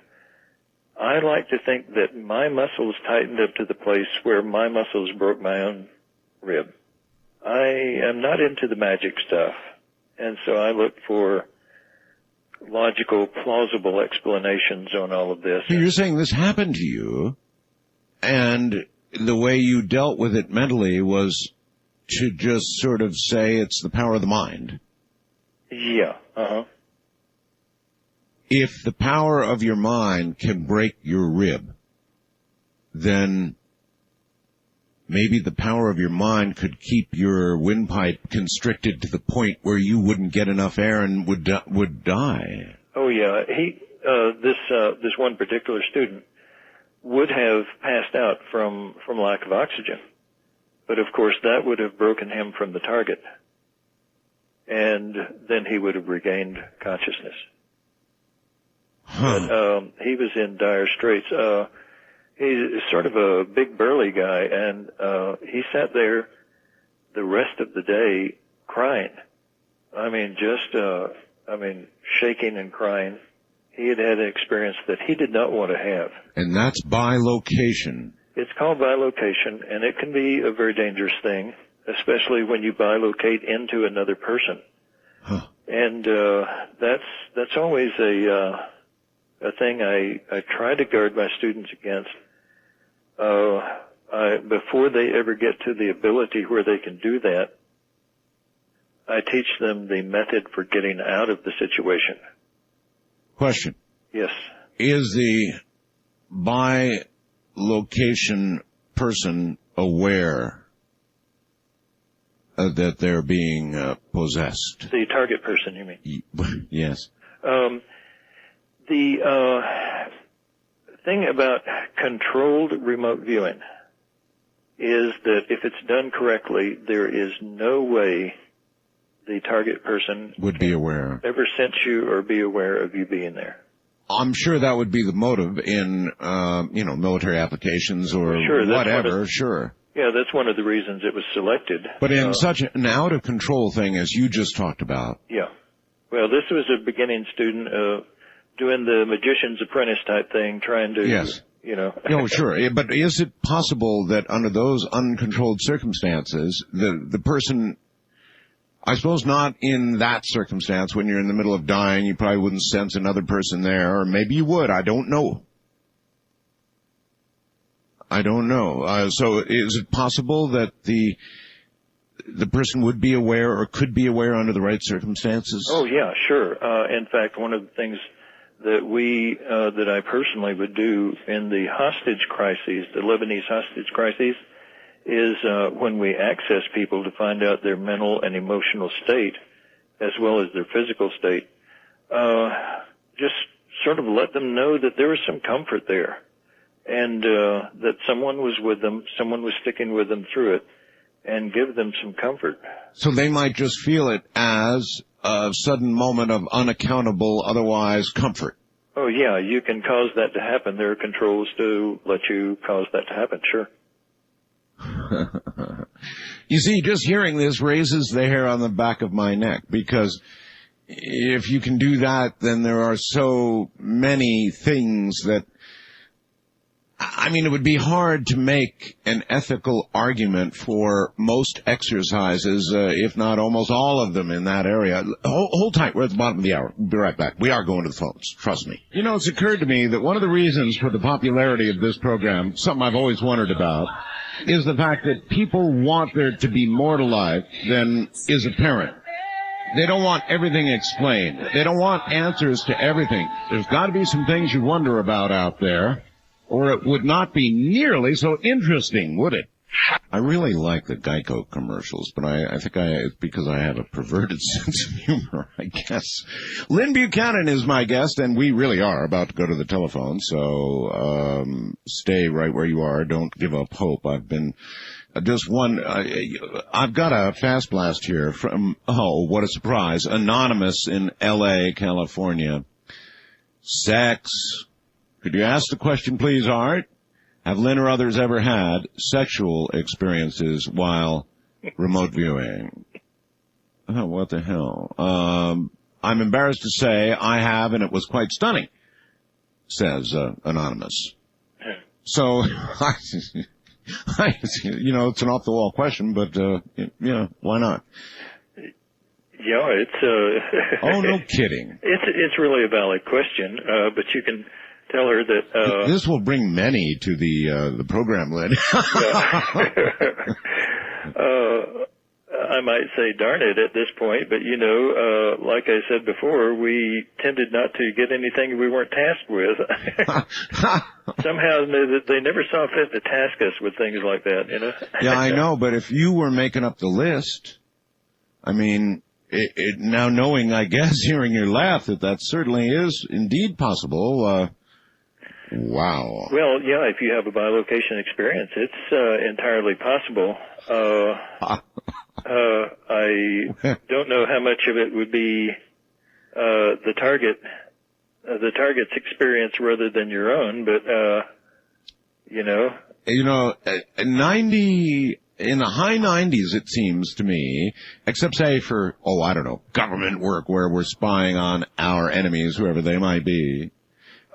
I like to think that my muscles tightened up to the place where my muscles broke my own rib. I am not into the magic stuff, and so I look for logical, plausible explanations on all of this. So you're saying this happened to you, and the way you dealt with it mentally was to just sort of say it's the power of the mind? Yeah, If the power of your mind can break your rib, then maybe the power of your mind could keep your windpipe constricted to the point where you wouldn't get enough air and would die. Oh yeah, this one particular student would have passed out from lack of oxygen, but of course that would have broken him from the target, and then he would have regained consciousness. But he was in dire straits. He's sort of a big burly guy, and he sat there the rest of the day crying. Shaking and crying. He had had an experience that he did not want to have. And that's bilocation. It's called bilocation, and it can be a very dangerous thing, especially when you bilocate into another person. And that's always a thing I try to guard my students against. Before they ever get to the ability where they can do that, I teach them the method for getting out of the situation. Question. Yes. is the by location person aware that they're being possessed? The target person, you mean? Yes. The thing about controlled remote viewing is that if it's done correctly, there is no way the target person would be aware, ever sense you or be aware of you being there. I'm sure that would be the motive in, military applications or whatever, sure. Yeah, that's one of the reasons it was selected. But in such an out-of-control thing as you just talked about. Yeah. Well, this was a beginning student doing the magician's apprentice type thing, trying to, yes. No, sure. But is it possible that under those uncontrolled circumstances, the person, I suppose not in that circumstance, when you're in the middle of dying, you probably wouldn't sense another person there, or maybe you would, I don't know. So is it possible that the person would be aware or could be aware under the right circumstances? Oh, yeah, sure. In fact, one of the things that that I personally would do in the hostage crises, the Lebanese hostage crises, is when we access people to find out their mental and emotional state as well as their physical state, just sort of let them know that there was some comfort there and that someone was with them, someone was sticking with them through it, and give them some comfort. So they might just feel it as a sudden moment of unaccountable, otherwise comfort. Oh, yeah, you can cause that to happen. There are controls to let you cause that to happen, sure. You see, just hearing this raises the hair on the back of my neck, because if you can do that, then there are so many things that, it would be hard to make an ethical argument for most exercises, if not almost all of them in that area. Hold tight. We're at the bottom of the hour. We'll be right back. We are going to the phones. Trust me. It's occurred to me that one of the reasons for the popularity of this program, something I've always wondered about, is the fact that people want there to be more to life than is apparent. They don't want everything explained. They don't want answers to everything. There's got to be some things you wonder about out there, or it would not be nearly so interesting, would it? I really like the Geico commercials, but I think it's because I have a perverted sense of humor, I guess. Lyn Buchanan is my guest, and we really are about to go to the telephone, so stay right where you are. Don't give up hope. I've got a fast blast here from, what a surprise, Anonymous in L.A., California. Sex. Could you ask the question, please, Art? Have Lyn or others ever had sexual experiences while remote viewing? Oh, what the hell? I'm embarrassed to say I have, and it was quite stunning, says Anonymous. So, it's an off-the-wall question, but, why not? Yeah, it's... Oh, no kidding. It's really a valid question, but you can tell her that... this will bring many to the program, Lyn. I might say darn it at this point, but, like I said before, we tended not to get anything we weren't tasked with. Somehow they never saw fit to task us with things like that, Yeah, I know, but if you were making up the list, now knowing, I guess, hearing your laugh, that certainly is indeed possible, wow. Well, yeah, if you have a bilocation experience, it's entirely possible. I don't know how much of it would be the target's experience rather than your own, but 90 in the high 90s, it seems to me, except say for government work where we're spying on our enemies, whoever they might be.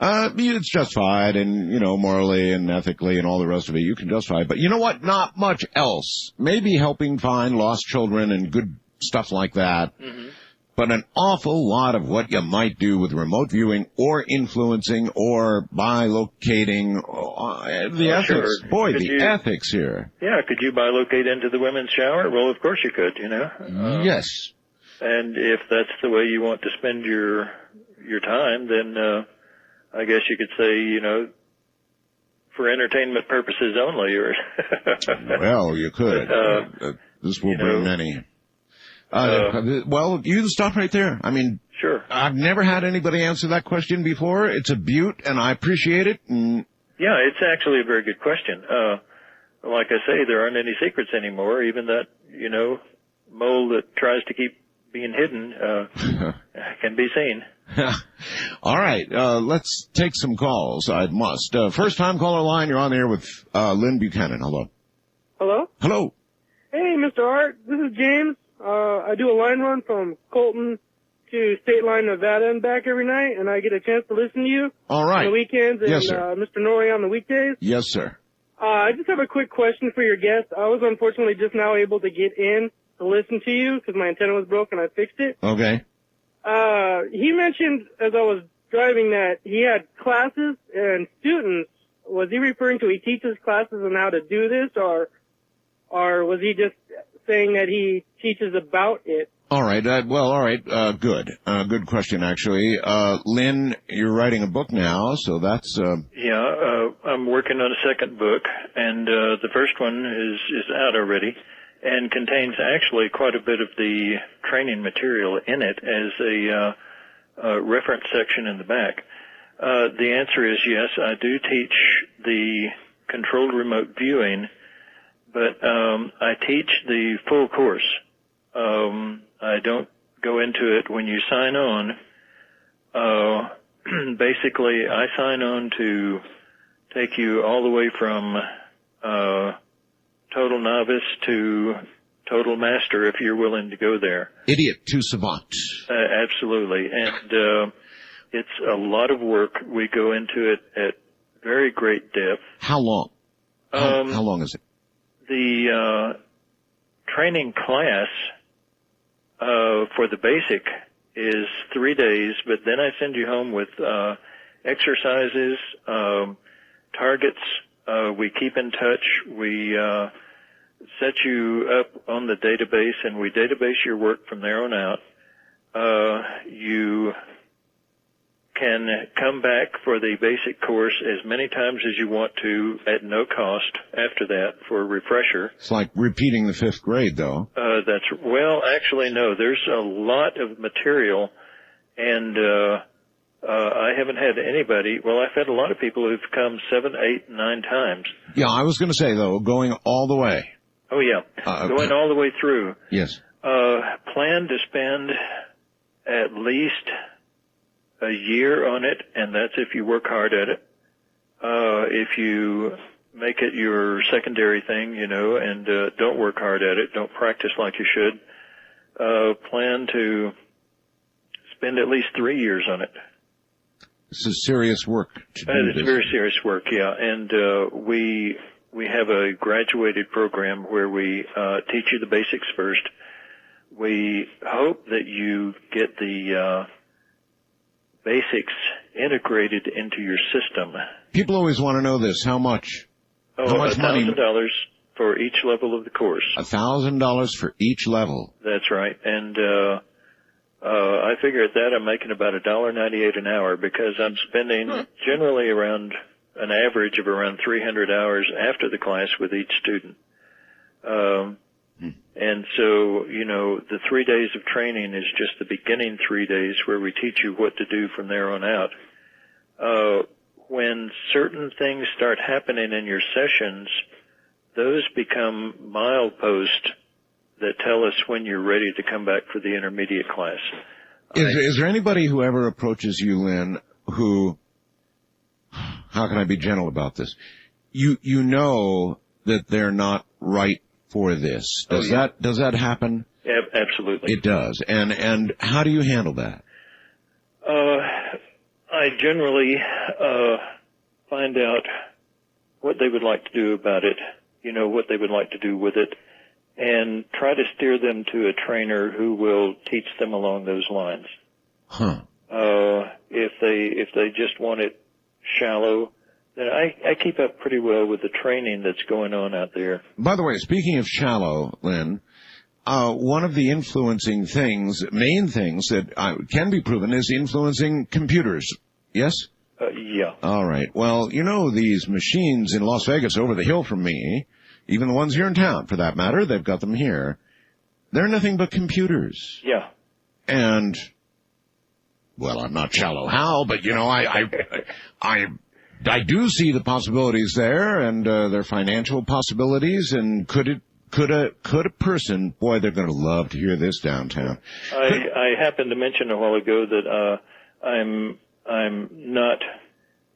It's justified and, morally and ethically and all the rest of it, you can justify it. But you know what? Not much else. Maybe helping find lost children and good stuff like that. Mm-hmm. But an awful lot of what you might do with remote viewing or influencing or bilocating, the ethics. Sure. Boy, the ethics here. Yeah, could you bilocate into the women's shower? Well, of course you could, Yes. And if that's the way you want to spend your time, then I guess you could say, for entertainment purposes only, or well, you could. This will bring many. Well, you can stop right there. I mean, sure. I've never had anybody answer that question before. It's a beaut, and I appreciate it. Yeah, it's actually a very good question. Like I say, there aren't any secrets anymore. Even that, mole that tries to keep being hidden can be seen. All right, let's take some calls. I must. First time caller line, you're on there with Lyn Buchanan. Hello. Hello? Hello. Hey, Mr. Art. This is James. I do a line run from Colton to State Line, Nevada and back every night, and I get a chance to listen to you all right. on the weekends and yes, Mr. Norrie on the weekdays. Yes, sir. I just have a quick question for your guest. I was unfortunately just now able to get in to listen to you because my antenna was broken. I fixed it. Okay. He mentioned as I was driving that he had classes and students. Was he referring to he teaches classes on how to do this, or was he just saying that he teaches about it? All right. Good. Good question, actually. Lyn, you're writing a book now, so that's... Yeah, I'm working on a second book, and the first one is out already and contains actually quite a bit of the training material in it as a reference section in the back. The answer is yes, I do teach the controlled remote viewing, but I teach the full course. I don't go into it when you sign on. Basically, I sign on to take you all the way from total novice to total master if you're willing to go there. Idiot to savant. Absolutely. And it's a lot of work. We go into it at very great depth. How long? How long is it? The training class for the basic is 3 days, but then I send you home with exercises, targets. We keep in touch. We set you up on the database, and we database your work from there on out. You can come back for the basic course as many times as you want to at no cost after that for a refresher. It's like repeating the 5th grade, though. Actually, no. There's a lot of material, and I haven't had anybody. Well, I've had a lot of people who've come 7, 8, 9 times. Yeah, I was going to say, though, going all the way. Oh, yeah. Going all the way through. Yes. Plan to spend at least a year on it, and that's if you work hard at it. If you make it your secondary thing, and don't work hard at it, don't practice like you should, plan to spend at least 3 years on it. This is serious work. It's very serious work, yeah. And we have a graduated program where we teach you the basics first. We hope that you get the basics integrated into your system. People always want to know this. How much? How much money? $1,000 for each level of the course. $1,000 for each level. That's right. And I figure at that I'm making about $1.98 an hour because I'm spending generally around an average of around 300 hours after the class with each student. And so, the 3 days of training is just the beginning 3 days where we teach you what to do from there on out. When certain things start happening in your sessions, those become mileposts that tell us when you're ready to come back for the intermediate class. Is there anybody who ever approaches you, Lyn, who, how can I be gentle about this? You know that they're not right for this. Does that happen? Yeah, absolutely. It does. And how do you handle that? I generally find out what they would like to do about it, what they would like to do with it, and try to steer them to a trainer who will teach them along those lines. Huh. If they just want it shallow, then I keep up pretty well with the training that's going on out there. By the way, speaking of shallow, Lyn, one of the influencing things, main things that can be proven is influencing computers. Yes? Yeah. All right. Well, you know, these machines in Las Vegas over the hill from me, even the ones here in town, for that matter, they've got them here. They're nothing but computers. Yeah. And, well, I'm not shallow how, but, you know, I do see the possibilities there, and their financial possibilities, and could a person, boy, they're going to love to hear this downtown. I happened to mention a while ago that I'm not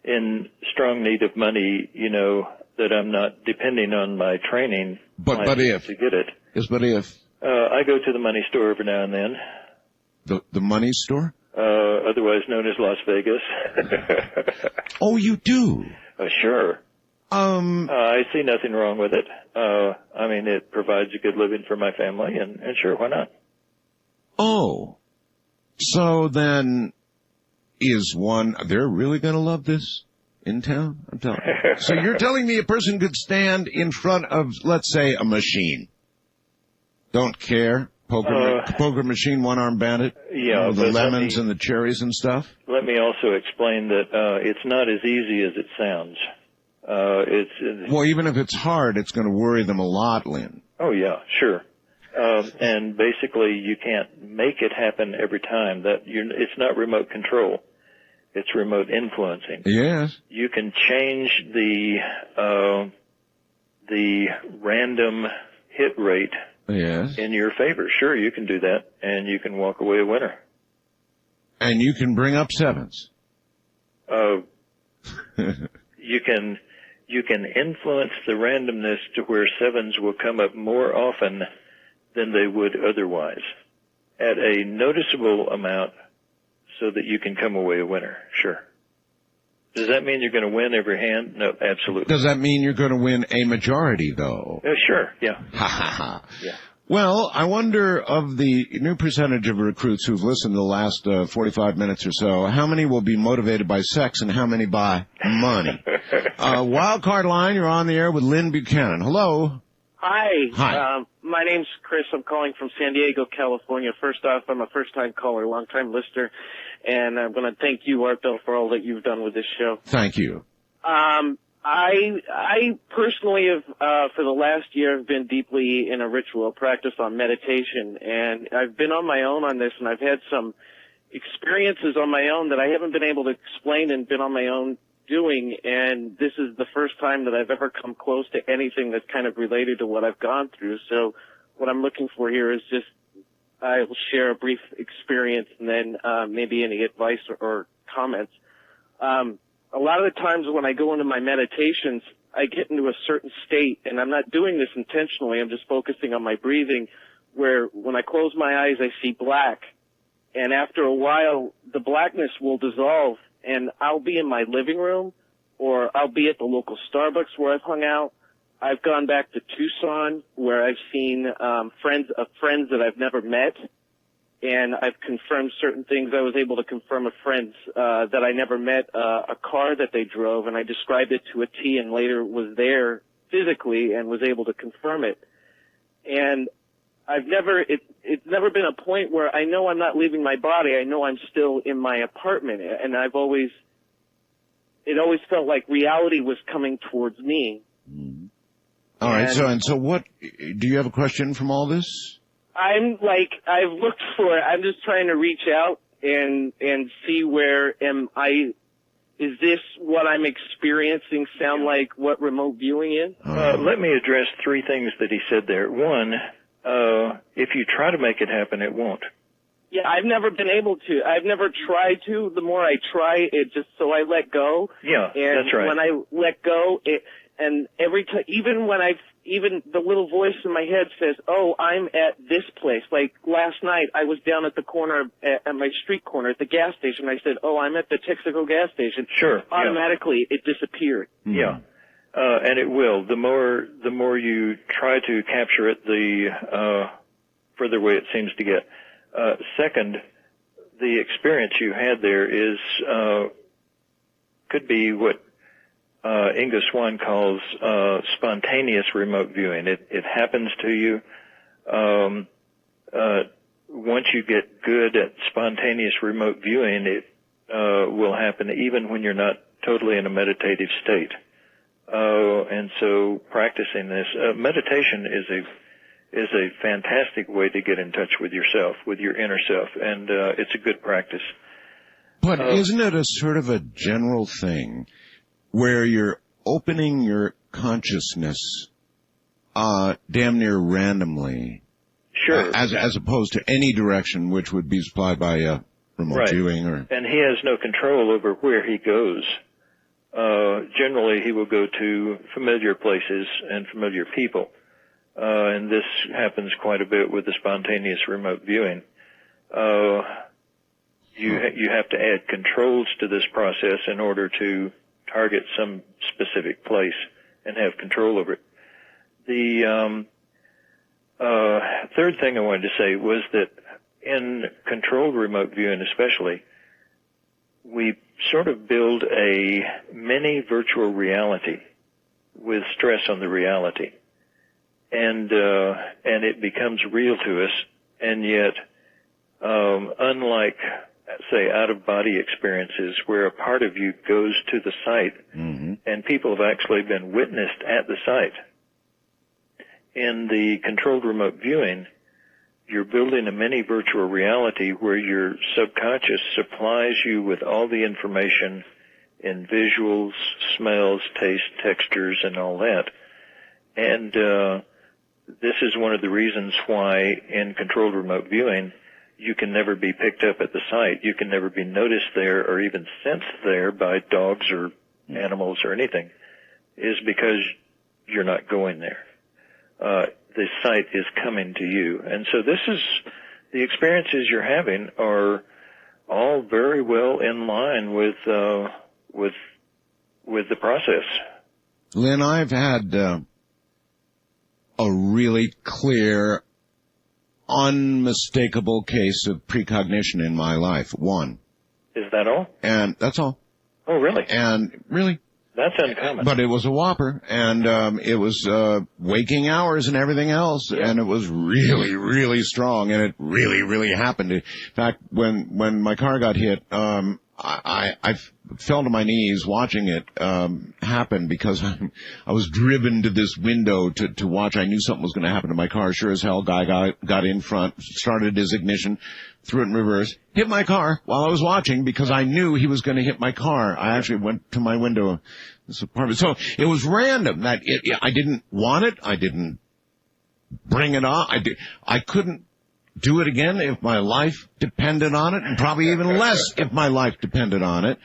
in strong need of money, you know, that I'm not depending on my training but if to get it. Yes, but if I go to the money store every now and then. The money store? Otherwise known as Las Vegas. Oh, you do? Sure. I see nothing wrong with it. I mean, it provides a good living for my family, and sure, why not? Oh. So then, they're really going to love this in town? I'm telling you. So you're telling me a person could stand in front of, let's say, a machine? Don't care? Poker machine, one-arm bandit? Yeah. The lemons and the cherries and stuff? Let me also explain that it's not as easy as it sounds. Well, even if it's hard, it's going to worry them a lot, Lyn. Oh, yeah, sure. And basically, you can't make it happen every time. It's not remote control. It's remote influencing. Yes. You can change the random hit rate in your favor. Sure, you can do that, and you can walk away a winner. And you can bring up sevens. You can influence the randomness to where sevens will come up more often than they would otherwise, at a noticeable amount, so that you can come away a winner. Sure. Does that mean you're going to win every hand? No, absolutely. Does that mean you're going to win a majority, though? Sure, yeah. Ha ha ha. Yeah. Well, I wonder, of the new percentage of recruits who've listened to the last 45 minutes or so, how many will be motivated by sex and how many by money? Wildcard line, you're on the air with Lyn Buchanan. Hello. Hi. Hi. My name's Chris. I'm calling from San Diego, California. First off, I'm a first-time caller, long-time listener, and I'm going to thank you, Art Bell, for all that you've done with this show. Thank you. I personally have, for the last year, have been deeply in a ritual practice on meditation, and I've been on my own on this, and I've had some experiences on my own that I haven't been able to explain and been on my own doing, and this is the first time that I've ever come close to anything that's kind of related to what I've gone through. So what I'm looking for here is just, I will share a brief experience and then maybe any advice or comments. A lot of the times when I go into my meditations, I get into a certain state, and I'm not doing this intentionally, I'm just focusing on my breathing, where when I close my eyes, I see black, and after a while, the blackness will dissolve, and I'll be in my living room, or I'll be at the local Starbucks where I've hung out. I've gone back to Tucson, where I've seen friends that I've never met, and I've confirmed certain things. I was able to confirm a friend that I never met, a car that they drove, and I described it to a T and later was there physically and was able to confirm it. And it's never been a point where I know I'm not leaving my body. I know I'm still in my apartment, and it always felt like reality was coming towards me. All right, so what, do you have a question from all this? I've looked for it. I'm just trying to reach out and see is this what I'm experiencing sound like what remote viewing is? Let me address three things that he said there. One, if you try to make it happen, it won't. Yeah, I've never been able to. I've never tried to. The more I try, so I let go. Yeah, and that's right. When I let go, and every time, even the little voice in my head says, "Oh, I'm at this place." Like last night, I was down at the corner at my street corner at the gas station. I said, "Oh, I'm at the Texaco gas station." Sure. Automatically, it disappeared. Yeah, and it will. The more you try to capture it, the further away it seems to get. Second, the experience you had there is could be what Inga Swan calls spontaneous remote viewing. It happens to you. Once you get good at spontaneous remote viewing, will happen even when you're not totally in a meditative state. And so practicing this, meditation is a fantastic way to get in touch with yourself, with your inner self, and it's a good practice. But isn't it a sort of a general thing where you're opening your consciousness damn near randomly? Sure. As opposed to any direction which would be supplied by remote viewing or... And he has no control over where he goes. Generally, he will go to familiar places and familiar people. And this happens quite a bit with the spontaneous remote viewing. You have to add controls to this process in order to target some specific place and have control over it. The third thing I wanted to say was that in controlled remote viewing especially, we sort of build a mini virtual reality with stress on the reality. And it becomes real to us, and yet, unlike, say, out-of-body experiences where a part of you goes to the site, and people have actually been witnessed at the site, in the controlled remote viewing, you're building a mini virtual reality where your subconscious supplies you with all the information in visuals, smells, taste, textures, and all that. And this is one of the reasons why in controlled remote viewing you can never be picked up at the site. You can never be noticed there or even sensed there by dogs or animals or anything, is because you're not going there. The site is coming to you. And so this is, the experiences you're having are all very well in line with the process. Lyn, I've had a really clear, unmistakable case of precognition in my life. One. Is that all? And that's all. Oh, really? And really? That's uncommon. But it was a whopper, and it was waking hours and everything else, and it was really, really strong, and it really, really happened. In fact, when my car got hit, I fell to my knees watching it happen because I was driven to this window to watch. I knew something was going to happen to my car. Sure as hell, guy got in front, started his ignition, threw it in reverse, hit my car while I was watching because I knew he was going to hit my car. I actually went to my window, this apartment. So it was random. I didn't want it. I didn't bring it on. I couldn't do it again if my life depended on it, and probably even less if my life depended on it.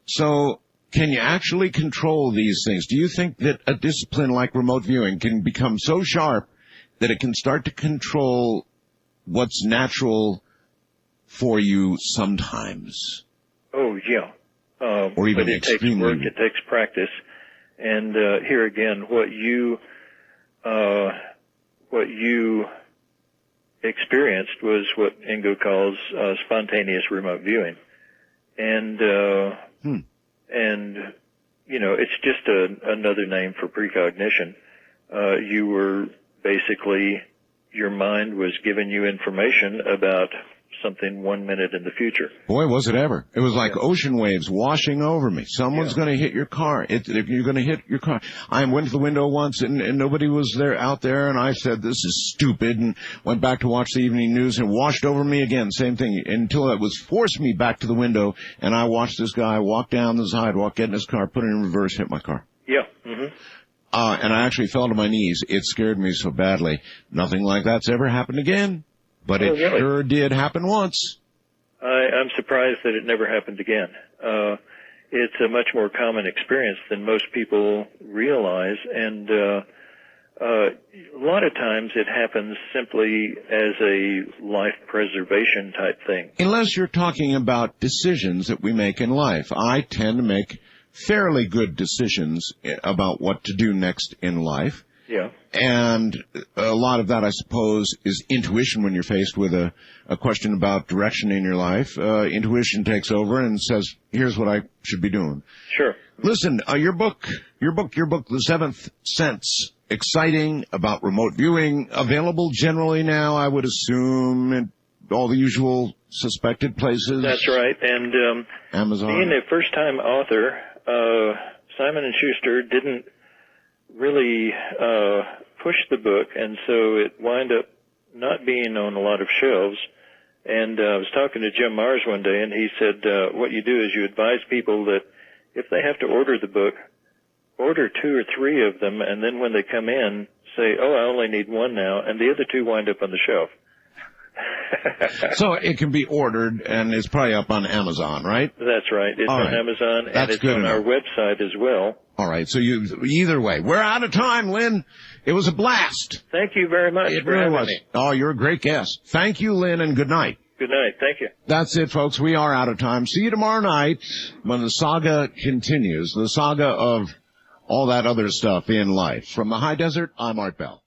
So can you actually control these things? Do you think that a discipline like remote viewing can become so sharp that it can start to control what's natural for you sometimes? Oh, yeah. Or even but it takes work, it takes practice. And here again, what you experienced was what Ingo calls spontaneous remote viewing. And you know, it's just another name for precognition. You were basically, your mind was giving you information about something 1 minute in the future. Boy, was it ever. It was like ocean waves washing over me. Someone's going to hit your car. If you're going to hit your car. I went to the window once and nobody was out there, and I said, this is stupid, and went back to watch the evening news, and washed over me again. Same thing, until it was forced me back to the window, and I watched this guy walk down the sidewalk, get in his car, put it in reverse, hit my car. Yeah. Mm-hmm. And I actually fell to my knees. It scared me so badly. Nothing like that's ever happened again. But it really? Sure did happen once. I'm surprised that it never happened again. It's a much more common experience than most people realize, and a lot of times it happens simply as a life preservation type thing. Unless you're talking about decisions that we make in life. I tend to make fairly good decisions about what to do next in life. Yeah. And a lot of that, I suppose, is intuition when you're faced with a question about direction in your life. Intuition takes over and says, here's what I should be doing. Sure. Listen, your book, The Seventh Sense, exciting, about remote viewing, available generally now, I would assume, all the usual suspected places. That's right. And Amazon. Being a first-time author, Simon & Schuster didn't really push the book, and so it wound up not being on a lot of shelves. And I was talking to Jim Mars one day, and he said, what you do is you advise people that if they have to order the book, order 2 or 3 of them, and then when they come in, say, oh, I only need 1 now, and the other 2 wind up on the shelf. So it can be ordered, and it's probably up on Amazon, right? That's right. It's on Amazon, and That's it's good on our website as well. All right, so either way, we're out of time, Lyn. It was a blast. Thank you very much for having me. Oh, you're a great guest. Thank you, Lyn, and good night. Good night. Thank you. That's it, folks. We are out of time. See you tomorrow night when the saga continues, the saga of all that other stuff in life. From the high desert, I'm Art Bell.